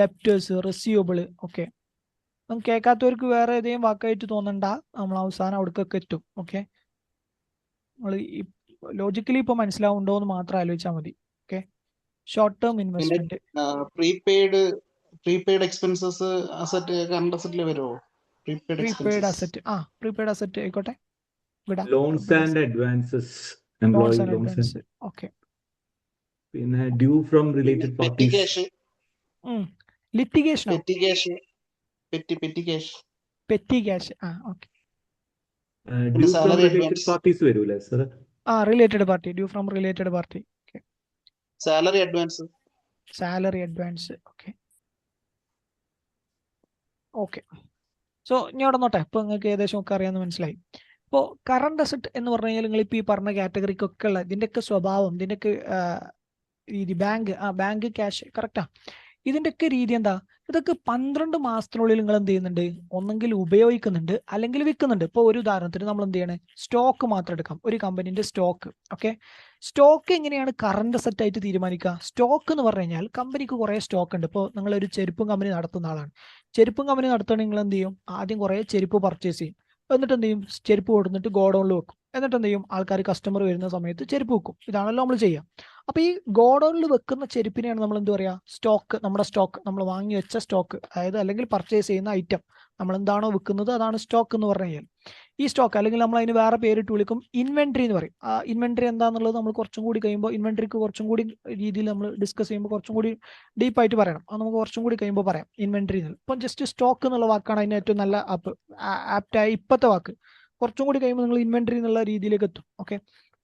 ഡെപ്റ്റേഴ്സ്, റെസ്യൂബിൾ. ഓക്കെ, നമുക്ക് കേൾക്കാത്തവർക്ക് വേറെ ഏതെങ്കിലും വാക്കായിട്ട് തോന്നണ്ട, നമ്മൾ അവസാനം അവിടേക്കൊക്കെ എത്തും. ഓക്കെ, നമ്മൾ ലോജിക്കലി ഇപ്പൊ മനസ്സിലാവുണ്ടോ എന്ന് മാത്രം ആലോചിച്ചാൽ മതി. Okay, short term investment, prepaid expenses asset current അസറ്റിൽ വരുമോ? പ്രീപെയ്ഡ് അസറ്റ് ആയിക്കോട്ടെ, loans and advances, employee loans. Okay, പിന്നെ ഡ്യൂ ഫ്രം റിലേറ്റഡ് പാർട്ടീസ്, ലിറ്റിഗേഷനോ, petty cash. Okay, due from related parties വരൂലേ sir? Related party, due from related party. Salary advance. Okay, so ഇനി അവിടെ നോട്ടെ. ഇപ്പൊ നിങ്ങൾക്ക് ഏകദേശം ഒക്കെ അറിയാമെന്ന് മനസ്സിലായി. ഇപ്പോൾ കറണ്ട് അസറ്റ് എന്ന് പറഞ്ഞു കഴിഞ്ഞാൽ നിങ്ങൾ ഇപ്പോൾ ഈ പറഞ്ഞ കാറ്റഗറിക്കൊക്കെ ഉള്ള ഇതിൻ്റെയൊക്കെ സ്വഭാവം, ഇതിൻ്റെയൊക്കെ രീതി, ബാങ്ക് ക്യാഷ്, കറക്റ്റാ. ഇതിൻ്റെയൊക്കെ രീതി എന്താ? ഇതൊക്കെ 12 മാസത്തിനുള്ളിൽ നിങ്ങൾ എന്ത് ചെയ്യുന്നുണ്ട്? ഒന്നെങ്കിൽ ഉപയോഗിക്കുന്നുണ്ട് അല്ലെങ്കിൽ വിൽക്കുന്നുണ്ട്. ഇപ്പോൾ ഒരു ഉദാഹരണത്തിന് നമ്മൾ എന്ത് ചെയ്യണേ? സ്റ്റോക്ക് മാത്രം എടുക്കാം, ഒരു കമ്പനീൻ്റെ സ്റ്റോക്ക്. ഓക്കെ, സ്റ്റോക്ക് എങ്ങനെയാണ് കറണ്ട് അസറ്റ് ആയിട്ട് തീരുമാനിക്കുക? സ്റ്റോക്ക് എന്ന് പറഞ്ഞു കഴിഞ്ഞാൽ കമ്പനിക്ക് കുറേ സ്റ്റോക്ക് ഉണ്ട്. ഇപ്പോൾ നിങ്ങളൊരു ചെരുപ്പും കമ്പനി നടത്തുന്ന ആളാണ്. ചെരുപ്പും കമ്പനി നടത്തുകയാണെങ്കിൽ നിങ്ങൾ എന്ത് ചെയ്യും? ആദ്യം കുറേ ചെരുപ്പ് പർച്ചേസ് ചെയ്യും. എന്നിട്ട് എന്ത് ചെയ്യും? ചെരുപ്പ് കൊടുത്തിട്ട് ഗോഡൗണിൽ വെക്കും. എന്നിട്ട് എന്ത് ചെയ്യും? ആൾക്കാർ കസ്റ്റമർ വരുന്ന സമയത്ത് ചെരുപ്പ് വെക്കും. ഇതാണല്ലോ നമ്മൾ ചെയ്യുക. അപ്പോൾ ഈ ഗോഡൗണിൽ വെക്കുന്ന ചെരുപ്പിനെയാണ് നമ്മൾ എന്ത് പറയുക? സ്റ്റോക്ക്. നമ്മുടെ സ്റ്റോക്ക്, നമ്മൾ വാങ്ങി വെച്ച സ്റ്റോക്ക്, അതായത് അല്ലെങ്കിൽ പർച്ചേസ് ചെയ്യുന്ന ഐറ്റം നമ്മൾ എന്താണോ വിൽക്കുന്നത് അതാണ് സ്റ്റോക്ക് എന്ന് പറഞ്ഞു കഴിഞ്ഞാൽ. ഈ സ്റ്റോക്ക് അല്ലെങ്കിൽ നമ്മൾ അതിന് വേറെ പേരിട്ട് വിളിക്കും, ഇൻവെന്ററി എന്ന് പറയും. ആ ഇൻവെന്ററി എന്താണെന്നുള്ളത് നമ്മൾ കുറച്ചും കൂടി കഴിയുമ്പോൾ, ഇൻവെന്ററിക്ക് കുറച്ചും കൂടി രീതിയിൽ നമ്മൾ ഡിസ്കസ് ചെയ്യുമ്പോൾ കുറച്ചും കൂടി ഡീപ്പായിട്ട് പറയണം. അത് നമുക്ക് കുറച്ചും കൂടി കഴിയുമ്പോൾ പറയാം ഇൻവെന്ററി എന്നുള്ളത്. ഇപ്പം ജസ്റ്റ് സ്റ്റോക്ക് എന്നുള്ള വാക്കാണ് അതിന് ഏറ്റവും നല്ല ആപ്റ്റായ ഇപ്പോഴത്തെ വാക്ക്. കുറച്ചും കൂടി കഴിയുമ്പോൾ നിങ്ങൾ ഇൻവെന്ററി എന്നുള്ള രീതിയിലേക്ക് എത്തും. ഓക്കെ,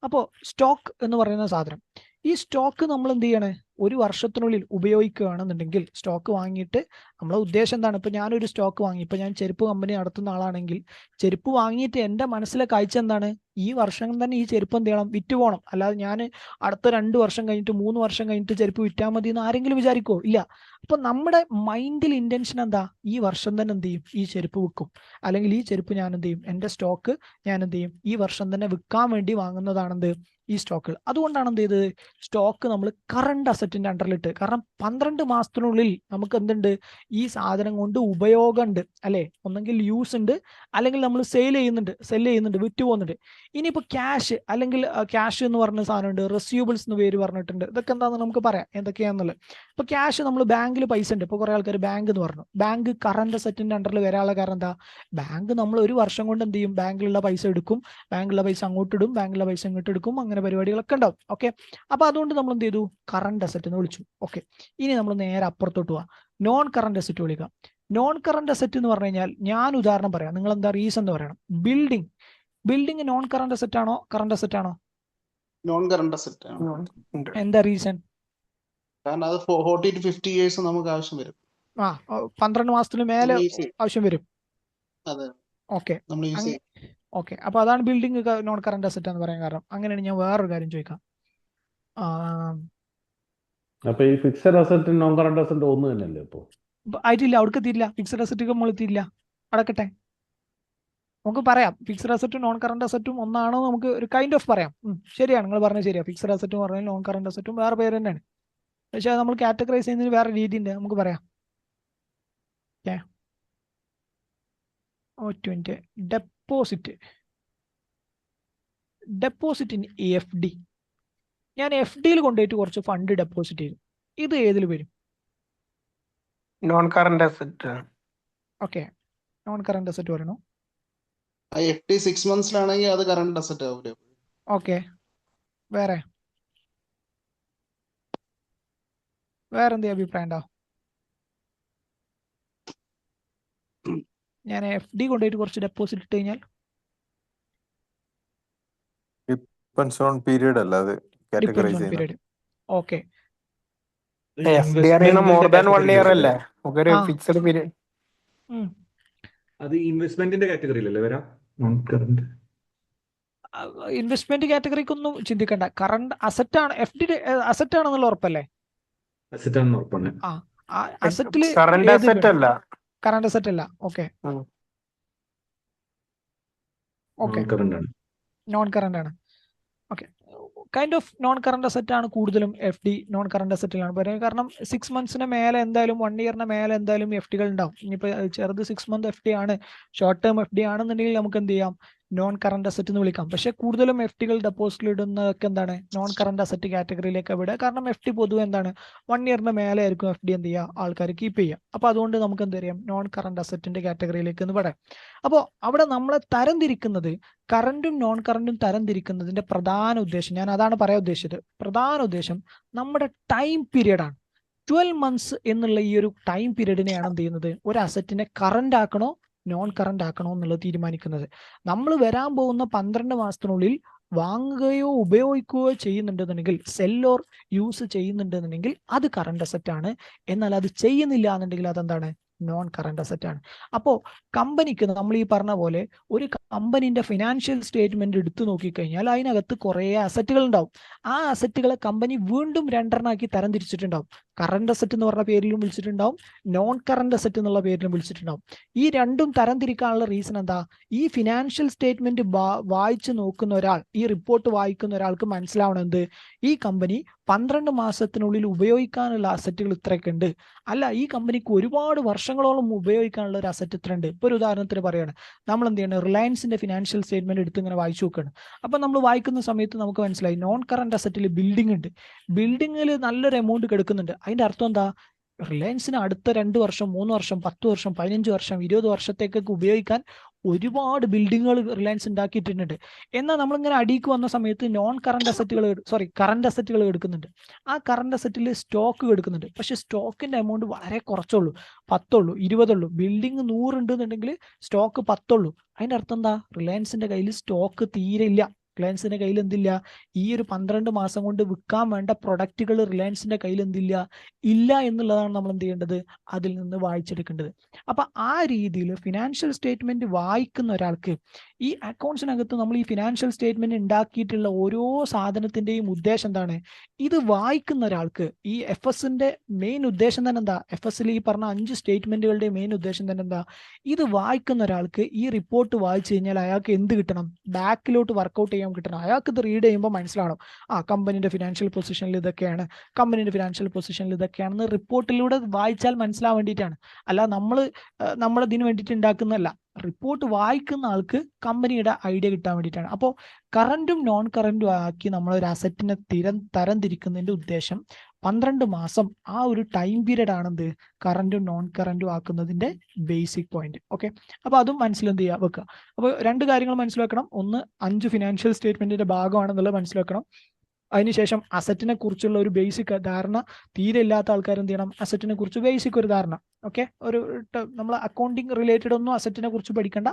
അപ്പോൾ സ്റ്റോക്ക് എന്ന് പറയുന്ന സാധനം, ഈ സ്റ്റോക്ക് നമ്മൾ എന്ത് ചെയ്യണേ? ഒരു വർഷത്തിനുള്ളിൽ ഉപയോഗിക്കുകയാണെന്നുണ്ടെങ്കിൽ, സ്റ്റോക്ക് വാങ്ങിയിട്ട് നമ്മളെ ഉദ്ദേശം എന്താണ്? ഇപ്പം ഞാനൊരു സ്റ്റോക്ക് വാങ്ങി, ഇപ്പം ഞാൻ ചെരുപ്പ് കമ്പനി നടത്തുന്ന ആളാണെങ്കിൽ ചെരുപ്പ് വാങ്ങിയിട്ട് എൻ്റെ മനസ്സിലെ കാഴ്ച എന്താണ്? ഈ വർഷം തന്നെ ഈ ചെരുപ്പ് എന്ത് ചെയ്യണം? വിറ്റ് പോകണം. അല്ലാതെ ഞാൻ അടുത്ത 2 വർഷം കഴിഞ്ഞിട്ട് 3 വർഷം കഴിഞ്ഞിട്ട് ചെരുപ്പ് വിറ്റാൽ മതി എന്ന് ആരെങ്കിലും വിചാരിക്കുമോ? ഇല്ല. അപ്പം നമ്മുടെ മൈൻഡിൽ ഇൻറ്റൻഷൻ എന്താ? ഈ വർഷം തന്നെ എന്ത് ചെയ്യും? ഈ ചെരുപ്പ് വിൽക്കും. അല്ലെങ്കിൽ ഈ ചെരുപ്പ് ഞാൻ എന്ത് ചെയ്യും? എൻ്റെ സ്റ്റോക്ക് ഞാൻ എന്ത് ചെയ്യും? ഈ വർഷം തന്നെ വിൽക്കാൻ വേണ്ടി വാങ്ങുന്നതാണെന്ത്? ഈ സ്റ്റോക്കുകൾ. അതുകൊണ്ടാണ് എന്ത് ചെയ്തത്? സ്റ്റോക്ക് നമ്മൾ കറണ്ട് അസറ്റിന്റെ അണ്ടറിലിട്ട്. കാരണം 12 മാസത്തിനുള്ളിൽ നമുക്ക് എന്തുണ്ട്? ഈ സാധനം കൊണ്ട് ഉപയോഗമുണ്ട്, അല്ലേ? ഒന്നെങ്കിൽ യൂസ് ഉണ്ട്, അല്ലെങ്കിൽ നമ്മൾ സെല് ചെയ്യുന്നുണ്ട്, വിറ്റ് പോകുന്നുണ്ട്. ഇനിയിപ്പോൾ ക്യാഷ്, അല്ലെങ്കിൽ ക്യാഷ് എന്ന് പറഞ്ഞ സാധനമുണ്ട്, റെസ്യൂബിൾസ് എന്ന് പേര് പറഞ്ഞിട്ടുണ്ട്. ഇതൊക്കെ എന്താണെന്ന് നമുക്ക് പറയാം എന്തൊക്കെയാണെന്നുള്ളത്. ഇപ്പോൾ ക്യാഷ്, നമ്മൾ ബാങ്കിൽ പൈസ ഉണ്ട്. ഇപ്പോൾ കുറേ ആൾക്കാർ ബാങ്ക് എന്ന് പറഞ്ഞു. ബാങ്ക് കറണ്ട് അസറ്റിന്റെ അണ്ടറിൽ വരാനുള്ള കാരണം എന്താ? ബാങ്ക് നമ്മൾ ഒരു വർഷം കൊണ്ട് എന്ത് ചെയ്യും? ബാങ്കിലുള്ള പൈസ എടുക്കും, ബാങ്കിലുള്ള പൈസ അങ്ങോട്ട് ഇടും, ബാങ്കിലുള്ള പൈസ ഇങ്ങോട്ട് എടുക്കും, അങ്ങനെ പരിപാടികളൊക്കെ ഉണ്ടാവും. ഓക്കെ, അപ്പോൾ അതുകൊണ്ട് നമ്മൾ എന്ത് ചെയ്തു? കറണ്ട് അസറ്റ് എന്ന് വിളിച്ചു. ഓക്കെ, ഇനി നമ്മൾ നേരെ അപ്പുറത്തോട്ട് പോവാം, നോൺ കറണ്ട് അസറ്റ് വിളിക്കാം. നോൺ കറണ്ട് അസറ്റ് എന്ന് പറഞ്ഞു കഴിഞ്ഞാൽ ഞാൻ ഉദാഹരണം പറയാം, നിങ്ങൾ എന്താ റീസൺ എന്ന് പറയണം. ബിൽഡിംഗ് നോൺ കറണ്ട് അസറ്റ് ആണോ കറണ്ട് അസറ്റ് ആണോ? നോൺ കറണ്ട് അസറ്റ് ആണ്. എന്താ റീസൺ? കാരണം അത് 40 to 50 ഇയേഴ്സ് നമുക്ക് ആവശ്യം വരും. 12 മാസത്തിന് മേലെ ആവശ്യം വരും. ഓക്കെ, ഓക്കെ, അപ്പൊ അതാണ് ബിൽഡിംഗ് നോൺ കറണ്ട് അസറ്റ് എന്ന് പറയാൻ കാരണം. അങ്ങനെയാണ്. ഞാൻ വേറൊരു കാര്യം ചോദിക്കാം. അപ്പൊ ഈ fixed asset non current asset ഒന്ന് തന്നെയല്ലേ? ഇപ്പൊ ആയിട്ടില്ല, അവിടേക്ക് എത്തിയില്ല. ഫിക്സഡ് അസറ്റ് നമ്മൾ എത്തിയില്ല. അടക്കട്ടെ, നമുക്ക് പറയാം ഫിക്സഡ് അസറ്റും നോൺ കറണ്ട് അസറ്റും ഒന്നാണോ നമുക്ക് ഒരു കൈൻഡ് ഓഫ് പറയാം. ശരിയാണ്, നിങ്ങൾ പറഞ്ഞത് ശരിയാ. ഫിക്സഡ് അസറ്റും പറഞ്ഞാൽ നോൺ കറണ്ട് അസറ്റും വേറെ പേര് തന്നെയാണ്. പക്ഷെ നമ്മൾ കാറ്റഗറൈസ് ചെയ്യുന്നതിന് വേറെ രീതി ഉണ്ട്, നമുക്ക് പറയാം. Deposit in FD. ഞാൻ FDയിൽ കൊണ്ടുപോയിട്ട് കുറച്ച് ഫണ്ട് ഡെപ്പോസിറ്റ് ചെയ്തു. ഇത് ഏതിൽ വരും? Non current asset. Okay, non current asset പറയണോ? FD 6 monthsലാണെങ്കിൽ അത് കറണ്ട് അസറ്റ് ആവില്ല. ഓക്കെ, വേറെ വേറെ എന്തെങ്കിലും അഭിപ്രായം ഉണ്ടോ? ഞാൻ FD കൊണ്ടുപോയിട്ട് കുറച്ച് ഡെപ്പോസിറ്റ് ഇട്ട് കഴിഞ്ഞാൽ ഡിപ്പെൻസ് ഓൺ പീരീഡ് അല്ല അത് ഡിപ്പെൻസ് കാറ്റഗറൈസ് ഓൺ ചെയ്യുന്നത്. പീരീഡ്. ഓക്കെ, FD അറിയുന്ന മോർ ദാൻ 1 ഇയർ അല്ലേ? നമുക്കൊരു ആ ഫിക്സഡ് പീരീഡ്. അത് ഇൻവെസ്റ്റ്മെന്റിന്റെ കാറ്റഗറിയിലല്ലേ വരാം, നോൺ കറന്റ്. ഇൻവെസ്റ്റ്മെന്റ് കാറ്റഗറിക്കൊന്നും ചിന്തിക്കണ്ട. കറണ്ട് അസറ്റ് ആണ്, FD അസറ്റ് ആണെന്നുള്ള ഉറപ്പല്ലേ? അസറ്റ് ആണെന്ന് ഉറപ്പാണ്. ആ അസറ്റില് കറന്റ് അസറ്റ് അല്ല. കറണ്ട് അസറ്റ് അല്ല. ഓക്കെ ഓക്കെ, നോൺ കറന്റ് ആണ്. നോൺ കറണ്ട് ആണ്. Okay, kind of non current asset ആണ് കൂടുതലും FD നോൺ കറണ്ട് അസറ്റിലാണ് പറയുന്നത്. കാരണം 6 മന്ത്സിന് മേലെ എന്തായാലും 1 ഇയറിന് മേലെ എന്തായാലും FDകൾ ഉണ്ടാവും. ഇനിയിപ്പോൾ ചെറുത് 6 മന്ത് FD ആണ്, ഷോർട്ട് ടേം FD ആണെന്നുണ്ടെങ്കിൽ നമുക്ക് എന്ത് ചെയ്യാം, നോൺ കറണ്ട് അസറ്റ് എന്ന് വിളിക്കാം. പക്ഷേ കൂടുതലും FDകൾ ഡെപ്പോസിറ്റിൽ ഇടുന്നതൊക്കെ എന്താണ്, നോൺ കറണ്ട് അസറ്റ് കാറ്റഗറിയിലേക്ക് വിടുക. കാരണം FD പൊതുവെ എന്താണ് 1 ഇയറിന് മേലെ ആയിരിക്കും FD എന്ത് ചെയ്യുക, ആൾക്കാർ കീപ്പ് ചെയ്യുക. അപ്പോൾ അതുകൊണ്ട് നമുക്ക് എന്ത് ചെയ്യാം, നോൺ കറണ്ട് അസറ്റിന്റെ കാറ്റഗറിയിലേക്ക് എന്ന് പറയാം. അപ്പോൾ അവിടെ നമ്മളെ തരംതിരിക്കുന്നത്, കറണ്ടും നോൺ കറണ്ടും തരംതിരിക്കുന്നതിന്റെ പ്രധാന ഉദ്ദേശം, ഞാൻ അതാണ് പറയാൻ ഉദ്ദേശിച്ചത്. പ്രധാന ഉദ്ദേശം നമ്മുടെ ടൈം പീരീഡ് ആണ്. 12 മന്ത്സ് എന്നുള്ള ഈ ഒരു ടൈം പീരീഡിനെയാണ് എന്ത് ചെയ്യുന്നത്, ഒരു അസറ്റിനെ കറണ്ട് ആക്കണോ നോൺ കറണ്ട് ആക്കണോ എന്നുള്ളത് തീരുമാനിക്കുന്നത്. നമ്മൾ വരാൻ പോകുന്ന 12 മാസത്തിനുള്ളിൽ വാങ്ങുകയോ ഉപയോഗിക്കുകയോ ചെയ്യുന്നുണ്ടെന്നുണ്ടെങ്കിൽ, സെൽ ഓർ യൂസ് ചെയ്യുന്നുണ്ടെന്നുണ്ടെങ്കിൽ അത് കറണ്ട് അസറ്റ് ആണ്. എന്നാൽ അത് ചെയ്യുന്നില്ല എന്നുണ്ടെങ്കിൽ അതെന്താണ്, നോൺ കറണ്ട് അസറ്റ് ആണ്. അപ്പോൾ കമ്പനിക്ക് നമ്മൾ ഈ പറഞ്ഞ പോലെ ഒരു കമ്പനീന്റെ ഫിനാൻഷ്യൽ സ്റ്റേറ്റ്മെന്റ് എടുത്തു നോക്കിക്കഴിഞ്ഞാൽ അതിനകത്ത് കുറേ അസറ്റുകൾ ഉണ്ടാവും. ആ അസറ്റുകളെ കമ്പനി വീണ്ടും രണ്ടെണ്ണാക്കി തരംതിരിച്ചിട്ടുണ്ടാവും. കറണ്ട് അസറ്റ് എന്ന് പറഞ്ഞ പേരിലും വിളിച്ചിട്ടുണ്ടാവും, നോൺ കറണ്ട് അസറ്റ് എന്നുള്ള പേരിലും വിളിച്ചിട്ടുണ്ടാവും. ഈ രണ്ടും തരംതിരിക്കാനുള്ള റീസൺ എന്താ, ഈ ഫിനാൻഷ്യൽ സ്റ്റേറ്റ്മെന്റ് വായിച്ചു നോക്കുന്ന ഒരാൾ, ഈ റിപ്പോർട്ട് വായിക്കുന്ന ഒരാൾക്ക് മനസ്സിലാവണം എന്ത്, ഈ കമ്പനി 12 മാസത്തിനുള്ളിൽ ഉപയോഗിക്കാനുള്ള അസറ്റുകൾ ഇത്രയൊക്കെ ഉണ്ട്, അല്ല ഈ കമ്പനിക്ക് ഒരുപാട് വർഷങ്ങളോളം ഉപയോഗിക്കാനുള്ള ഒരു അസറ്റ് ഇത്ര ഉണ്ട്. ഇപ്പോൾ ഒരു ഉദാഹരണത്തിന് പറയുകയാണ്, നമ്മൾ എന്ത് ചെയ്യണം, റിലയൻസിന്റെ ഫിനാൻഷ്യൽ സ്റ്റേറ്റ്മെന്റ് എടുത്ത് ഇങ്ങനെ വായിച്ചു നോക്കുകയാണ്. അപ്പം നമ്മൾ വായിക്കുന്ന സമയത്ത് നമുക്ക് മനസ്സിലായി നോൺ കറണ്ട് അസറ്റിൽ ബിൽഡിംഗ് ഉണ്ട്, ബിൽഡിങ്ങിൽ നല്ലൊരു എമൗണ്ട് കിടക്കുന്നുണ്ട്. അതിന്റെ അർത്ഥം എന്താ, റിലയൻസിന് അടുത്ത 2 വർഷം 3 വർഷം 10 വർഷം 15 വർഷം 20 വർഷത്തേക്കൊക്കെ ഉപയോഗിക്കാൻ ഒരുപാട് ബിൽഡിങ്ങുകൾ റിലയൻസ് ഉണ്ടാക്കിയിട്ടുണ്ട്. എന്നാൽ നമ്മളിങ്ങനെ അടിക്ക് വന്ന സമയത്ത് നോൺ കറണ്ട് അസറ്റുകൾ കറണ്ട് അസറ്റുകൾ എടുക്കുന്നുണ്ട്. ആ കറണ്ട് അസറ്റിൽ സ്റ്റോക്ക് എടുക്കുന്നുണ്ട്. പക്ഷെ സ്റ്റോക്കിന്റെ എമൗണ്ട് വളരെ കുറച്ചുള്ളൂ, 10 ഉള്ളൂ 20 ഉള്ളൂ. ബിൽഡിംഗ് 100 ഉണ്ടെന്നുണ്ടെങ്കിൽ സ്റ്റോക്ക് 10 ഉള്ളൂ. അതിന്റെ അർത്ഥം എന്താ, റിലയൻസിന്റെ കയ്യിൽ സ്റ്റോക്ക് തീരെ ഇല്ല. റിലയൻസിന്റെ കയ്യിൽ എന്തില്ല, ഈ ഒരു 12 മാസം കൊണ്ട് വിൽക്കാൻ വേണ്ട പ്രൊഡക്റ്റുകൾ റിലയൻസിന്റെ കയ്യിൽ എന്തില്ല, ഇല്ല എന്നുള്ളതാണ് നമ്മൾ എന്ത് ചെയ്യേണ്ടത്, അതിൽ നിന്ന് വായിച്ചെടുക്കേണ്ടത്. അപ്പൊ ആ രീതിയിൽ ഫിനാൻഷ്യൽ സ്റ്റേറ്റ്മെന്റ് വായിക്കുന്ന ഒരാൾക്ക്, ഈ അക്കൗണ്ട്സിനകത്ത് നമ്മൾ ഈ ഫിനാൻഷ്യൽ സ്റ്റേറ്റ്മെന്റ് ഉണ്ടാക്കിയിട്ടുള്ള ഓരോ സാധനത്തിന്റെയും ഉദ്ദേശം എന്താണ്, ഇത് വായിക്കുന്ന ഒരാൾക്ക് ഈ FSന്റെ മെയിൻ ഉദ്ദേശം തന്നെ എന്താ, FSൽ ഈ പറഞ്ഞ 5 സ്റ്റേറ്റ്മെന്റുകളുടെ മെയിൻ ഉദ്ദേശം തന്നെ എന്താ, ഇത് വായിക്കുന്ന ഒരാൾക്ക് ഈ റിപ്പോർട്ട് വായിച്ചു കഴിഞ്ഞാൽ അയാൾക്ക് എന്ത് കിട്ടണം, ബാക്കിലോട്ട് വർക്കൗട്ട് ചെയ്യാൻ കിട്ടണം. അയാൾക്ക് ഇത് റീഡ് ചെയ്യുമ്പോൾ മനസ്സിലാവണം, കമ്പനിയുടെ ഫിനാൻഷ്യൽ പൊസിഷനിൽ ഇതൊക്കെയാണ്, കമ്പനിയുടെ ഫിനാൻഷ്യൽ പൊസിഷനിൽ ഇതൊക്കെയാണെന്ന് റിപ്പോർട്ടിലൂടെ വായിച്ചാൽ മനസ്സിലാവാൻ വേണ്ടിയിട്ടാണ്. അല്ല നമ്മളതിന് വേണ്ടിയിട്ട് ഉണ്ടാക്കുന്നതല്ല. റിപ്പോർട്ട് വായിക്കുന്ന ആൾക്ക് കമ്പനിയുടെ ഐഡിയ കിട്ടാൻ വേണ്ടിയിട്ടാണ്. അപ്പോൾ കറണ്ടും നോൺ കറണ്ടും ആക്കി നമ്മൾ ഒരു അസറ്റിനെ തരംതിരിക്കുന്നതിന്റെ ഉദ്ദേശം 12 മാസം ആ ഒരു ടൈം പീരീഡ് ആണെന്ത്, കറണ്ടും നോൺ കറണ്ടും ആക്കുന്നതിന്റെ ബേസിക് പോയിന്റ്. ഓക്കെ, അപ്പൊ അതും മനസ്സിലെന്ത് ചെയ്യുക, വെക്കുക. അപ്പോൾ 2 കാര്യങ്ങൾ മനസ്സിലാക്കണം. ഒന്ന്, 5 ഫിനാൻഷ്യൽ സ്റ്റേറ്റ്മെന്റിന്റെ ഭാഗമാണെന്നുള്ളത് മനസ്സിലാക്കണം. അതിനുശേഷം അസറ്റിനെ കുറിച്ചുള്ള ഒരു ബേസിക് ധാരണ തീരെ ഇല്ലാത്ത ആൾക്കാർ എന്ത് ചെയ്യണം, അസറ്റിനെ കുറിച്ച് ബേസിക് ഒരു ധാരണ. ഓക്കെ, നമ്മൾ അക്കൗണ്ടിങ് റിലേറ്റഡ് ഒന്നും അസറ്റിനെ കുറിച്ച് പഠിക്കേണ്ട,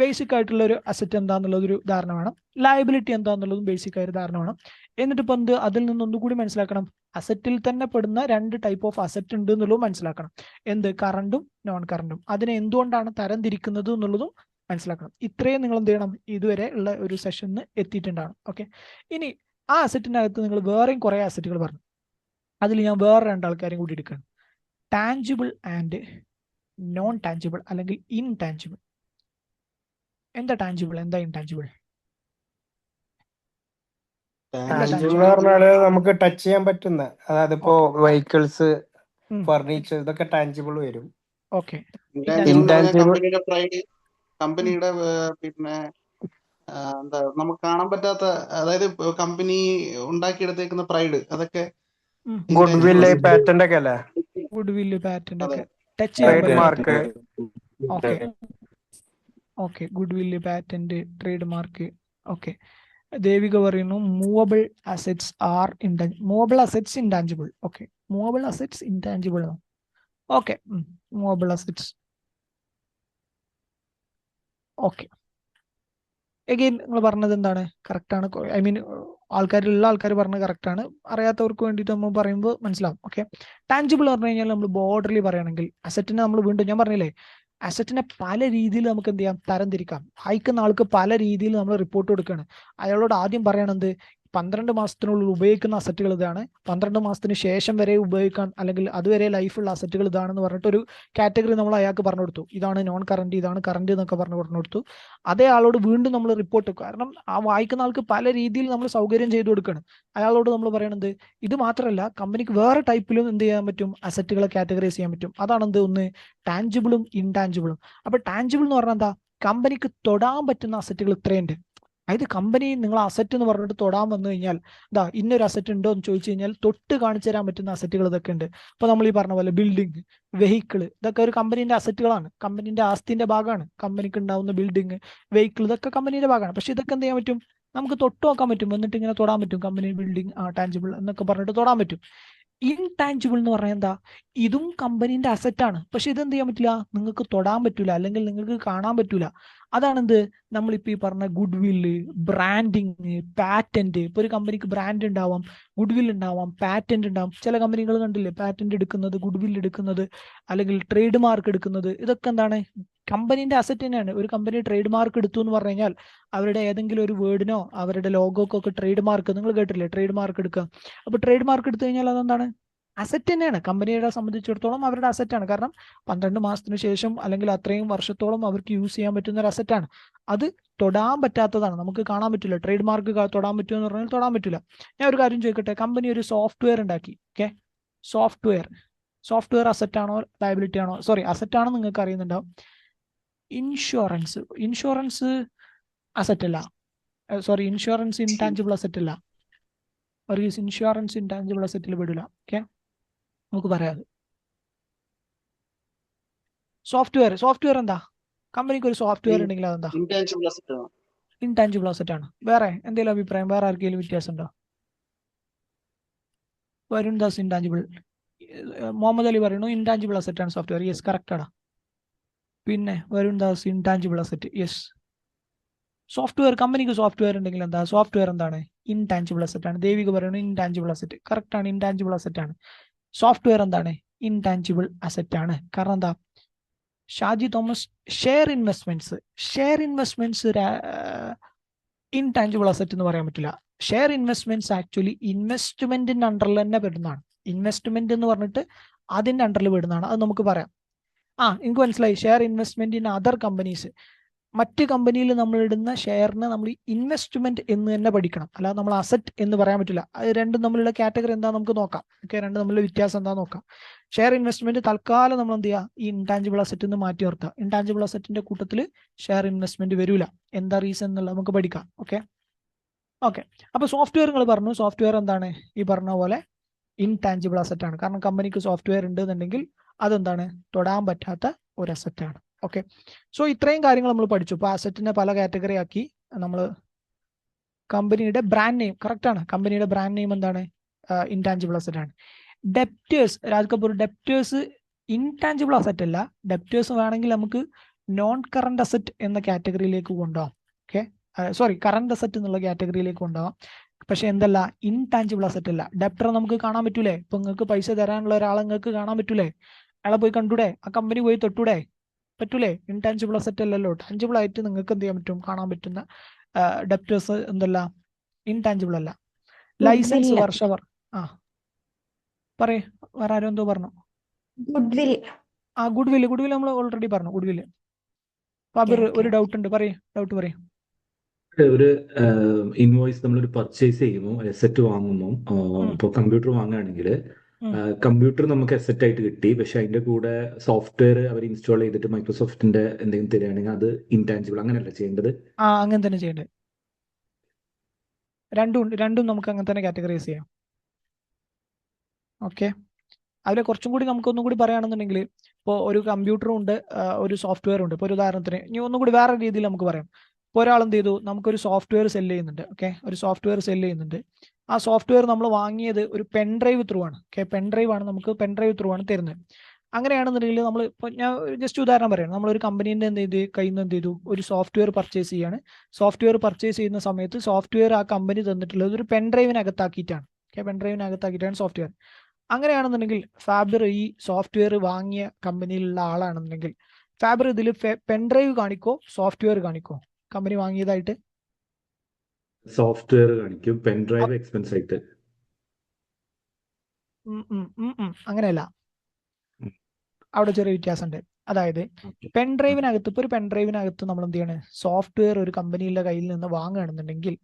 ബേസിക് ആയിട്ടുള്ള ഒരു അസറ്റ് എന്താന്നുള്ളതൊരു ധാരണ വേണം. ലയബിലിറ്റി എന്താന്നുള്ളതും ബേസിക് ആയ ഒരു ധാരണ വേണം. എന്നിട്ട് ഇപ്പം അതിൽ നിന്ന് ഒന്നുകൂടി മനസ്സിലാക്കണം, അസറ്റിൽ തന്നെ പെടുന്ന 2 ടൈപ്പ് ഓഫ് അസറ്റ് ഉണ്ട് എന്നുള്ളതും മനസ്സിലാക്കണം. എന്ത്, കറണ്ടും നോൺ കറണ്ടും. അതിനെ എന്തുകൊണ്ടാണ് തരംതിരിക്കുന്നത് എന്നുള്ളതും മനസ്സിലാക്കണം. ഇത്രയും നിങ്ങൾ എന്ത് ചെയ്യണം, ഇതുവരെ ഉള്ള ഒരു സെഷനിൽ എത്തിയിട്ടുണ്ടാണ്. ഓക്കെ, ഇനി ആ അസറ്റിൻ്റെ അകത്ത് നിങ്ങൾ വേറെയും കുറേ അസറ്റുകൾ പറഞ്ഞു. അതിൽ ഞാൻ വേറെ 2 ആൾക്കാരെയും കൂടി എടുക്കുകയാണ്, ടാഞ്ചിബിൾ ആൻഡ് നോൺ ടാഞ്ചിബിൾ അല്ലെങ്കിൽ ഇൻടാഞ്ചിബിൾ. എന്താ ടാഞ്ചിബിൾ, എന്താ ഇൻടാഞ്ചിബിൾ? ടാഞ്ചിബിൾ പറഞ്ഞാല് നമുക്ക് ടച്ച് ചെയ്യാൻ പറ്റുന്ന, അതായത് ഇപ്പോ വെഹിക്കിൾസ്, ഫർണിച്ചർ, ഇതൊക്കെ ടാഞ്ചിബിൾ വരും. ഓക്കെ, കമ്പനിയുടെ പ്രൈഡ്, കമ്പനിയുടെ പിന്നെ എന്താ നമുക്ക് കാണാൻ പറ്റാത്ത, അതായത് കമ്പനി ഉണ്ടാക്കിയെടുത്തേക്കുന്ന പ്രൈഡ്, അതൊക്കെ ഗുഡ് വില്ല്, പാറ്റന്റ് ഒക്കെ അല്ലേ, ഗുഡ് വില്ല്, പാറ്റന്റ് ഒക്കെ ടച്ച് ട്രേഡ് ചെയ്യാൻ mark. Okay okay, goodwill, patent, trademark. Okay, Devika പറയുന്നു movable assets intangible. Okay, movable assets, intangible. Okay, movable assets. Okay, again നിങ്ങൾ പറഞ്ഞത് എന്താണ്, കറക്റ്റാണ്. ഐ മീൻ ആൾക്കാർ പറഞ്ഞത് കറക്റ്റാണ്. അറിയാത്തവർക്ക് വേണ്ടിയിട്ട് നമ്മൾ പറയുമ്പോൾ മനസ്സിലാവും. ഓക്കെ, ടാഞ്ചിബിൾ പറഞ്ഞു കഴിഞ്ഞാൽ നമ്മൾ ബോർഡർലി പറയുകയാണെങ്കിൽ അസറ്റിനെ നമ്മൾ വീണ്ടും ഞാൻ പറഞ്ഞില്ലേ, അസറ്റിനെ പല രീതിയിൽ നമുക്ക് എന്ത് ചെയ്യാം, തരംതിരിക്കാം. അയക്കുന്ന ആൾക്ക് പല രീതിയിൽ നമ്മൾ റിപ്പോർട്ട് കൊടുക്കുകയാണ്. അയാളോട് ആദ്യം പറയണത് 12 മാസത്തിനുള്ളിൽ ഉപയോഗിക്കുന്ന അസറ്റുകൾ ഇതാണ്, 12 മാസത്തിന് ശേഷം വരെ ഉപയോഗിക്കാൻ അല്ലെങ്കിൽ അതുവരെ ലൈഫുള്ള അസറ്റുകൾ ഇതാണെന്ന് പറഞ്ഞിട്ടൊരു കാറ്റഗറി നമ്മൾ അയാൾക്ക് പറഞ്ഞു കൊടുത്തു. ഇതാണ് നോൺ കറന്റ്, ഇതാണ് കറന്റ് എന്നൊക്കെ പറഞ്ഞു കൊടുത്തു. അതേ ആളോട് വീണ്ടും നമ്മൾ റിപ്പോർട്ട്, കാരണം ആ വായിക്കുന്ന ആൾക്ക് പല രീതിയിൽ നമ്മൾ സൗകര്യം ചെയ്തു കൊടുക്കുകയാണ്. അയാളോട് നമ്മൾ പറയണത് ഇത് മാത്രമല്ല, കമ്പനിക്ക് വേറെ ടൈപ്പിലും എന്ത് ചെയ്യാൻ പറ്റും, അസറ്റുകളെ കാറ്റഗറൈസ് ചെയ്യാൻ പറ്റും. അതാണെന്ത്, ഒന്ന് ടാഞ്ചിബിളും ഇൻടാഞ്ചിബിളും. അപ്പൊ ടാഞ്ചിബിൾ എന്ന് പറഞ്ഞാൽ എന്താ, കമ്പനിക്ക് തൊടാൻ പറ്റുന്ന അസറ്റുകൾ ഇത്രയുണ്ട്. അതായത് കമ്പനി നിങ്ങൾ അസറ്റ് എന്ന് പറഞ്ഞിട്ട് തൊടാൻ വന്നു കഴിഞ്ഞാൽ, ഇതാ ഇന്നൊരു അസറ്റ് ഉണ്ടോ എന്ന് ചോദിച്ചു കഴിഞ്ഞാൽ തൊട്ട് കാണിച്ചു തരാൻ പറ്റുന്ന അസറ്റുകൾ ഇതൊക്കെ ഉണ്ട്. ഇപ്പൊ നമ്മൾ ഈ പറഞ്ഞ പോലെ ബിൽഡിംഗ്, വെഹിക്കിൾ, ഇതൊക്കെ ഒരു കമ്പനീന്റെ അസറ്റുകളാണ്, കമ്പനീന്റെ ആസ്തിന്റെ ഭാഗമാണ്. കമ്പനിക്ക് ഉണ്ടാവുന്ന ബിൽഡിംഗ്, വെഹിക്കിൾ, ഇതൊക്കെ കമ്പനീന്റെ ഭാഗമാണ്. പക്ഷെ ഇതൊക്കെ എന്ത് ചെയ്യാൻ പറ്റും, നമുക്ക് തൊട്ട് നോക്കാൻ പറ്റും, എന്നിട്ട് ഇങ്ങനെ തൊടാൻ പറ്റും. കമ്പനി ബിൽഡിംഗ് ടാഞ്ചിബിൾ എന്നൊക്കെ പറഞ്ഞിട്ട് തൊടാൻ പറ്റും. ഇൻടാഞ്ചിബിൾ എന്ന് പറഞ്ഞാൽ എന്താ, ഇതും കമ്പനീന്റെ അസറ്റാണ്, പക്ഷെ ഇതെന്ത് ചെയ്യാൻ പറ്റില്ല, നിങ്ങൾക്ക് തൊടാൻ പറ്റൂല, അല്ലെങ്കിൽ നിങ്ങൾക്ക് കാണാൻ പറ്റൂല. അതാണെന്ത്, നമ്മളിപ്പോൾ ഈ പറഞ്ഞ ഗുഡ് വില്ല്, ബ്രാൻഡിങ്, പാറ്റന്റ്. ഇപ്പൊ ഒരു കമ്പനിക്ക് ബ്രാൻഡ് ഉണ്ടാവാം, ഗുഡ് വിൽ ഉണ്ടാവാം, പാറ്റന്റ് ഉണ്ടാവും. ചില കമ്പനികൾ കണ്ടില്ലേ പാറ്റന്റ് എടുക്കുന്നത്, ഗുഡ് വിൽ എടുക്കുന്നത്, അല്ലെങ്കിൽ ട്രേഡ് മാർക്ക് എടുക്കുന്നത്. ഇതൊക്കെ എന്താണ്, കമ്പനീന്റെ അസറ്റ് തന്നെയാണ്. ഒരു കമ്പനി ട്രേഡ് മാർക്ക് എടുത്തു എന്ന് പറഞ്ഞു കഴിഞ്ഞാൽ അവരുടെ ഏതെങ്കിലും ഒരു വേർഡിനോ അവരുടെ ലോഗോക്കൊക്കെ ട്രേഡ് മാർക്ക്, നിങ്ങൾ കേട്ടില്ലേ ട്രേഡ് മാർക്ക് എടുക്കുക. അപ്പൊ ട്രേഡ് മാർക്ക് എടുത്തു കഴിഞ്ഞാൽ അതെന്താണ്, അസറ്റ് തന്നെയാണ്. കമ്പനിയെ സംബന്ധിച്ചിടത്തോളം അവരുടെ അസറ്റാണ്. കാരണം 12 മാസത്തിന് ശേഷം അല്ലെങ്കിൽ അത്രയും വർഷത്തോളം അവർക്ക് യൂസ് ചെയ്യാൻ പറ്റുന്ന ഒരു അസറ്റാണ്. അത് തൊടാൻ പറ്റാത്തതാണ്, നമുക്ക് കാണാൻ പറ്റില്ല. ട്രേഡ് മാർക്ക് തൊടാൻ പറ്റുമെന്ന് പറഞ്ഞാൽ തൊടാൻ പറ്റില്ല. ഞാൻ ഒരു കാര്യം ചോദിക്കട്ടെ, കമ്പനി ഒരു സോഫ്റ്റ്വെയർ ഉണ്ടാക്കി. ഓക്കെ, സോഫ്റ്റ്വെയർ അസറ്റാണോ ലയബിലിറ്റി ആണോ? സോറി, അസറ്റാണോ നിങ്ങൾക്ക് അറിയുന്നുണ്ടാവും. ഇൻഷുറൻസ് അസറ്റ് അല്ല, സോറി, ഇൻഷുറൻസ് ഇൻടാഞ്ചിബിൾ അസറ്റ് അല്ല. ഇൻഷുറൻസ് ഇൻടാഞ്ചിബിൾ അസറ്റിൽ പെടില്ല. ഓക്കെ, നമുക്ക് പറയാം. സോഫ്റ്റ്വെയർ എന്താ, കമ്പനിക്ക് ഒരു സോഫ്റ്റ്വെയർ ഉണ്ടെങ്കിൽ അതെന്താ, ഇൻടാഞ്ചിബിൾ അസറ്റ് ആണ്. വേറെ എന്തെങ്കിലും അഭിപ്രായം, വേറെ ആർക്കെങ്കിലും വ്യത്യാസം ഉണ്ടോ? വരുൺ ദാസ് ഇൻടാഞ്ചിബിൾ, മുഹമ്മദ് അലി പറയുന്നു ഇൻടാഞ്ചിബിൾ അസറ്റ് ആണ് സോഫ്റ്റ്വെയർ. യെസ്, കറക്റ്റ് ആണ്. പിന്നെ Varun Das intangible asset, yes. Software, കമ്പനിക്ക് സോഫ്റ്റ്വെയർ ഉണ്ടെങ്കിൽ എന്താ, സോഫ്റ്റ്വെയർ എന്താണ്, ഇൻടാഞ്ചിബിൾ അസറ്റ് ആണ്. ദേവിക പറയുന്നു ഇൻടാഞ്ചിബിൾ അസറ്റ്, കറക്റ്റ് ആണ്, ഇൻടാഞ്ചിബിൾ അസറ്റ് ആണ്. സോഫ്റ്റ്വെയർ എന്താണ്, ഇൻടാഞ്ചിബിൾ അസറ്റ് ആണ്. കാരണം എന്താ, Shaji Thomas, share investments intangible asset എന്ന് പറയാൻ പറ്റില്ല. ഷെയർ ഇൻവെസ്റ്റ്മെന്റ്സ് ആക്ച്വലി ഇൻവെസ്റ്റ്മെന്റിന്റെ അണ്ടറിൽ തന്നെ പെടുന്നതാണ്. ഇൻവെസ്റ്റ്മെന്റ് എന്ന് പറഞ്ഞിട്ട് അതിന്റെ അണ്ടറിൽ പെടുന്നതാണ്. അത് നമുക്ക് പറയാം. എനിക്ക് മനസ്സിലായി. Share investment in other companies, മറ്റ് കമ്പനിയിൽ നമ്മൾ ഇടുന്ന ഷെയറിന് നമ്മൾ ഇൻവെസ്റ്റ്മെന്റ് എന്ന് തന്നെ പഠിക്കണം, അല്ലാതെ നമ്മൾ അസറ്റ് എന്ന് പറയാൻ പറ്റില്ല. അത് രണ്ടും തമ്മിലുള്ള കാറ്റഗറി എന്താ നമുക്ക് നോക്കാം. ഓക്കെ, രണ്ടും തമ്മിലുള്ള വ്യത്യാസം എന്താ നോക്കാം. ഷെയർ ഇൻവെസ്റ്റ്മെന്റ് തൽക്കാലം നമ്മൾ എന്ത് ചെയ്യുക, ഈ ഇൻടാഞ്ചിബിൾ അസറ്റ് എന്ന് മാറ്റി നിർത്തുക. ഇൻടാഞ്ചിബിൾ അസറ്റിന്റെ കൂട്ടത്തിൽ ഷെയർ ഇൻവെസ്റ്റ്മെന്റ് വരില്ല. എന്താ റീസൺ എന്നുള്ളത് നമുക്ക് പഠിക്കാം. ഓക്കെ, അപ്പൊ സോഫ്റ്റ്വെയർ നിങ്ങൾ പറഞ്ഞു, സോഫ്റ്റ്വെയർ എന്താണ്, ഈ പറഞ്ഞ പോലെ ഇൻടാഞ്ചിബിൾ അസറ്റ് ആണ്. കാരണം കമ്പനിക്ക് സോഫ്റ്റ്വെയർ ഉണ്ട് എന്നുണ്ടെങ്കിൽ അതെന്താണ്, തൊടാൻ പറ്റാത്ത ഒരു അസറ്റ് ആണ്. ഓക്കെ, സോ ഇത്രയും കാര്യങ്ങൾ നമ്മൾ പഠിച്ചു. ഇപ്പൊ അസറ്റിനെ പല കാറ്റഗറി ആക്കി. നമ്മൾ കമ്പനിയുടെ ബ്രാൻഡ് നെയിം, കറക്റ്റ് ആണ്, കമ്പനിയുടെ ബ്രാൻഡ് നെയിം എന്താണ്, ഇൻടാഞ്ചിബിൾ അസറ്റ് ആണ്. Debtors, Raj Kapoor, debtors intangible asset അല്ല. ഡെപ്റ്റേഴ്സ് വേണമെങ്കിൽ നമുക്ക് നോൺ കറന്റ് അസറ്റ് എന്ന കാറ്റഗറിയിലേക്ക് കൊണ്ടുപോകാം. ഓക്കെ, സോറി, കറന്റ് അസറ്റ് എന്നുള്ള കാറ്റഗറിയിലേക്ക് കൊണ്ടുപോകാം. പക്ഷെ എന്തല്ല, ഇൻടാഞ്ചിബിൾ അസറ്റ് അല്ല. ഡെപ്റ്റർ നമുക്ക് കാണാൻ പറ്റൂലേ? ഇപ്പൊ നിങ്ങൾക്ക് പൈസ തരാനുള്ള ഒരാളെ നിങ്ങൾക്ക് കാണാൻ പറ്റൂലേ? അയാളെ പോയി കണ്ടൂടെ? ആ കമ്പനി പോയി തൊട്ടൂടെ? പറ്റൂലേ? ഇൻടാഞ്ചിബിൾ അസറ്റ് അല്ലല്ലോ. ടാഞ്ചിബിൾ ആയിട്ട് നിങ്ങൾക്ക് എന്ത് ചെയ്യാൻ പറ്റും, കാണാൻ പറ്റുന്ന ഡെപ്റ്റേഴ്സ് എന്തല്ല, ഇൻടാഞ്ചിബിൾ അല്ല. ലൈസൻസ് വർഷവർ, പറയേ, വേറെ ആരും എന്തോ പറഞ്ഞു. ഗുഡ് വില്ല് നമ്മൾ ഓൾറെഡി പറഞ്ഞു. ഗുഡ് വില്ല്. ഒരു ഡൗട്ട് ഉണ്ട്, ഡൗട്ട് പറയും. ഒരു ഇൻവോയ്സ് നമ്മളൊരു പർച്ചേസ് ചെയ്യുമ്പോൾ, അസറ്റ് വാങ്ങുമ്പോൾ, ഇപ്പോൾ കമ്പ്യൂട്ടർ വാങ്ങുകയാണെങ്കിൽ കമ്പ്യൂട്ടർ നമുക്ക് അസറ്റ് ആയിട്ട് കിട്ടി, പക്ഷെ അതിന്റെ കൂടെ സോഫ്റ്റ്വെയർ അവർ ഇൻസ്റ്റാൾ ചെയ്തിട്ട് മൈക്രോസോഫ്റ്റിന്റെ എന്തെങ്കിലും തരികയാണെങ്കിൽ അത് ഇൻടാഞ്ചിബിൾ, അങ്ങനെയല്ല ചെയ്യേണ്ടത്? അങ്ങനെ തന്നെ ചെയ്യേണ്ടത്. രണ്ടും നമുക്ക് അങ്ങനെ തന്നെ കാറ്റഗറൈസ് ചെയ്യാം. ഓക്കെ, അതിൽ കുറച്ചും കൂടി നമുക്കൊന്നും കൂടി പറയുകയാണെന്നുണ്ടെങ്കിൽ, ഇപ്പോൾ ഒരു കമ്പ്യൂട്ടറും ഉണ്ട്, ഒരു സോഫ്റ്റ്വെയർ ഉണ്ട്. ഇപ്പോൾ ഒരു ഉദാഹരണത്തിന് ഇനി ഒന്നും കൂടി വേറെ രീതിയിൽ നമുക്ക് പറയാം. ഇപ്പോൾ ഒരാൾ എന്ത് ചെയ്തു, നമുക്കൊരു സോഫ്റ്റ്വെയർ സെല് ചെയ്യുന്നുണ്ട്. ഓക്കെ, ഒരു സോഫ്റ്റ്വെയർ സെല് ചെയ്യുന്നുണ്ട്. ആ സോഫ്റ്റ്വെയർ നമ്മൾ വാങ്ങിയത് ഒരു പെൻഡ്രൈവ് ത്രൂ ആണ്. ഓക്കെ, പെൻഡ്രൈവ് ആണ്, നമുക്ക് പെൻഡ്രൈവ് ത്രൂ ആണ് തരുന്നത്. അങ്ങനെയാണെന്നുണ്ടെങ്കിൽ നമ്മൾ ഇപ്പോൾ ഞാൻ ജസ്റ്റ് ഉദാഹരണം പറയാം, നമ്മളൊരു കമ്പനീൻ്റെ കയ്യിൽ നിന്ന് എന്ത് ചെയ്തു, ഒരു സോഫ്റ്റ്വെയർ പർച്ചേസ് ചെയ്യാണ്. സോഫ്റ്റ്വെയർ പർച്ചേസ് ചെയ്യുന്ന സമയത്ത് സോഫ്റ്റ്വെയർ ആ കമ്പനി തന്നിട്ടുള്ളത് ഒരു പെൻഡ്രൈവിനകത്താക്കിയിട്ടാണ്. ഓക്കെ, പെൻഡ്രൈവിനകത്താക്കിയിട്ടാണ് സോഫ്റ്റ്വെയർ. അങ്ങനെയാണെന്നുണ്ടെങ്കിൽ ഫാബർ ഈ സോഫ്റ്റ്വെയർ വാങ്ങിയ കമ്പനിയിലുള്ള ആളാണെന്നുണ്ടെങ്കിൽ ഫാബർ ഇതിൽ പെൻഡ്രൈവ് കാണിക്കോ സോഫ്റ്റ്വെയർ കാണിക്കോ കമ്പനി വാങ്ങിയതായിട്ട്? സോഫ്റ്റ്വെയർ കാണിക്കും, പെൻഡ്രൈവ് എക്സ്പെൻസ് ആയിട്ട്. അങ്ങനെയല്ല, അവിടെ ചെറിയ വ്യത്യാസമുണ്ട്. അതായത് പെൻഡ്രൈവിനകത്ത്, ഇപ്പോൾ ഒരു പെൻഡ്രൈവിനകത്ത് നമ്മൾ എന്ത് ചെയ്യാണ്, സോഫ്റ്റ്വെയർ ഒരു കമ്പനിയുടെ കയ്യിൽ നിന്ന് വാങ്ങുകയാണെന്നുണ്ടെങ്കിൽ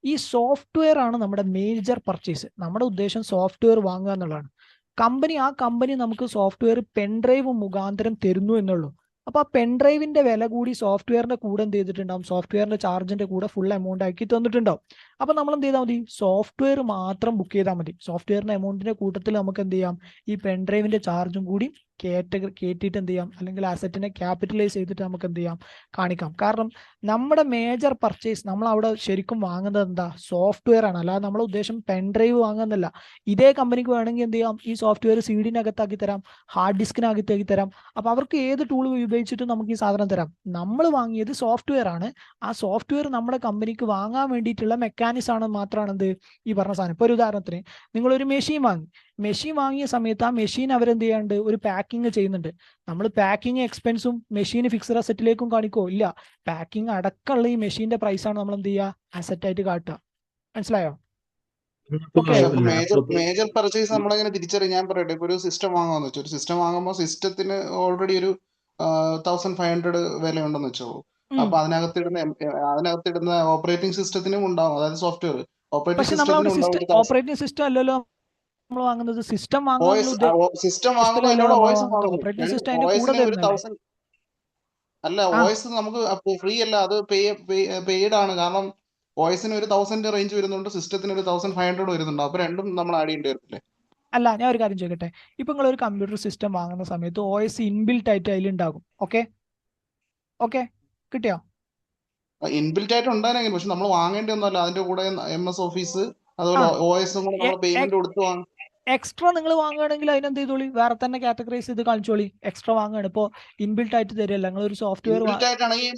ഈ സോഫ്റ്റ്വെയർ ആണ് നമ്മുടെ മേജർ പർച്ചേസ്. നമ്മുടെ ഉദ്ദേശം സോഫ്റ്റ്വെയർ വാങ്ങുക എന്നുള്ളതാണ്. ആ കമ്പനി നമുക്ക് സോഫ്റ്റ്വെയർ പെൻഡ്രൈവ് മുഖാന്തരം തരുന്നു എന്നുള്ളൂ. അപ്പോൾ ആ പെൻഡ്രൈവിന്റെ വില കൂടി സോഫ്റ്റ്വെയറിന്റെ കൂടെ എന്ത് ചെയ്തിട്ടുണ്ടാവും, സോഫ്റ്റ്വെയറിന്റെ ചാർജിന്റെ കൂടെ ഫുൾ എമൗണ്ട് ആക്കി തന്നിട്ടുണ്ടാവും. അപ്പോൾ നമ്മൾ എന്ത് ചെയ്താൽ മതി, സോഫ്റ്റ്വെയർ മാത്രം ബുക്ക് ചെയ്താൽ മതി. സോഫ്റ്റ്വെയറിന്റെ എമൗണ്ടിന്റെ കൂട്ടത്തിൽ നമുക്ക് എന്ത് ചെയ്യാം, ഈ പെൻഡ്രൈവിന്റെ ചാർജും കൂടി കയറ്റിയിട്ട് എന്ത് ചെയ്യാം, അല്ലെങ്കിൽ അസറ്റിനെ ക്യാപിറ്റലൈസ് ചെയ്തിട്ട് നമുക്ക് എന്ത് ചെയ്യാം, കാണിക്കാം. കാരണം നമ്മുടെ മേജർ പർച്ചേസ് നമ്മൾ അവിടെ ശരിക്കും വാങ്ങുന്നത് എന്താ, സോഫ്റ്റ്വെയർ ആണ്. അല്ലാതെ നമ്മുടെ ഉദ്ദേശം പെൻഡ്രൈവ് വാങ്ങുന്നില്ല. ഇതേ കമ്പനിക്ക് വേണമെങ്കിൽ എന്ത് ചെയ്യാം, ഈ സോഫ്റ്റ്വെയർ CD-നകത്താക്കി തരാം, ഹാർഡ് ഡിസ്കിനകത്താക്കി തരാം. അപ്പോൾ അവർക്ക് ഏത് ടൂൾ ഉപയോഗിച്ചിട്ട് നമുക്ക് ഈ സാധനം തരാം. നമ്മൾ വാങ്ങിയത് സോഫ്റ്റ്വെയർ ആണ്. ആ സോഫ്റ്റ്വെയർ നമ്മുടെ കമ്പനിക്ക് വാങ്ങാൻ വേണ്ടിയിട്ടുള്ള മെക്കാനിസം ആണ് മാത്രമാണ് എന്ത്, ഈ പറഞ്ഞ സാധനം. ഇപ്പോൾ ഒരു ഉദാഹരണത്തിന് നിങ്ങളൊരു മെഷീൻ വാങ്ങിയ സമയത്ത് ആ മെഷീൻ അവരെന്ത് ചെയ്യാണ്ട് ഒരു പാക്കിങ് ചെയ്യുന്നുണ്ട്. നമ്മൾ പാക്കിങ് എക്സ്പെൻസും മെഷീൻ ഫിക്സഡ് അസറ്റിലേക്കും കാണിക്കോ? ഇല്ല. പാക്കിങ് അടക്കമുള്ള ഈ മെഷീന്റെ പ്രൈസാണ് നമ്മൾ എന്ത് ചെയ്യുക, അസറ്റ് ആയിട്ട് കാട്ടുക. മനസ്സിലായോ? മേജർ പർച്ചേസ് നമ്മളെങ്ങനെ തിരിച്ചറിയാം? ഞാൻ പറയട്ടെ, ഇപ്പൊ ഒരു സിസ്റ്റം വാങ്ങാന്ന് വെച്ചോ. ഒരു സിസ്റ്റം വാങ്ങുമ്പോൾ സിസ്റ്റത്തിന് ഓൾറെഡി ഒരു 1500 വിലയുണ്ടെന്ന് വെച്ചോളൂ. അപ്പൊ അതിനകത്തിടുന്ന ഓപ്പറേറ്റിംഗ് സിസ്റ്റത്തിനും ഉണ്ടാവും, അതായത് സോഫ്റ്റ്വെയർ ഓപ്പറേറ്റിംഗ് സിസ്റ്റത്തിനും ഉണ്ടാവും. ഓപ്പറേറ്റിംഗ് സിസ്റ്റം അല്ലല്ലോ നമ്മൾ വാങ്ങുന്നത്, സിസ്റ്റം സിസ്റ്റം വാങ്ങുമ്പോൾ OS ഓപ്പറേറ്റിംഗ് സിസ്റ്റം അതിന്റെ കൂടെ തരുന്നില്ല. അല്ല, OS നമുക്ക് ഫ്രീ അല്ല, അത് പെയ്ഡ് ആണ്. കാരണം OS-ന് ഒരു 1000 റേഞ്ച് വരുന്നുണ്ട്, സിസ്റ്റത്തിന് ഒരു 1500 വരുന്നുണ്ട്. അപ്പൊ രണ്ടും നമ്മൾ ആഡ് ചെയ്യേണ്ടി വരത്തില്ലേ? അല്ല, ഞാൻ ഒരു കാര്യം ചോദിക്കട്ടെ. ഇപ്പൊ നിങ്ങൾ ഒരു കമ്പ്യൂട്ടർ സിസ്റ്റം വാങ്ങുന്ന സമയത്ത് OS ഇൻബിൽറ്റ് ആയിട്ട് അതിലുണ്ടാകും. ഓക്കെ കിട്ടിയോ? ഇൻബിൽറ്റ് ആയിട്ട് ഉണ്ടായിരുന്നെങ്കിൽ, പക്ഷെ നമ്മൾ വാങ്ങേണ്ടി ഒന്നുമല്ല. അതിന്റെ കൂടെ MS ഓഫീസ് അതുപോലെ OS കൂടെ നമ്മൾ പേയ്മെന്റ് കൊടുത്ത് വാങ്ങും. എക്സ്ട്രാ നിങ്ങൾ വാങ്ങുകയാണെങ്കിൽ അതിനെന്ത് ചെയ്തോളി, വേറെ തന്നെ കാറ്റഗറൈസ് ചെയ്ത് കാണിച്ചോളി. എക്സ്ട്രാ വാങ്ങുകയാണ്, ഇപ്പോൾ ഇൻബിൽറ്റ് ആയിട്ട് തരില്ല. നിങ്ങൾ ഒരു സോഫ്റ്റ്വെയർ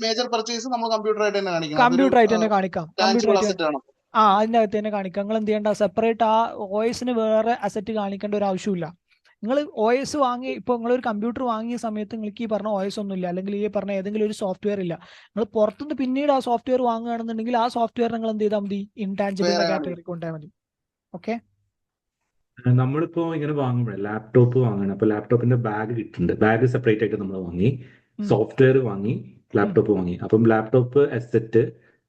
മേജർ പർച്ചേസ് നമ്മൾ കമ്പ്യൂട്ടർ ആയിട്ട് തന്നെ കാണിക്കാം. അതിന്റെ അകത്ത് തന്നെ കാണിക്കാം. നിങ്ങൾ എന്ത് ചെയ്യേണ്ട, സെപ്പറേറ്റ് ആ OS-ന് വേറെ അസറ്റ് കാണിക്കേണ്ട ഒരു ആവശ്യമില്ല. നിങ്ങൾ OS വാങ്ങി, ഇപ്പോൾ നിങ്ങളൊരു കമ്പ്യൂട്ടർ വാങ്ങിയ സമയത്ത് നിങ്ങൾക്ക് ഈ പറഞ്ഞ OS ഒന്നുമില്ല, അല്ലെങ്കിൽ ഈ പറഞ്ഞ ഏതെങ്കിലും ഒരു സോഫ്റ്റ്വെയർ ഇല്ല. നിങ്ങൾ പുറത്തുനിന്ന് പിന്നീട് ആ സോഫ്റ്റ്വെയർ വാങ്ങുകയാണെന്നുണ്ടെങ്കിൽ ആ സോഫ്റ്റ്വെയർ നിങ്ങൾ എന്ത് ചെയ്താൽ മതി, ഇൻടാഞ്ചിബിൾ കാറ്റഗറി കൊണ്ടുപോയാൽ മതി. ഓക്കെ, നമ്മളിപ്പോ ഇങ്ങനെ വാങ്ങുമ്പോഴേ ലാപ്ടോപ്പ് വാങ്ങണം. അപ്പൊ ലാപ്ടോപ്പിന്റെ ബാഗ് കിട്ടുന്നുണ്ട്. ബാഗ് സെപ്പറേറ്റ് ആയിട്ട് നമ്മൾ വാങ്ങി, സോഫ്റ്റ്വെയർ വാങ്ങി, ലാപ്ടോപ്പ് വാങ്ങി. അപ്പം ലാപ്ടോപ്പ് അസറ്റ്,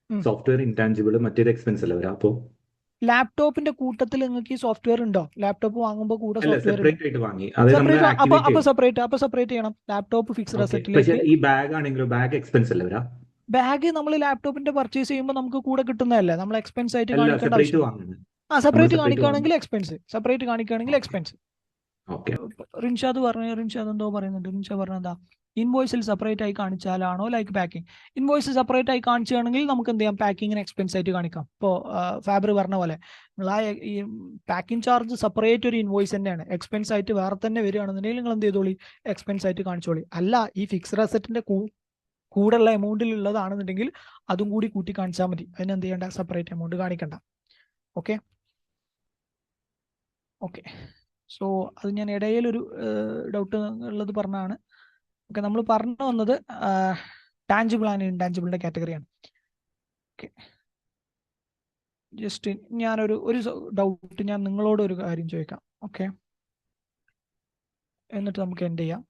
സോഫ്റ്റ്വെയർ ഇൻടാഞ്ചിബിൾ, മറ്റേത് എക്സ്പെൻസ് അല്ല വരാ. അപ്പൊ ലാപ്ടോപ്പിന്റെ കൂട്ടത്തിൽ നിങ്ങൾക്ക് ഈ സോഫ്റ്റ്വെയർ ഉണ്ടോ? ലാപ്ടോപ്പ് വാങ്ങുമ്പോൾ കൂടെ സെപ്പറേറ്റ് ആയിട്ട് വാങ്ങി, സെപ്പറേറ്റ് ചെയ്യണം. ലാപ്ടോപ്പ് ഫിക്സ്ഡ് അസറ്റിലേക്ക്. പക്ഷേ ഈ ബാഗ് ആണെങ്കിലോ, ബാഗ് എക്സ്പെൻസ് അല്ല വരാ. ബാഗ് നമ്മൾ ലാപ്ടോപ്പിന്റെ പർച്ചേസ് ചെയ്യുമ്പോൾ നമുക്ക് കൂടെ കിട്ടുന്നതല്ലേ, നമ്മൾ എക്സ്പെൻസ് ആയിട്ട് കാണിക്കേണ്ട ആവശ്യം. Separate കാണിക്കുകയാണെങ്കിൽ expense. റിൻഷാദ് എന്തോ പറയുന്നുണ്ട്. റിൻഷാദ് പറഞ്ഞെന്താ, ഇൻവോയ്സിൽ സെപ്പറേറ്റ് ആയി കാണിച്ചാലാണോ ലൈക്ക് പാക്കിംഗ്? ഇൻവോയ്സ് സെപ്പറേറ്റ് ആയി കാണിക്കുകയാണെങ്കിൽ നമുക്ക് എന്ത് ചെയ്യാം, പാക്കിങ്ങിന് എക്സ്പെൻസ് ആയിട്ട് കാണിക്കാം. ഇപ്പോൾ ഫാബർ പറഞ്ഞ പോലെ നിങ്ങൾ ആ ഈ പാക്കിംഗ് ചാർജ് സെപ്പറേറ്റ് ഒരു ഇൻവോയ്സ് തന്നെയാണ്. എക്സ്പെൻസ് ആയിട്ട് വേറെ തന്നെ വരികയാണെന്നുണ്ടെങ്കിൽ നിങ്ങൾ എന്ത് ചെയ്തോളി, എക്സ്പെൻസ് ആയിട്ട് കാണിച്ചോളി. അല്ല, ഈ ഫിക്സ്ഡ് അസറ്റിന്റെ കൂടെയുള്ള എമൗണ്ടിൽ ഉള്ളതാണെന്നുണ്ടെങ്കിൽ അതും കൂടി കൂട്ടി കാണിച്ചാൽ മതി. അതിന് എന്ത് ചെയ്യേണ്ട, സെപ്പറേറ്റ് എമൗണ്ട് കാണിക്കണ്ട. ഓക്കെ, സോ അത് ഞാൻ ഇടയിലൊരു ഡൗട്ട് ഉള്ളത് പറഞ്ഞാണ്. ഓക്കെ, നമ്മൾ പറഞ്ഞു വന്നത് ടാഞ്ചിബിൾ ആൻഡ് ഇൻടാഞ്ചിബിളിന്റെ കാറ്റഗറിയാണ്. ഓക്കെ, ജസ്റ്റ് ഞാനൊരു ഡൗട്ട് ഞാൻ നിങ്ങളോട് ഒരു കാര്യം ചോദിക്കാം. ഓക്കെ, എന്നിട്ട് നമുക്ക് എൻഡ് ചെയ്യാം.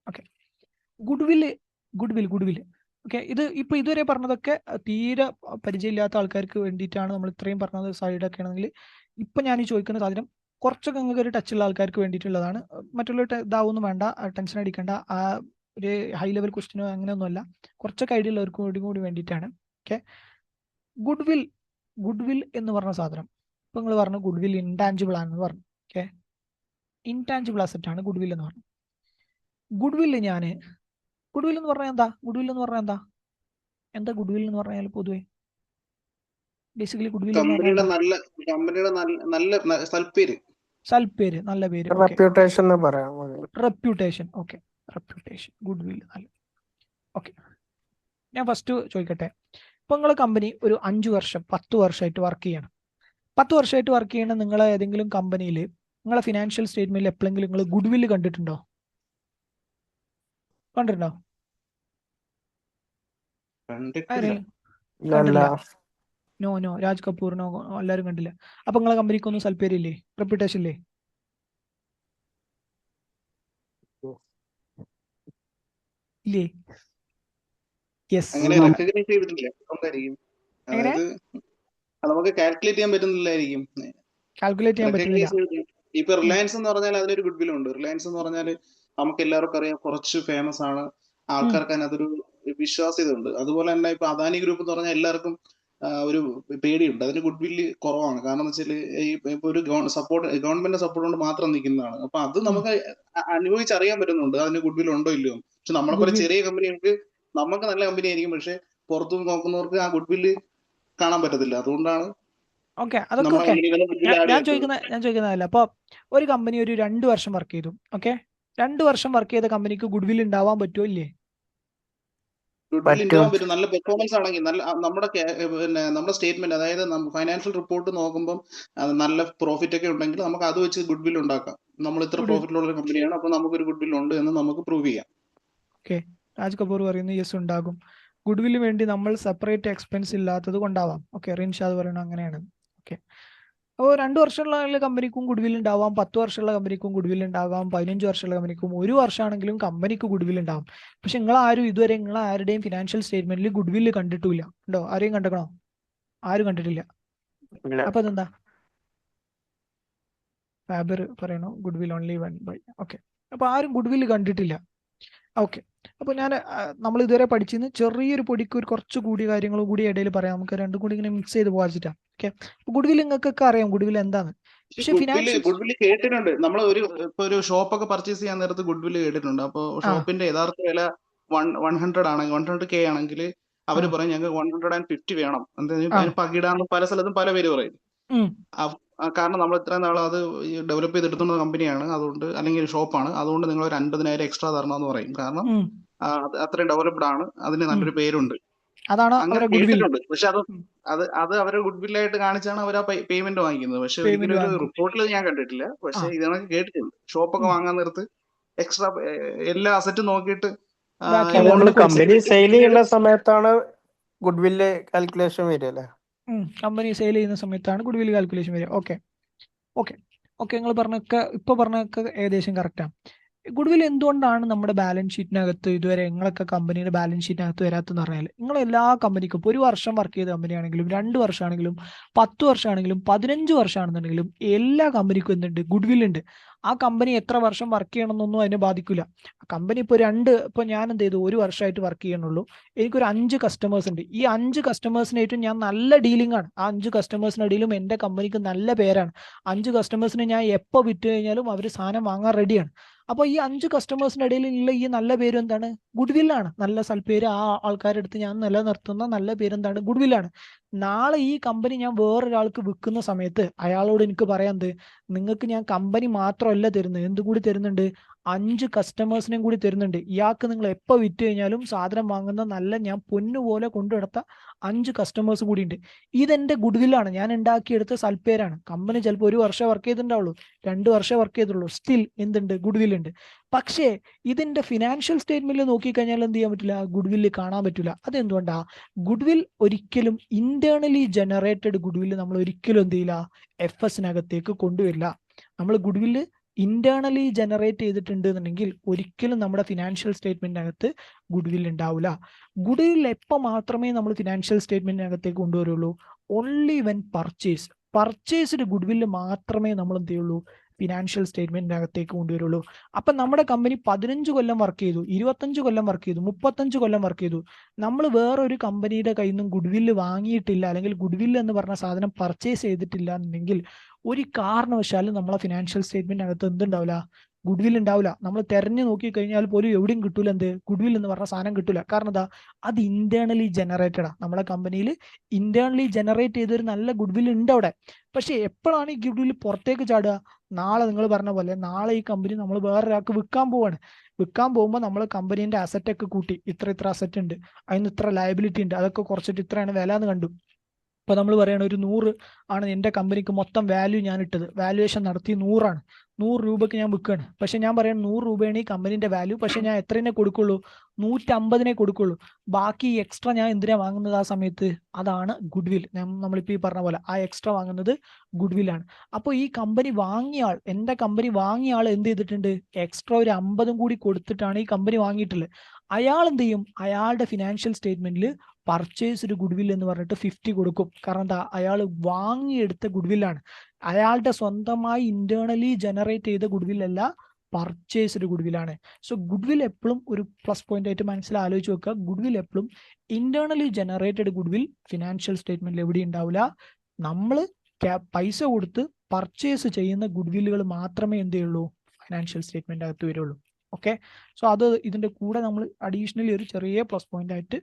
Okay, goodwill. ഓക്കെ, ഇപ്പൊ ഇതുവരെ പറഞ്ഞതൊക്കെ തീരെ പരിചയമില്ലാത്ത ആൾക്കാർക്ക് വേണ്ടിയിട്ടാണ് നമ്മൾ ഇത്രയും പറഞ്ഞത്. സൈഡൊക്കെ ആണെങ്കിൽ ഇപ്പൊ ഞാൻ ഈ ചോദിക്കുന്ന സാധനം കുറച്ചൊക്കെ നിങ്ങൾക്ക് ഒരു ടച്ചുള്ള ആൾക്കാർക്ക് വേണ്ടിയിട്ടുള്ളതാണ്. മറ്റുള്ള ഇതാവൊന്നും വേണ്ട, ടെൻഷൻ അടിക്കേണ്ട. ആ ഒരു ഹൈ ലെവൽ ക്വസ്റ്റ്യനോ അങ്ങനെയൊന്നുമല്ല, കുറച്ചൊക്കെ ഐഡിയ ഉള്ളവർക്ക് കൂടി വേണ്ടിയിട്ടാണ്. ഓക്കെ, ഗുഡ്വിൽ എന്ന് പറഞ്ഞ സാധനം ഇപ്പൊ നിങ്ങൾ പറഞ്ഞു ഗുഡ്വിൽ ഇൻടാഞ്ചിബിൾ ആണെന്ന് പറഞ്ഞു. ഓക്കെ, ഇൻടാഞ്ചിബിൾ അസറ്റ് ആണ് ഗുഡ്വിൽ എന്ന് പറഞ്ഞു. ഗുഡ്വിൽ എന്ന് പറഞ്ഞാൽ എന്താ? എന്താ ഗുഡ്വിൽ എന്ന് പറഞ്ഞാൽ പൊതുവെ ബേസിക്കലി ഗുഡ്വിൽ എന്ന് കമ്പനിയുടെ പറഞ്ഞാൽ കമ്പനിയുടെ നല്ല സൽപ്പേര്. സൽപ്പേര്, നല്ല പേര്, റെപ്യൂട്ടേഷൻ എന്ന് പറയാം. റെപ്യൂട്ടേഷൻ. Okay, reputation, goodwill. നല്ല. ഓക്കെ, ഞാൻ ഫസ്റ്റ് ചോദിക്കട്ടെ. ഇപ്പൊ നിങ്ങളെ കമ്പനി ഒരു 5 വർഷം 10 വർഷമായിട്ട് വർക്ക് ചെയ്യണം. 10 വർഷമായിട്ട് വർക്ക് ചെയ്യണ നിങ്ങളെ ഏതെങ്കിലും കമ്പനിയിൽ നിങ്ങളെ ഫിനാൻഷ്യൽ സ്റ്റേറ്റ്മെന്റിൽ എപ്പോഴെങ്കിലും നിങ്ങൾ ഗുഡ്വിൽ കണ്ടിട്ടുണ്ടോ? കണ്ടിട്ടുണ്ടോ? കണ്ടില്ല. നോ, രാജ് കപൂറിനോ എല്ലാവരും കണ്ടില്ല. അപ്പൊ നിങ്ങളെ കമ്പനിക്കൊന്നും സൽപ്പേരില്ലേ, റെപ്യൂട്ടേഷൻ ഇല്ലേ? ഇല്ലേ? യെസ്. അങ്ങനെ റെക്കഗ്നൈസ് ചെയ്തിട്ടില്ല. അതായത് നമുക്ക് കാൽക്കുലേറ്റ് ചെയ്യാൻ പറ്റുന്നില്ലായിരിക്കും. കാൽക്കുലേറ്റ് ചെയ്യാൻ പറ്റില്ല. ഇപ്പൊ റിലയൻസ് എന്ന് പറഞ്ഞാൽ അതിനൊരു ഗുഡ് വിൽ ഉണ്ട്. റിലയൻസ് എന്ന് പറഞ്ഞാൽ നമുക്ക് എല്ലാവർക്കും അറിയാം, കുറച്ച് ഫേമസ് ആണ്, ആൾക്കാർക്ക് അതിനകത്തൊരു വിശ്വാസ്യത ഉണ്ട്. അതുപോലെ തന്നെ ഇപ്പൊ അദാനി ഗ്രൂപ്പ് എന്ന് പറഞ്ഞാൽ എല്ലാവർക്കും ഒരു പേടിയുണ്ട്. അതിന് ഗുഡ് വില്ല് കുറവാണ്. കാരണം എന്ന് വെച്ചാൽ ഇപ്പൊ ഒരു ഗവൺമെന്റ് സപ്പോർട്ട് കൊണ്ട് മാത്രം നിൽക്കുന്നതാണ്. അപ്പൊ അത് നമുക്ക് അനുഭവിച്ചറിയാൻ പറ്റുന്നുണ്ട് അതിന് ഗുഡ് വിൽ ഉണ്ടോ ഇല്ലയോ. പക്ഷെ നമ്മളെപ്പോലെ ചെറിയ കമ്പനികൾക്ക് നമുക്ക് നല്ല കമ്പനി ആയിരിക്കും, പക്ഷെ പുറത്തു നോക്കുന്നവർക്ക് ആ ഗുഡ് വില്ല് കാണാൻ പറ്റത്തില്ല. അതുകൊണ്ടാണ് ഓക്കെ, അതൊക്കെ ഞാൻ ചോദിക്കുന്നതല്ല. അപ്പൊ ഒരു കമ്പനി ഒരു 2 വർഷം വർക്ക് ചെയ്തു. ഓക്കെ, 2 വർഷം വർക്ക് ചെയ്ത കമ്പനിക്ക് ഗുഡ് വിൽ ഉണ്ടാവാൻ പറ്റുമോ ഇല്ലേ? ഗുഡ് വിൽ ഉണ്ടാവാൻ പറ്റും. നല്ല പെർഫോമൻസ് ആണെങ്കിൽ, നല്ല നമ്മുടെ സ്റ്റേറ്റ്മെന്റ്, അതായത് ഫൈനാൻഷ്യൽ റിപ്പോർട്ട് നോക്കുമ്പോൾ നല്ല പ്രോഫിറ്റ് ഒക്കെ ഉണ്ടെങ്കിൽ നമുക്ക് അത് വെച്ച് ഗുഡ് വിൽ ഉണ്ടാക്കാം. നമ്മൾ ഇത്ര പ്രോഫിറ്റുള്ള ഒരു കമ്പനിയാണ്, അപ്പൊ നമുക്കൊരു ഗുഡ് വിൽ ഉണ്ട് എന്ന് നമുക്ക് പ്രൂവ് ചെയ്യാം. ഓക്കെ, രാജ് കപൂർ പറയുന്നു യെസ് ഉണ്ടാകും. ഗുഡ് വില്ല് വേണ്ടി നമ്മൾ സെപ്പറേറ്റ് എക്സ്പെൻസ് ഇല്ലാത്തത് കൊണ്ടാവാം. ഓക്കെ, റിൻഷാദ് പറയുന്നത് അങ്ങനെയാണ്. ഓക്കെ, അപ്പോൾ 2 വർഷമുള്ള കമ്പനിക്കും ഗുഡ് വില്ല് ഉണ്ടാവാം, 10 വർഷമുള്ള കമ്പനിക്കും ഗുഡ് വില്ല് ഉണ്ടാവാം, 15 വർഷമുള്ള കമ്പനിക്കും, 1 വർഷമാണെങ്കിലും കമ്പനിക്ക് ഗുഡ് വില്ല് ഉണ്ടാവും. പക്ഷെ ഇതുവരെ നിങ്ങൾ ആരുടെയും ഫിനാൻഷ്യൽ സ്റ്റേറ്റ്മെന്റിൽ ഗുഡ് വില്ല് കണ്ടിട്ടില്ല. ഉണ്ടോ? ആരെയും കണ്ടിക്കണോ? ആരും കണ്ടിട്ടില്ല. അപ്പൊ അതെന്താ? ഫാബർ പറയണോ goodwill only one bye. Okay, അപ്പൊ ആരും ഗുഡ് വില്ല് കണ്ടിട്ടില്ല. ഓക്കെ, അപ്പൊ നമ്മൾ ഇതുവരെ പഠിച്ചിരുന്ന ചെറിയൊരു പൊടിക്ക് ഒരു കുറച്ച് കൂടിയ കാര്യങ്ങളും കൂടി ഇടയിൽ പറയാം. നമുക്ക് രണ്ടും കൂടി ഇങ്ങനെ മിക്സ് ചെയ്ത് പോകാച്ചിട്ടാ. ഓക്കെ, ഗുഡ് വിൽ നിങ്ങൾക്കൊക്കെ അറിയാം ഗുഡ് വിൽ എന്താണ്. പക്ഷെ ഗുഡ് വിൽ കേട്ടിട്ടുണ്ട്. നമ്മൾ ഒരു ഷോപ്പൊക്കെ പർച്ചേസ് ചെയ്യാൻ നേരത്ത് ഗുഡ് വിൽ കേട്ടിട്ടുണ്ട്. അപ്പൊ ഷോപ്പിന്റെ യഥാർത്ഥ വില 100 ആണെങ്കിൽ 100K ആണെങ്കിൽ അവര് പറയും ഞങ്ങൾക്ക് 150 വേണം. എന്താ പകിടാന്ന് പല സ്ഥലത്തും പല പേര് പറയും. കാരണം നമ്മൾ ഇത്രയും നാൾ അത് ഡെവലപ്പ് ചെയ്തെടുത്തുന്ന കമ്പനിയാണ്, അതുകൊണ്ട് അല്ലെങ്കിൽ ഷോപ്പാണ്, അതുകൊണ്ട് നിങ്ങൾ ഒരു 50,000 എക്സ്ട്രാ തരണമെന്ന് പറയും. കാരണം അത്രയും ഡെവലപ്ഡ് ആണ്, അതിന് നല്ലൊരു പേരുണ്ട്. അങ്ങനെ കേട്ടിട്ടുണ്ട്. പക്ഷെ അത് അവരെ ഗുഡ് വില്ലായിട്ട് കാണിച്ചാണ് അവർ ആ പേയ്മെന്റ് വാങ്ങിക്കുന്നത്. പക്ഷെ ഒരിക്കലും ഒരു റിപ്പോർട്ടിൽ ഞാൻ കണ്ടിട്ടില്ല. പക്ഷെ ഇതൊക്കെ കേട്ടിട്ടുണ്ട്. ഷോപ്പൊക്കെ വാങ്ങാൻ നേരത്ത് എക്സ്ട്രാ എല്ലാ അസറ്റും നോക്കിയിട്ട് കമ്പനി സെയിൽ ചെയ്യുന്ന സമയത്താണ് ഗുഡ് വില്ല് കാൽക്കുലേഷൻ വരിക അല്ലേ? കമ്പനി സെയിൽ ചെയ്യുന്ന സമയത്താണ് ഗുഡ് വില്ല് കാൽക്കുലേഷൻ വരിക. ഓക്കെ, നിങ്ങൾ പറഞ്ഞൊക്കെ ഏകദേശം കറക്റ്റാണ്. ഗുഡ് വില്ല് എന്തുകൊണ്ടാണ് നമ്മുടെ ബാലൻസ് ഷീറ്റിനകത്ത് ഇതുവരെ നിങ്ങളൊക്കെ കമ്പനിയുടെ ബാലൻസ് ഷീറ്റിനകത്ത് വരാത്തെന്ന് പറഞ്ഞാൽ, നിങ്ങൾ എല്ലാ കമ്പനിക്കും ഇപ്പോൾ 1 വർഷം വർക്ക് ചെയ്ത കമ്പനിയാണെങ്കിലും 2 വർഷമാണെങ്കിലും 10 വർഷമാണെങ്കിലും 15 വർഷമാണെന്നുണ്ടെങ്കിലും എല്ലാ കമ്പനിക്കും എന്തുണ്ട്? ഗുഡ് വില്ല് ഉണ്ട്. ആ കമ്പനി എത്ര വർഷം വർക്ക് ചെയ്യണമെന്നൊന്നും അതിനെ ബാധിക്കില്ല. കമ്പനി ഇപ്പോൾ ഞാൻ എന്ത് ചെയ്തു, 1 വർഷമായിട്ട് വർക്ക് ചെയ്യണുള്ളൂ, എനിക്കൊരു 5 കസ്റ്റമേഴ്സ് ഉണ്ട്. ഈ 5 കസ്റ്റമേഴ്സിനായിട്ടും ഞാൻ നല്ല ഡീലിംഗ് ആണ്. ആ 5 കസ്റ്റമേഴ്സിനിടയിലും എൻ്റെ കമ്പനിക്ക് നല്ല പേരാണ്. 5 കസ്റ്റമേഴ്സിന് ഞാൻ എപ്പോൾ വിറ്റ് കഴിഞ്ഞാലും അവർ സാധനം വാങ്ങാൻ റെഡിയാണ്. അപ്പോൾ ഈ 5 കസ്റ്റമേഴ്സിന്റെ ഇടയിലുള്ള ഈ നല്ല പേര് എന്താണ്? ഗുഡ് വില്ലാണ്. നല്ല സൽപ്പേര് ആ ആൾക്കാരുടെ അടുത്ത് ഞാൻ നിലനിർത്തുന്ന നല്ല പേരെന്താണ്? ഗുഡ് വില്ലാണ്. നാളെ ഈ കമ്പനി ഞാൻ വേറൊരാൾക്ക് വിൽക്കുന്ന സമയത്ത് അയാളോട് എനിക്ക് പറയാൻ, നിങ്ങൾക്ക് ഞാൻ കമ്പനി മാത്രമല്ല തരുന്നത്, എന്ത് കൂടി തരുന്നുണ്ട്? 5 കസ്റ്റമേഴ്സിനെയും കൂടി തരുന്നുണ്ട്. ഇയാൾക്ക് നിങ്ങൾ എപ്പോൾ വിറ്റ് കഴിഞ്ഞാലും സാധനം വാങ്ങുന്ന നല്ല ഞാൻ പൊന്നുപോലെ കൊണ്ടുനടത്ത 5 കസ്റ്റമേഴ്സ് കൂടി ഉണ്ട്. ഇതെന്റെ ഗുഡ് വില്ലാണ്, ഞാൻ ഉണ്ടാക്കിയെടുത്ത സൽപ്പേരാണ്. കമ്പനി ചിലപ്പോൾ 1 വർഷം വർക്ക് ചെയ്തിട്ടുണ്ടാവുള്ളൂ, 2 വർഷം വർക്ക് ചെയ്തുള്ളൂ, സ്റ്റിൽ എന്തുണ്ട്? ഗുഡ് വില്ല് ഉണ്ട്. പക്ഷേ ഇതിന്റെ ഫിനാൻഷ്യൽ സ്റ്റേറ്റ്മെന്റിൽ നോക്കിക്കഴിഞ്ഞാൽ എന്ത് ചെയ്യാൻ പറ്റില്ല? ഗുഡ് വില്ല് കാണാൻ പറ്റില്ല. അതെന്തുകൊണ്ടാ? ഗുഡ് വിൽ ഒരിക്കലും ഇന്റേണലി ജനറേറ്റഡ് ഗുഡ് വില്ല് നമ്മൾ ഒരിക്കലും എന്ത് ചെയ്യില്ല? FSനകത്തേക്ക് കൊണ്ടുവരില്ല. നമ്മൾ ഗുഡ് വില്ല് ഇന്റേണലി ജനറേറ്റ് ചെയ്തിട്ടുണ്ട് എന്നുണ്ടെങ്കിൽ ഒരിക്കലും നമ്മുടെ ഫിനാൻഷ്യൽ സ്റ്റേറ്റ്മെന്റിനകത്ത് ഗുഡ് വില്ല് ഉണ്ടാവില്ല. ഗുഡ് വില്ല് എപ്പോൾ മാത്രമേ നമ്മൾ ഫിനാൻഷ്യൽ സ്റ്റേറ്റ്മെന്റിനകത്തേക്ക് കൊണ്ടുവരുള്ളൂ? Only when purchased goodwill മാത്രമേ നമ്മൾ എന്ത് ചെയ്യുള്ളൂ? ഫിനാൻഷ്യൽ സ്റ്റേറ്റ്മെന്റിനകത്തേക്ക് കൊണ്ടുവരുള്ളൂ. അപ്പം നമ്മുടെ കമ്പനി 15 കൊല്ലം വർക്ക് ചെയ്തു, 25 കൊല്ലം വർക്ക് ചെയ്തു, 35 കൊല്ലം വർക്ക് ചെയ്തു. നമ്മൾ വേറൊരു കമ്പനിയുടെ കയ്യിൽ നിന്നും ഗുഡ് വില്ല് വാങ്ങിയിട്ടില്ല, അല്ലെങ്കിൽ ഗുഡ് വില്ല് എന്ന് പറഞ്ഞ സാധനം പർച്ചേസ് ചെയ്തിട്ടില്ല എന്നുണ്ടെങ്കിൽ ഒരു കാരണവശാലും നമ്മളെ ഫിനാൻഷ്യൽ സ്റ്റേറ്റ്മെന്റിനകത്ത് എന്തുണ്ടാവില്ല? ഗുഡ്വിൽ ഉണ്ടാവില്ല. നമ്മൾ തെരഞ്ഞു നോക്കി കഴിഞ്ഞാൽ പോലും എവിടെയും കിട്ടൂല എന്ത് ഗുഡ്വിൽ എന്ന് പറഞ്ഞ സാധനം കിട്ടൂല. കാരണം എന്താ, അത് ഇന്റേണലി ജനറേറ്റഡാ. നമ്മളെ കമ്പനിയിൽ ഇന്റേണലി ജനറേറ്റ് ചെയ്തൊരു നല്ല ഗുഡ്വിൽ ഉണ്ട് അവിടെ. പക്ഷെ എപ്പോഴാണ് ഈ ഗുഡ്വിൽ പുറത്തേക്ക് ചാടുക? നാളെ നിങ്ങൾ പറഞ്ഞ പോലെ നാളെ ഈ കമ്പനി നമ്മൾ വേറൊരാൾക്ക് വിൽക്കാൻ പോവാണ്. വിൽക്കാൻ പോകുമ്പോൾ നമ്മൾ കമ്പനീന്റെ അസറ്റ് ഒക്കെ കൂട്ടി, ഇത്ര അസറ്റ് ഉണ്ട്, അതിന് ഇത്ര ലയബിലിറ്റി ഉണ്ട്, അതൊക്കെ കുറച്ചിട്ട് ഇത്രയാണ് വില എന്ന് കണ്ടു. ഇപ്പൊ നമ്മൾ പറയണ ഒരു 100 ആണ് എൻ്റെ കമ്പനിക്ക് മൊത്തം വാല്യൂ ഞാൻ ഇട്ടത്, വാല്യുവേഷൻ നടത്തി 100 ആണ്, 100 രൂപക്ക് ഞാൻ വിൽക്കുകയാണ്. പക്ഷെ ഞാൻ പറയാം 100 രൂപയാണ് ഈ കമ്പനീന്റെ വാല്യൂ, പക്ഷെ ഞാൻ എത്രനെ കൊടുക്കുള്ളൂ? 150 കൊടുക്കുള്ളൂ. ബാക്കി എക്സ്ട്രാ ഞാൻ എന്തിനാ വാങ്ങുന്നത് ആ സമയത്ത്? അതാണ് ഗുഡ്വിൽ. നമ്മളിപ്പോൾ ഈ പറഞ്ഞ പോലെ ആ എക്സ്ട്രാ വാങ്ങുന്നത് ഗുഡ്വില്ലാണ്. അപ്പോൾ ഈ കമ്പനി വാങ്ങിയ ആൾ, എൻ്റെ കമ്പനി വാങ്ങിയ ആൾ എന്ത് ചെയ്തിട്ടുണ്ട്? എക്സ്ട്രാ ഒരു 50 കൂടി കൊടുത്തിട്ടാണ് ഈ കമ്പനി വാങ്ങിയിട്ടുള്ളത്. അയാൾ എന്ത് ചെയ്യും? അയാളുടെ ഫിനാൻഷ്യൽ സ്റ്റേറ്റ്മെന്റിൽ പർച്ചേസ്ഡ് ഗുഡ്വിൽ എന്ന് പറഞ്ഞിട്ട് 50 കൊടുക്കും. കാരണം എന്താ? അയാൾ വാങ്ങിയെടുത്ത ഗുഡ്വില്ലാണ്, അയാളുടെ സ്വന്തമായി ഇന്റേണലി ജനറേറ്റ് ചെയ്ത ഗുഡ്വിൽ അല്ല, പർച്ചേസ്ഡ് ഗുഡ്വില്ലാണ്. സോ ഗുഡ്വിൽ എപ്പോഴും ഒരു പ്ലസ് പോയിന്റ് ആയിട്ട് മനസ്സിലാലോചിച്ച് വെക്കുക. ഗുഡ്വിൽ എപ്പോഴും ഇന്റേണലി ജനറേറ്റഡ് ഗുഡ്വിൽ ഫിനാൻഷ്യൽ സ്റ്റേറ്റ്മെന്റിൽ എവിടെ ഉണ്ടാവില്ല. നമ്മൾ പൈസ കൊടുത്ത് പർച്ചേസ് ചെയ്യുന്ന ഗുഡ്വില്ലുകൾ മാത്രമേ എന്ത് ചെയ്യുള്ളൂ? ഫിനാൻഷ്യൽ സ്റ്റേറ്റ്മെന്റ് അകത്ത് വരുള്ളൂ. ഓക്കെ, സോ അത് ഇതിന്റെ കൂടെ നമ്മൾ അഡീഷണലി ഒരു ചെറിയ പ്ലസ് പോയിന്റ് ആയിട്ട്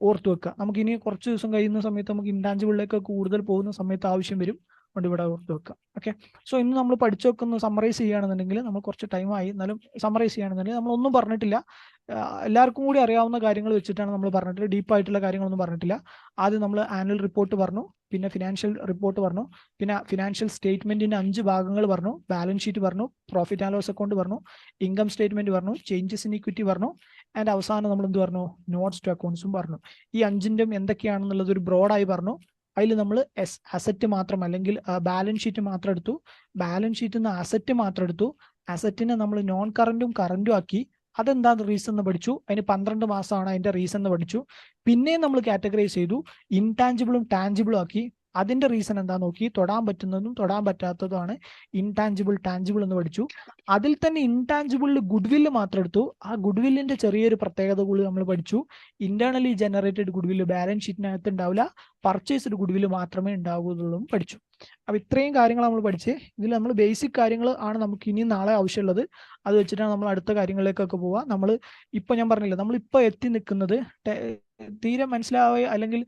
ഓർത്തു വെക്കുക. നമുക്ക് ഇനി കുറച്ച് ദിവസം കഴിയുന്ന സമയത്ത് നമുക്ക് ഇൻടാഞ്ചിബിളിലേക്ക് കൂടുതൽ പോകുന്ന സമയത്ത് ആവശ്യം വരും, അതുകൊണ്ട് ഇവിടെ ഓർത്ത് വെക്കുക. ഓക്കെ, സോ ഇന്ന് നമ്മൾ പഠിച്ചു വെക്കുന്ന സമ്മറൈസ് ചെയ്യുകയാണെന്നുണ്ടെങ്കിൽ നമ്മൾ കുറച്ച് ടൈമായി, എന്നാലും സമ്മറൈസ് ചെയ്യുകയാണെന്നുണ്ടെങ്കിൽ നമ്മളൊന്നും പറഞ്ഞിട്ടില്ല. എല്ലാവർക്കും കൂടി അറിയാവുന്ന കാര്യങ്ങൾ വെച്ചിട്ടാണ് നമ്മൾ പറഞ്ഞിട്ടില്ല, ഡീപ്പായിട്ടുള്ള കാര്യങ്ങളൊന്നും പറഞ്ഞിട്ടില്ല. ആദ്യം നമ്മൾ ആനുവൽ റിപ്പോർട്ട് പറഞ്ഞു, പിന്നെ ഫിനാൻഷ്യൽ റിപ്പോർട്ട് പറഞ്ഞു, പിന്നെ ഫിനാൻഷ്യൽ സ്റ്റേറ്റ്മെന്റിന്റെ 5 ഭാഗങ്ങൾ പറഞ്ഞു, ബാലൻസ് ഷീറ്റ് പറഞ്ഞു, പ്രോഫിറ്റ് ആൻഡ് ലോസ് അക്കൗണ്ട് പറഞ്ഞു, ഇൻകം സ്റ്റേറ്റ്മെന്റ് പറഞ്ഞു, ചേഞ്ചസ് ഇൻ ഇക്വിറ്റി പറഞ്ഞു, ആൻഡ് അവസാനം നമ്മൾ എന്ത് പറഞ്ഞു? നോട്ട്സ് ടു അക്കൗണ്ട്സും പറഞ്ഞു. ഈ 5ന്റെയും എന്തൊക്കെയാണെന്നുള്ളത് ഒരു ബ്രോഡായി പറഞ്ഞു. അതിൽ നമ്മൾ അസറ്റ് മാത്രം, അല്ലെങ്കിൽ ബാലൻസ് ഷീറ്റ് മാത്രം എടുത്തു, ബാലൻസ് ഷീറ്റിൽ നിന്ന് അസറ്റ് മാത്രം എടുത്തു, അസറ്റിനെ നമ്മൾ നോൺ കറന്റും കറന്റും ആക്കി. അതെന്താ റീസൺ എന്ന് പഠിച്ചു. അതിന് 12 മാസമാണ് അതിന്റെ റീസൺ എന്ന് പഠിച്ചു. പിന്നെയും നമ്മൾ കാറ്റഗറൈസ് ചെയ്തു, ഇൻടാഞ്ചിബിളും ടാഞ്ചിബിളും ആക്കി. അതിന്റെ റീസൺ എന്താ നോക്കി, തൊടാൻ പറ്റുന്നതും തൊടാൻ പറ്റാത്തതുമാണ് ഇൻടാഞ്ചിബിൾ ടാഞ്ചിബിൾ എന്ന് പഠിച്ചു. അതിൽ തന്നെ ഇൻടാഞ്ചിബിളിൽ ഗുഡ്വില്ല് മാത്രം എടുത്തു. ആ ഗുഡ്വില്ലിന്റെ ചെറിയൊരു പ്രത്യേകത കൂടി നമ്മൾ പഠിച്ചു. ഇന്റേണലി ജനറേറ്റഡ് ഗുഡ്വില്ല് ബാലൻസ് ഷീറ്റിനകത്ത് ഉണ്ടാവില്ല, പർച്ചേസ്ഡ് ഗുഡ്വില്ല് മാത്രമേ ഉണ്ടാവുകയുള്ളൂ പഠിച്ചു. അപ്പൊ ഇത്രയും കാര്യങ്ങൾ നമ്മൾ പഠിച്ച്, ഇതിൽ നമ്മൾ ബേസിക് കാര്യങ്ങൾ ആണ് നമുക്ക് ഇനി നാളെ ആവശ്യമുള്ളത്. അത് വെച്ചിട്ടാണ് നമ്മൾ അടുത്ത കാര്യങ്ങളിലേക്കൊക്കെ പോവുക. നമ്മൾ ഇപ്പൊ ഞാൻ പറഞ്ഞില്ല, നമ്മൾ ഇപ്പൊ എത്തി നിൽക്കുന്നത് തീരെ മനസ്സിലാവുക അല്ലെങ്കിൽ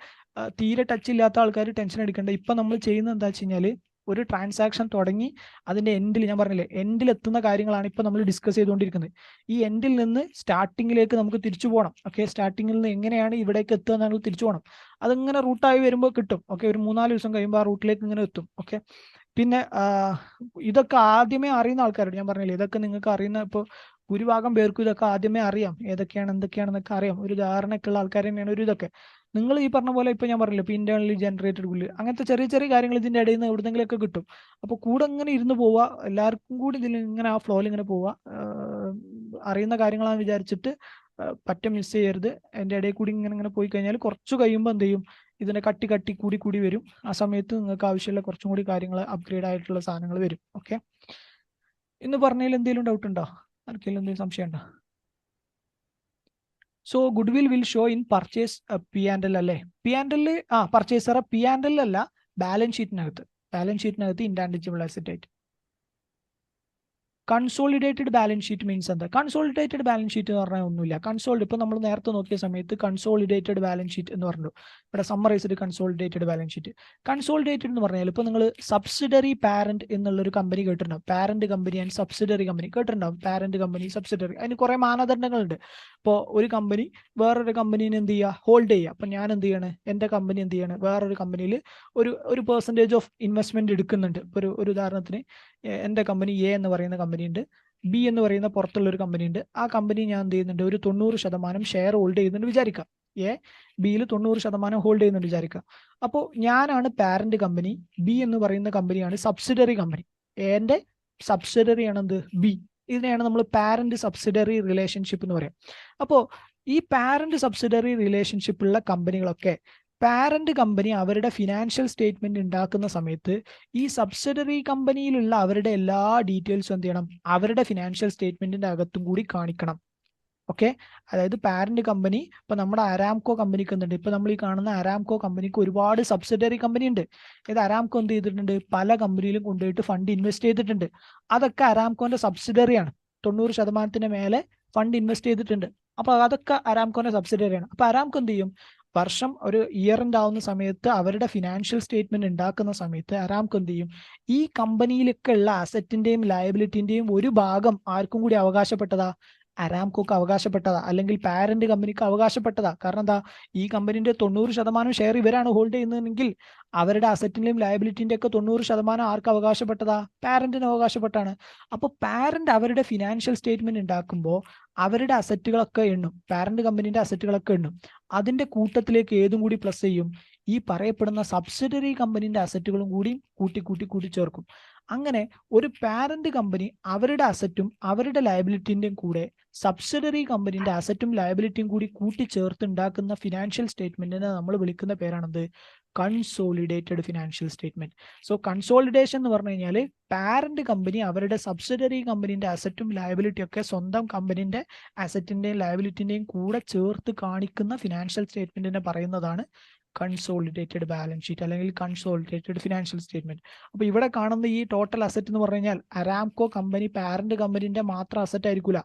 തീരെ ടച്ച് ഇല്ലാത്ത ആൾക്കാർ ടെൻഷൻ അടിക്കേണ്ട. ഇപ്പൊ നമ്മൾ ചെയ്യുന്നത് എന്താ വെച്ച് കഴിഞ്ഞാല്, ഒരു ട്രാൻസാക്ഷൻ തുടങ്ങി അതിന്റെ എൻഡിൽ, ഞാൻ പറഞ്ഞില്ലേ എൻഡിൽ എത്തുന്ന കാര്യങ്ങളാണ് ഇപ്പൊ നമ്മൾ ഡിസ്കസ് ചെയ്തുകൊണ്ടിരിക്കുന്നത്. ഈ എൻഡിൽ നിന്ന് സ്റ്റാർട്ടിങ്ങിലേക്ക് നമുക്ക് തിരിച്ചു പോകണം. ഓക്കെ, സ്റ്റാർട്ടിങ്ങിൽ നിന്ന് എങ്ങനെയാണ് ഇവിടേക്ക് എത്തുക നമ്മൾ തിരിച്ചു പോകണം. അതിങ്ങനെ റൂട്ടായി വരുമ്പോൾ കിട്ടും. ഓക്കെ, ഒരു 3-4 ദിവസം കഴിയുമ്പോൾ ആ റൂട്ടിലേക്ക് ഇങ്ങനെ എത്തും. ഓക്കെ, പിന്നെ ഇതൊക്കെ ആദ്യമേ അറിയുന്ന ആൾക്കാരോട് ഞാൻ പറഞ്ഞില്ലേ, ഇതൊക്കെ നിങ്ങൾക്ക് അറിയുന്ന, ഇപ്പോൾ ഭൂരിഭാഗം പേർക്കും ഇതൊക്കെ ആദ്യമേ അറിയാം, ഏതൊക്കെയാണ് എന്തൊക്കെയാണെന്നൊക്കെ അറിയാം. ഒരു ധാരണയൊക്കെ ഉള്ള ആൾക്കാർ തന്നെയാണ് ഒരു ഇതൊക്കെ. നിങ്ങൾ ഈ പറഞ്ഞ പോലെ ഇപ്പൊ ഞാൻ പറഞ്ഞില്ല, ഇപ്പൊ ഇന്റേണലി ജനറേറ്റഡ് ഗുഡ്വിൽ, അങ്ങനത്തെ ചെറിയ ചെറിയ കാര്യങ്ങൾ ഇതിന്റെ ഇടയിൽ നിന്ന് എവിടെന്നെങ്കിലൊക്കെ കിട്ടും. അപ്പൊ കൂടെ ഇങ്ങനെ ഇരുന്ന് പോവുക, എല്ലാവർക്കും കൂടി ഇതിൽ ഇങ്ങനെ ആ ഫ്ലോയിൽ ഇങ്ങനെ പോവുക. അറിയുന്ന കാര്യങ്ങളാണെന്ന് വിചാരിച്ചിട്ട് പറ്റ മിസ് ചെയ്യരുത്. അതിന്റെ ഇടയിൽ കൂടി ഇങ്ങനെ പോയി കഴിഞ്ഞാൽ കുറച്ച് കഴിയുമ്പോൾ എന്ത് ചെയ്യും, ഇതിന്റെ കട്ടി കൂടി വരും. ആ സമയത്ത് നിങ്ങൾക്ക് ആവശ്യമുള്ള കുറച്ചും കൂടി കാര്യങ്ങൾ, അപ്ഗ്രേഡ് ആയിട്ടുള്ള സാധനങ്ങൾ വരും. ഓക്കെ, ഇന്ന് പറഞ്ഞതിൽ എന്തെങ്കിലും ഡൗട്ട് ഉണ്ടോ? ആർക്കെങ്കിലും എന്തെങ്കിലും സംശയം ഉണ്ടോ? So goodwill will show in purchase P&L അല്ലേ? P&L പർച്ചേസർ P&L അല്ല, ബാലൻസ് ഷീറ്റിനകത്ത് ഇൻടാൻജിബിൾ അസറ്റ് ആയിട്ട്. കൺസോളിഡേറ്റഡ് ബാലൻസ് ഷീറ്റ് മീൻസ് എന്താ? കൺസോളിഡേറ്റഡ് ബാലൻസ് ഷീറ്റ് എന്ന് പറഞ്ഞാൽ ഒന്നുമില്ല. ഇപ്പൊ നമ്മൾ നേരത്തെ നോക്കിയ സമയത്ത് കൺസോളിഡേറ്റഡ് ബാലൻസ് ഷീറ്റ് എന്ന് പറഞ്ഞു, ഇവിടെ summarised consolidated balance sheet. Consolidated എന്ന് പറഞ്ഞാൽ ഇപ്പൊ നിങ്ങൾ സബ്സിഡറി പാരന്റ് എന്നുള്ളൊരു കമ്പനി കേട്ടിട്ടുണ്ടാവും. Parent company and subsidiary company കേട്ടിട്ടുണ്ടാവും. പാരന്റ് കമ്പനി, സബ്സിഡറി, അതിന് കുറെ മാനദണ്ഡങ്ങളുണ്ട്. ഇപ്പോൾ ഒരു കമ്പനി വേറൊരു കമ്പനീനെ എന്ത് ചെയ്യുക, ഹോൾഡ് ചെയ്യുക. അപ്പൊ ഞാൻ എന്ത് ചെയ്യാണ്, എന്റെ കമ്പനി എന്ത് ചെയ്യാണ്, വേറൊരു കമ്പനിയിൽ ഒരു പെർസെൻറ്റേജ് ഓഫ് ഇൻവെസ്റ്റ്മെന്റ് എടുക്കുന്നുണ്ട്. ഒരു ഉദാഹരണത്തിന് എന്റെ കമ്പനി എ എന്ന് പറയുന്ന കമ്പനി ഉണ്ട്, ബി എന്ന് പറയുന്ന പുറത്തുള്ള ഒരു കമ്പനി ഉണ്ട്. ആ കമ്പനി ഞാൻ എന്ത് ചെയ്യുന്നുണ്ട്, ഒരു 90% ഷെയർ ഹോൾഡ് ചെയ്യുന്നുണ്ട് വിചാരിക്കാം. എ ബിയിൽ 90% ഹോൾഡ് ചെയ്യുന്നുണ്ട് വിചാരിക്കാം. അപ്പോൾ ഞാനാണ് പാരന്റ് കമ്പനി, ബി എന്ന് പറയുന്ന കമ്പനിയാണ് സബ്സിഡറി കമ്പനി. എന്റെ സബ്സിഡറി ആണ് എന്ത്, ബി. ഇതിനെയാണ് നമ്മൾ പാരന്റ് സബ്സിഡറി റിലേഷൻഷിപ്പ് എന്ന് പറയാം. അപ്പോൾ ഈ പാരന്റ് സബ്സിഡറി റിലേഷൻഷിപ്പ് ഉള്ള കമ്പനികളൊക്കെ, പാരന്റ് കമ്പനി അവരുടെ ഫിനാൻഷ്യൽ സ്റ്റേറ്റ്മെന്റ് ഉണ്ടാക്കുന്ന സമയത്ത് ഈ സബ്സിഡറി കമ്പനിയിലുള്ള അവരുടെ എല്ലാ ഡീറ്റെയിൽസും എന്ത് ചെയ്യണം, അവരുടെ ഫിനാൻഷ്യൽ സ്റ്റേറ്റ്മെന്റിന്റെ അകത്തും കൂടി കാണിക്കണം. ഓക്കെ, അതായത് പാരന്റ് കമ്പനി, ഇപ്പൊ നമ്മുടെ അരാംകോ കമ്പനിക്ക് എന്തുണ്ട്, ഇപ്പൊ നമ്മൾ ഈ കാണുന്ന അരാംകോ കമ്പനിക്ക് ഒരുപാട് സബ്സിഡറി കമ്പനി ഉണ്ട്. ഇത് അരാംകോ എന്ത് ചെയ്തിട്ടുണ്ട്, പല കമ്പനിയിലും കൊണ്ടുപോയിട്ട് ഫണ്ട് ഇൻവെസ്റ്റ് ചെയ്തിട്ടുണ്ട്. അതൊക്കെ അരാംകോന്റെ സബ്സിഡറിയാണ്. 90% മേലെ ഫണ്ട് ഇൻവെസ്റ്റ് ചെയ്തിട്ടുണ്ട്. അപ്പൊ അതൊക്കെ അരാംകോന്റെ സബ്സിഡിയറിയാണ്. അപ്പൊ അരാംകോ എന്ത് ചെയ്യും, വർഷം ഒരു ഇയർ എൻഡ് ആവുന്ന സമയത്ത് അവരുടെ ഫിനാൻഷ്യൽ സ്റ്റേറ്റ്മെന്റ് ഉണ്ടാക്കുന്ന സമയത്ത് അരാംകോ എന്ത് ചെയ്യും, ഈ കമ്പനിയിലൊക്കെ ഉള്ള അസറ്റിന്റെയും ലയബിലിറ്റിന്റെയും ഒരു ഭാഗം ആർക്കും കൂടി അവകാശപ്പെട്ടതാ, അരാംകോക്ക് അവകാശപ്പെട്ടതാ, അല്ലെങ്കിൽ പാരന്റ് കമ്പനിക്ക് അവകാശപ്പെട്ടതാ. കാരണം എന്താ, ഈ കമ്പനിന്റെ 90% ഷെയർ ഇവരാണ് ഹോൾഡ് ചെയ്യുന്നതെങ്കിൽ അവരുടെ അസറ്റിന്റെയും ലയബിലിറ്റിന്റെ ഒക്കെ 90% ആർക്ക് അവകാശപ്പെട്ടതാ, പാരന്റിന് അവകാശപ്പെട്ടാണ്. അപ്പൊ പാരന്റ് അവരുടെ ഫിനാൻഷ്യൽ സ്റ്റേറ്റ്മെന്റ് ഉണ്ടാക്കുമ്പോൾ അവരുടെ അസറ്റുകളൊക്കെ എണ്ണും, പാരന്റ് കമ്പനിന്റെ അസറ്റുകളൊക്കെ എണ്ണും. അതിന്റെ കൂട്ടത്തിലേക്ക് ഏതും കൂടി പ്ലസ് ചെയ്യും, ഈ പറയപ്പെടുന്ന സബ്സിഡറി കമ്പനിന്റെ അസറ്റുകളും കൂടി കൂട്ടി ചേർക്കും. അങ്ങനെ ഒരു പാരന്റ് കമ്പനി അവരുടെ അസറ്റും അവരുടെ ലയബിലിറ്റിന്റെയും കൂടെ സബ്സിഡറി കമ്പനിന്റെ അസറ്റും ലയബിലിറ്റിയും കൂടി കൂട്ടിച്ചേർത്ത് ഉണ്ടാക്കുന്ന ഫിനാൻഷ്യൽ സ്റ്റേറ്റ്മെന്റിനെ നമ്മൾ വിളിക്കുന്ന പേരാണത് consolidated financial statement. So consolidation എന്ന് പറഞ്ഞു കഴിഞ്ഞാൽ പാരന്റ് കമ്പനി അവരുടെ സബ്സിഡറി കമ്പനിന്റെ അസറ്റും ലയബിലിറ്റിയും ഒക്കെ സ്വന്തം കമ്പനിന്റെ അസറ്റിന്റെയും ലയബിലിറ്റിന്റെയും കൂടെ ചേർത്ത് കാണിക്കുന്ന ഫിനാൻഷ്യൽ സ്റ്റേറ്റ്മെന്റിനെ പറയുന്നതാണ് കൺസോളിഡേറ്റഡ് ബാലൻസ് ഷീറ്റ് അല്ലെങ്കിൽ കൺസോളിഡേറ്റഡ് ഫിനാൻഷ്യൽ സ്റ്റേറ്റ്മെന്റ്. അപ്പൊ ഇവിടെ കാണുന്ന ഈ ടോട്ടൽ അസറ്റ് എന്ന് പറഞ്ഞു കഴിഞ്ഞാൽ അരാംകോ കമ്പനി പാരന്റ് കമ്പനിന്റെ മാത്രം അസറ്റ് ആയിരിക്കില്ല,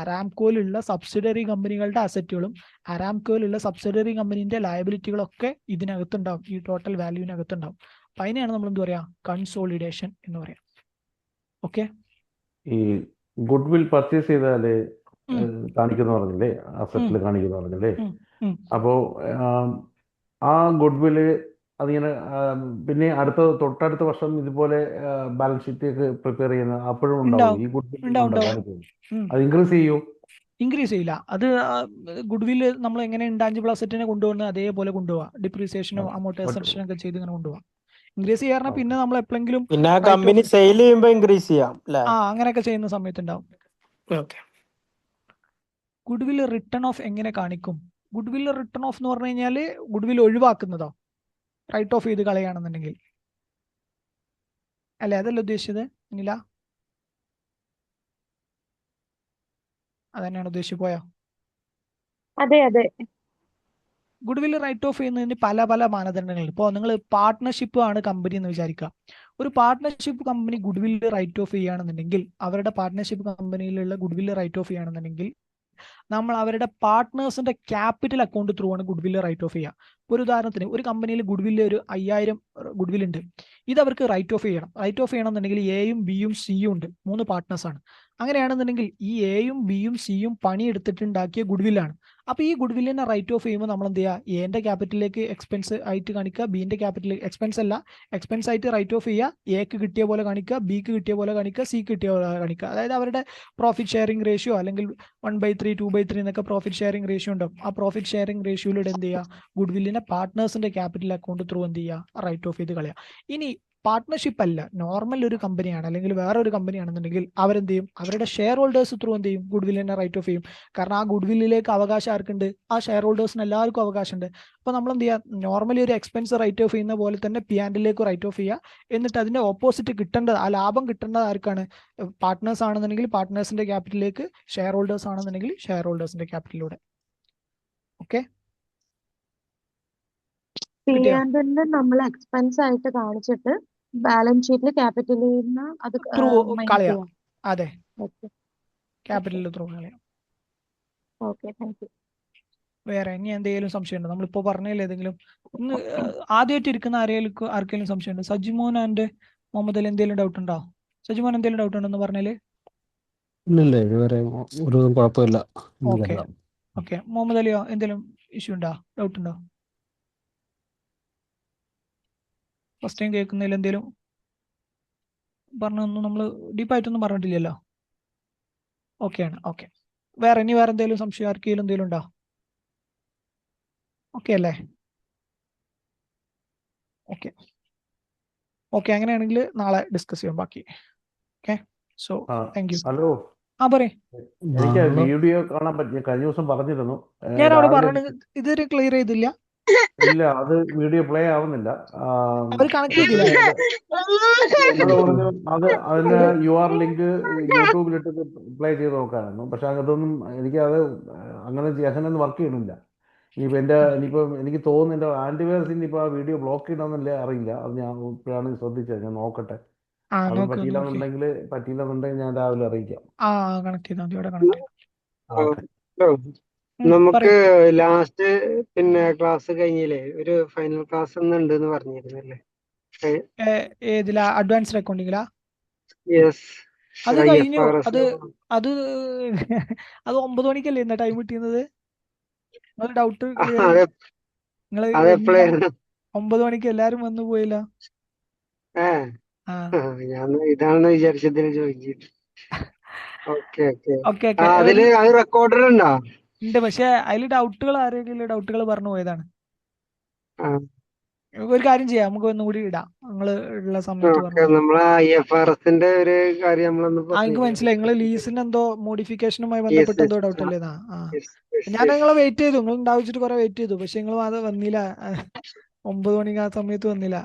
അരാംകോയിലുള്ള സബ്സിഡറി കമ്പനികളുടെ അസറ്റുകളും അരാംകോയിലുള്ള സബ്സിഡറി കമ്പനിന്റെ ലയബിലിറ്റികളൊക്കെ ഇതിനകത്തുണ്ടാവും, ഈ ടോട്ടൽ വാല്യൂവിനകത്തുണ്ടാവും. അപ്പൊ അതിനെയാണ് നമ്മൾ എന്ത് പറയാ, കൺസോളിഡേഷൻ എന്ന് പറയാം. ഓക്കെ, ഈ ഗുഡ് വിൽ പർച്ചേസ് ചെയ്താല് കാണിക്കുന്ന പറഞ്ഞില്ലേ, അസറ്റിൽ കാണിക്കുന്ന പറഞ്ഞില്ലേ, അപ്പോ ആ ഗുഡ് വില് അതിങ്ങനെ പിന്നെ തൊട്ടടുത്ത വർഷം ഇതുപോലെ ബാലൻസ് ഷീറ്റ് ഒക്കെ പ്രിപ്പയർ ചെയ്യുന്ന അപ്പോഴും ഉണ്ടാവും ഈ ഗുഡ് വിൽ അത് ഇൻക്രീസ് ചെയ്യൂ? ഇൻക്രീസ് ചെയ്യില്ല. അത് ഗുഡ് വില്ല് നമ്മൾ എങ്ങനെ ഇൻടാഞ്ചിബിൾ അസറ്റിനെ കൊണ്ടുപോകുന്നത് അതേപോലെ കൊണ്ടുപോവാ, ഡിപ്രീസിയേഷനും അമോർട്ടൈസേഷനും ഒക്കെ ചെയ്ത് ഇങ്ങനെ കൊണ്ടുപോവാം. ഇൻക്രീസ് ചെയ്യാറുണ്ട് പിന്നെ നമ്മൾ എപ്പോഴെങ്കിലും പിന്നെ കമ്പനി സെയിൽ ചെയ്യുമ്പോൾ ഇൻക്രീസ് ചെയ്യാം അല്ലേ, അങ്ങനെയൊക്കെ ചെയ്യുന്ന സമയത്ത് ഉണ്ടാവും. ഗുഡ് വില്ല് റിട്ടേൺ ഓഫ് എങ്ങനെ കാണിക്കും? ഗുഡ് വില്ല് റിട്ടേൺ ഓഫ് എന്ന് പറഞ്ഞു കഴിഞ്ഞാൽ ഗുഡ് വില്ല് ഒഴിവാക്കുന്നതോ റൈറ്റ് ഓഫ് ചെയ്ത് കളയാണെന്നുണ്ടെങ്കിൽ അല്ലെ, അതല്ല ഉദ്ദേശിച്ചത് ഇല്ല, അതന്നെയാണ് ഉദ്ദേശിച്ചു പോയോ? അതെ അതെ. ഗുഡ് വില്ല് റൈറ്റ് ഓഫ് ചെയ്യുന്നതിന് പല പല മാനദണ്ഡങ്ങൾ. ഇപ്പോൾ നിങ്ങൾ പാർട്ട്ണർഷിപ്പ് ആണ് കമ്പനി എന്ന് വിചാരിക്കുക. ഒരു പാർട്ട്ണർഷിപ്പ് കമ്പനി ഗുഡ് വില്ല് റൈറ്റ് ഓഫ് ചെയ്യുകയാണെന്നുണ്ടെങ്കിൽ, അവരുടെ പാർട്ട്ണർഷിപ്പ് കമ്പനിയിലുള്ള ഗുഡ് വില്ല് റൈറ്റ് ഓഫ് ചെയ്യുകയാണെന്നുണ്ടെങ്കിൽ നമ്മൾ അവരുടെ പാർട്ട്നേഴ്സിന്റെ ക്യാപിറ്റൽ അക്കൗണ്ട് ത്രൂ ആണ് ഗുഡ് വില്ല് റൈറ്റ് ഓഫ് ചെയ്യുക. ഒരു ഉദാഹരണത്തിന് ഒരു കമ്പനിയിൽ ഗുഡ് വില്ല് ഒരു 5000 ഗുഡ് വില്ല് ഉണ്ട്, ഇത് അവർക്ക് റൈറ്റ് ഓഫ് ചെയ്യണം. റൈറ്റ് ഓഫ് ചെയ്യണമെന്നുണ്ടെങ്കിൽ എയും ബിയും സിയും ഉണ്ട്, 3 പാർട്ട്നേഴ്സാണ്. അങ്ങനെയാണെന്നുണ്ടെങ്കിൽ ഈ എയും ബിയും സിയും പണിയെടുത്തിട്ടുണ്ടാക്കിയ ഗുഡ് വില്ലാണ്. അപ്പോൾ ഈ ഗുഡ് വില്ലിനെ റൈറ്റ് ഓഫ് ചെയ്യുമ്പോൾ നമ്മൾ എന്ത് ചെയ്യുക, എന്റെ ക്യാപിറ്റലിലേക്ക് എക്സ്പെൻസ് ആയിട്ട് കാണിക്കുക, ബിന്റെ ക്യാപിറ്റലിലേക്ക് എക്സ്പെൻസ് അല്ല എക്സ്പെൻസ് ആയിട്ട് റൈറ്റ് ഓഫ് ചെയ്യുക, എക്ക് കിട്ടിയ പോലെ കാണിക്കുക, ബിക്ക് കിട്ടിയ പോലെ കാണിക്കുക, സിക്ക് കിട്ടിയ പോലെ കാണിക്കുക. അതായത് അവരുടെ പ്രോഫിറ്റ് ഷെയറിംഗ് റേഷ്യോ അല്ലെങ്കിൽ 1/3 2/3 എന്നൊക്കെ പ്രോഫിറ്റ് ഷെയറിംഗ് റേഷ്യോ ഉണ്ടാവും. ആ പ്രോഫിറ്റ് ഷെയറിംഗ് റേഷ്യോയിലൂടെ എന്ത് ചെയ്യുക, ഗുഡ് വില്ലിനെ പാർട്ട്നേഴ്സിന്റെ ക്യാപിറ്റൽ അക്കൗണ്ട് ത്രൂ എന്ത് ചെയ്യുക, റൈറ്റ് ഓഫ് ചെയ്ത് കളയുക. ഇനി പാർട്ട്ണർഷിപ്പ് അല്ല, നോർമൽ ഒരു കമ്പനിയാണ് അല്ലെങ്കിൽ വേറെ ഒരു കമ്പനിയാണെന്നുണ്ടെങ്കിൽ അവരെന്ത് ചെയ്യും, അവരുടെ ഷെയർ ഹോൾഡേഴ്സ് ത്രൂ എന്ത് ചെയ്യും, ഗുഡ് വില്ലിനെ റൈറ്റ് ഓഫ് ചെയ്യും. കാരണം ആ ഗുഡ് വില്ലിലേക്ക് അവകാശം ആർക്കുണ്ട്, ആ ഷെയർ ഹോൾഡേഴ്സിന് എല്ലാവർക്കും അവകാശമുണ്ട്. അപ്പോൾ നമ്മൾ എന്ത് ചെയ്യുക, നോർമലി ഒരു എക്സ്പെൻസ് റൈറ്റ് ഓഫ് ചെയ്യുന്ന പോലെ തന്നെ P&L റൈറ്റ് ഓഫ് ചെയ്യുക. എന്നിട്ട് അതിന്റെ ഓപ്പോസിറ്റ് കിട്ടേണ്ടത്, ആ ലാഭം കിട്ടേണ്ടത് ആർക്കാണ്, പാർട്ട്നേഴ്സ് ആണെന്നുണ്ടെങ്കിൽ പാർട്ട്നേഴ്സിന്റെ ക്യാപിറ്റലിലേക്ക്, ഷെയർ ഹോൾഡേഴ്സ് ആണെന്നുണ്ടെങ്കിൽ ഷെയർ ഹോൾഡേഴ്സിന്റെ ക്യാപിറ്റലിലൂടെ. ഓക്കെ, P&L നമ്മൾ എക്സ്പെൻസ് ആയിട്ട് കാണിച്ചിട്ട് ബാലൻസ് ഷീറ്റിൽ ക്യാപിറ്റലിൽ നിന്ന് അത് ത്രൂ മൈനസ് കളയാം. ചെയ്യാം. അതെ, ഓക്കെ ക്യാപിറ്റലിൽ ത്രൂ കളയാം. Okay, thank you. വേറെ ഇനി എന്തെങ്കിലും സംശയമുണ്ടോ? നമ്മളിപ്പോ പറഞ്ഞില്ല ഏതെങ്കിലും ഇന്ന് ആദ്യമായിട്ട് ഇരിക്കുന്ന ആർക്കെങ്കിലും സംശയമുണ്ടോ? സജിമോൻ ആൻഡ് മുഹമ്മദ് അലി എന്തെങ്കിലും ഡൗട്ട് ഉണ്ടോ? സജിമോൻ എന്തെങ്കിലും ഡൗട്ട് ഉണ്ടോ എന്ന് പറഞ്ഞാല്? ഇല്ലില്ല, ഇതുവരെ ഒരു കുഴപ്പമില്ല. ഓക്കെ ഓക്കെ, മുഹമ്മദ് അലിയോ എന്തെങ്കിലും ഇഷ്യൂ ഉണ്ടോ, ഡൗട്ട് ഉണ്ടോ? ഫസ്റ്റ് ടൈം കേൾക്കുന്നതിൽ എന്തെങ്കിലും പറഞ്ഞൊന്നും നമ്മൾ ഡീപ്പായിട്ടൊന്നും പറഞ്ഞിട്ടില്ലല്ലോ. ഓക്കെയാണ്. ഓക്കെ, വേറെ എന്തെങ്കിലും സംശയം ആർക്കെങ്കിലും എന്തെങ്കിലും ഉണ്ടോ? ഓക്കെ അല്ലേ? ഓക്കെ ഓക്കെ, അങ്ങനെയാണെങ്കിൽ നാളെ ഡിസ്കസ് ചെയ്യാം ബാക്കി. Okay, so thank you. Hello, പറയേ. എനിക്ക് വീഡിയോ കാണാൻ പറ്റി, കഴിഞ്ഞ ദിവസം പറഞ്ഞിരുന്നു. ഞാൻ അവിടെ രാവിലെ പറഞ്ഞത് ഇതുവരെ ക്ലിയർ ചെയ്തില്ല. ഇല്ല, അത് വീഡിയോ പ്ലേ ആവുന്നില്ല. അവർ കണക്ട് ചെയ്തില്ല. എന്നോട് പറഞ്ഞു അതിന്റെ UR ലിങ്ക് യൂട്യൂബിലിട്ട് പ്ലേ ചെയ്ത് നോക്കാമായിരുന്നു. പക്ഷെ അതൊന്നും അങ്ങനെ വർക്ക് ചെയ്യണില്ല. ഇനിയിപ്പോ എനിക്ക് തോന്നുന്നു എന്റെ ആന്റിവൈറസ് ഇനിയിപ്പോ ആ വീഡിയോ ബ്ലോക്ക് ചെയ്യണമെന്നല്ലേ അറിയില്ല. അത് ഞാൻ ഇപ്പോഴാണ് ശ്രദ്ധിച്ചത്. ഞാൻ നോക്കട്ടെ. അതും നോക്ക് പറ്റിയില്ലെന്നുണ്ടെങ്കിൽ ഞാൻ രാവിലെ അറിയിക്കാം. കണക്ട് ചെയ്താൽ മതി, ഇവിടെ കണക്ട് ചെയ്താൽ ഓക്കെ. നമുക്ക് പറയൂ. ലാസ്റ്റ് പിന്നെ ക്ലാസ് കഴിഞ്ഞില്ലേ ഒരു ഫൈനൽ ക്ലാസ് ഉണ്ട് എന്ന് പറഞ്ഞിരുന്നല്ലേ? ഏതിലാ? അഡ്വാൻസ്ഡ് അക്കൗണ്ടിങ്ങിലാ? യെസ്. അത് കഴിഞ്ഞു. അത് 9 മണിക്കല്ലേ ഇന്ന ടൈം കിട്ടിയത്? നിങ്ങൾ ഡൗട്ട് ക്ലിയർ നിങ്ങൾ അതെപ്പോഴായിരുന്നു? 9 മണിക്ക് എല്ലാരും വന്നു പോയില്ല. ഞാൻ ഇതാണെന്ന് വിചാരിച്ചതിന് ചോദിച്ചിട്ട്. Okay okay. ഓക്കെ അതില് അത് റെക്കോർഡർ ഉണ്ടോ? ഉണ്ട്, പക്ഷെ അതിൽ ആരെങ്കിലും ഡൗട്ടുകൾ പറഞ്ഞു പോയതാണ്. ഒരു കാര്യം ചെയ്യാം, നമുക്ക് ഒന്നുകൂടി ഇടാം നിങ്ങൾ ഉള്ള സമയത്ത് പറഞ്ഞു. നമ്മളെ IFRS-ന്റെ ഒരു കാര്യം നമ്മളൊന്ന് എനിക്ക് മനസ്സിലായി, നിങ്ങൾ ലീസിന് എന്തോ മോഡിഫിക്കേഷനുമായി ബന്ധപ്പെട്ട് എന്തോ ഡൗട്ട് അല്ലേന്നാ. ഞാൻ നിങ്ങളെ വെയിറ്റ് ചെയ്തു, നിങ്ങൾ ഉണ്ടാവിച്ചിട്ട് കുറെ വെയിറ്റ് ചെയ്തു, പക്ഷെ നിങ്ങൾ അത് വന്നില്ല. 9 മണിക്ക് ആ സമയത്ത് വന്നില്ല.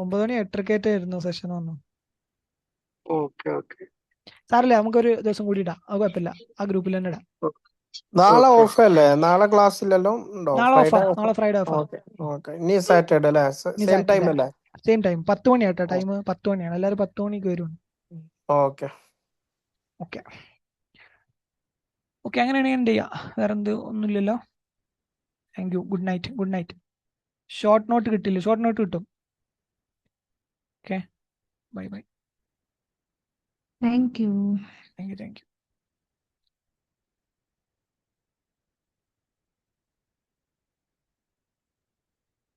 9 മണി 8:30 സെഷൻ വന്നു. സാറില്ല, നമുക്കൊരു ദിവസം കൂടി ഇടാം, അത് കുഴപ്പമില്ല. ആ ഗ്രൂപ്പിൽ തന്നെ ഇടാം. നാളെ ഓഫ് അല്ലേ? നാളെ ക്ലാസ് ഇല്ലല്ലോ? നാളെ ഫ്രൈഡേ ഓഫ്. ഇനി സാറ്റർഡേ അല്ലേ? സെയിം ടൈം അല്ലേ? Same time 10 മണിയാട്ടോ. ടൈം 10 മണിയാണ്. എല്ലാവരും 10 മണിക്ക് വരും. ഓക്കെ ഓക്കെ ഓക്കെ, അങ്ങനെയാണ് ഞാൻ ചെയ്യാം. വേറെ ഒന്നുമില്ലല്ലോ. Thank you. Good night. Short note കിട്ടില്ല? ഷോർട്ട് നോട്ട് കിട്ടും. Okay, bye. Thank you. Thank U.